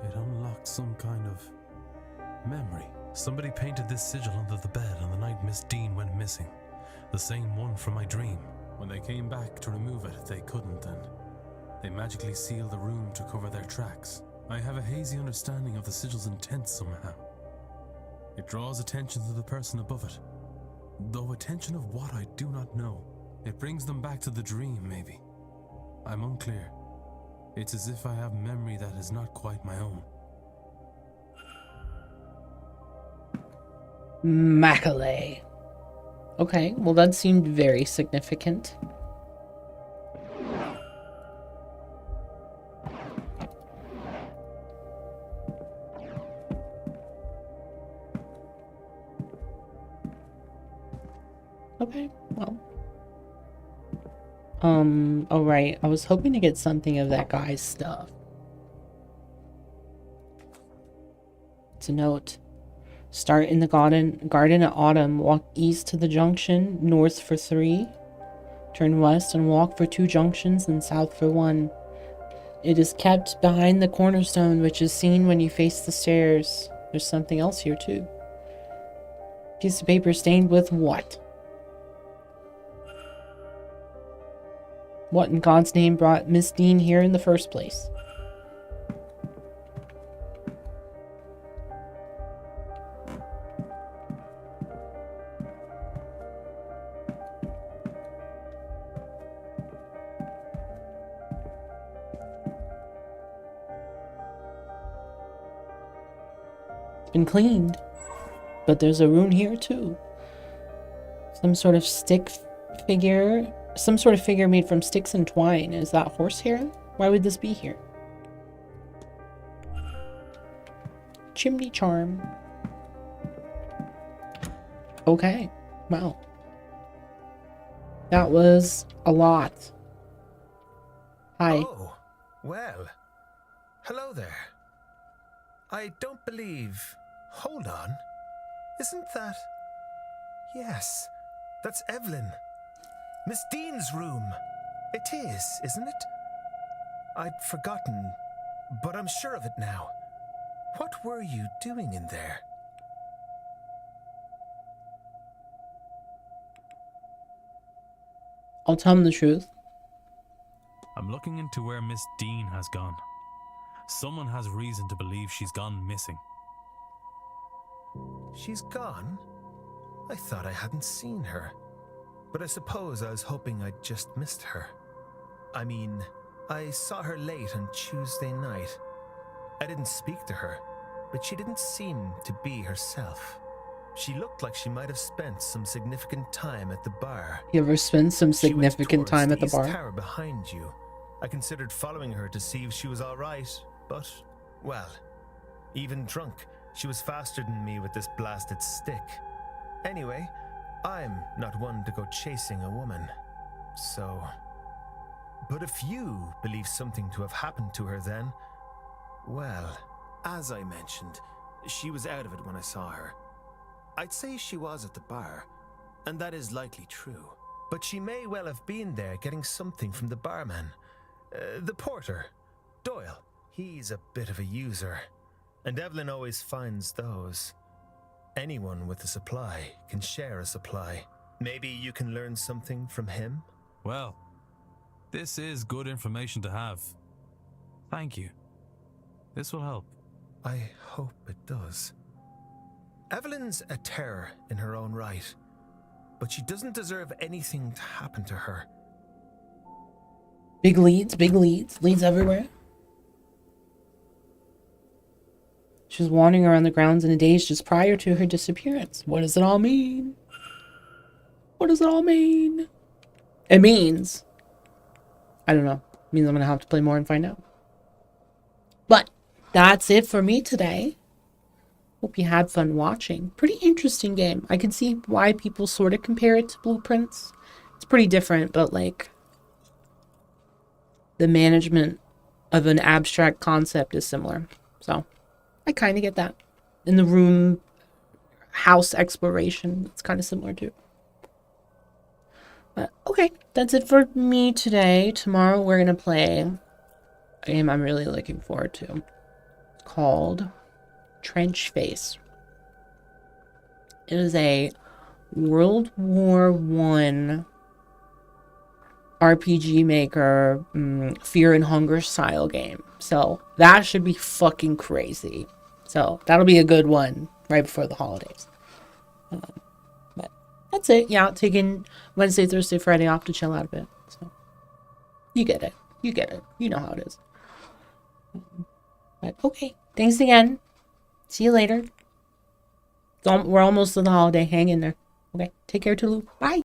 It unlocked some kind of memory. Somebody painted this sigil under the bed on the night Miss Dean went missing. The same one from my dream. When they came back to remove it, they couldn't then. They magically sealed the room to cover their tracks. I have a hazy understanding of the sigil's intent somehow. It draws attention to the person above it. Though attention of what I do not know. It brings them back to the dream, maybe. I'm unclear. It's as if I have memory that is not quite my own. Macaulay. Okay, well that seemed very significant. Okay, well. Oh right, I was hoping to get something of that guy's stuff. It's a note. Start in the garden at autumn. Walk east to the junction, north for 3. Turn west and walk for 2 junctions and south for 1. It is kept behind the cornerstone, which is seen when you face the stairs. There's something else here too. Piece of paper stained with what? What in God's name brought Miss Dean here in the first place? Been cleaned, but there's a rune here too. Some sort of figure made from sticks and twine. Is that horsehair? Why would this be here? Chimney charm. Okay, wow. That was a lot. Hi. Oh, well. Hello there. I don't believe... Hold on. Isn't that... Yes, that's Evelyn. Miss Dean's room. It is, isn't it? I'd forgotten, but I'm sure of it now. What were you doing in there? I'll tell him the truth. I'm looking into where Miss Dean has gone. Someone has reason to believe she's gone missing. She's gone? I thought I hadn't seen her. But I suppose I was hoping I'd just missed her. I mean, I saw her late on Tuesday night. I didn't speak to her, but she didn't seem to be herself. She looked like she might have spent some significant time at the bar. You ever spend some significant time at the bar? East tower behind you. I considered following her to see if she was all right, but, well, even drunk, she was faster than me with this blasted stick. Anyway, I'm not one to go chasing a woman, so... But if you believe something to have happened to her then, well, as I mentioned, she was out of it when I saw her. I'd say she was at the bar, and that is likely true. But she may well have been there getting something from the barman. The porter, Doyle. He's a bit of a user, and Evelyn always finds those. Anyone with a supply can share a supply. Maybe you can learn something from him? Well, this is good information to have. Thank you. This will help. I hope it does. Evelyn's a terror in her own right, but she doesn't deserve anything to happen to her. Big leads everywhere. She was wandering around the grounds in a daze just prior to her disappearance. What does it all mean? What does it all mean? It means... I don't know. It means I'm going to have to play more and find out. But that's it for me today. Hope you had fun watching. Pretty interesting game. I can see why people sort of compare it to Blueprints. It's pretty different, but like... the management of an abstract concept is similar. So... I kind of get that. In the room, house exploration, it's kind of similar too. But okay, that's it for me today. Tomorrow we're going to play game I'm really looking forward to. It's called Trench Face. It is a World War One RPG Maker, Fear and Hunger style game. So that should be fucking crazy. So that'll be a good one right before the holidays. But that's it. Yeah, taking Wednesday, Thursday, Friday off to chill out a bit. So you get it. You get it. You know how it is. But okay. Thanks again. See you later. We're almost to the holiday. Hang in there. Okay. Take care, Tulu. Bye.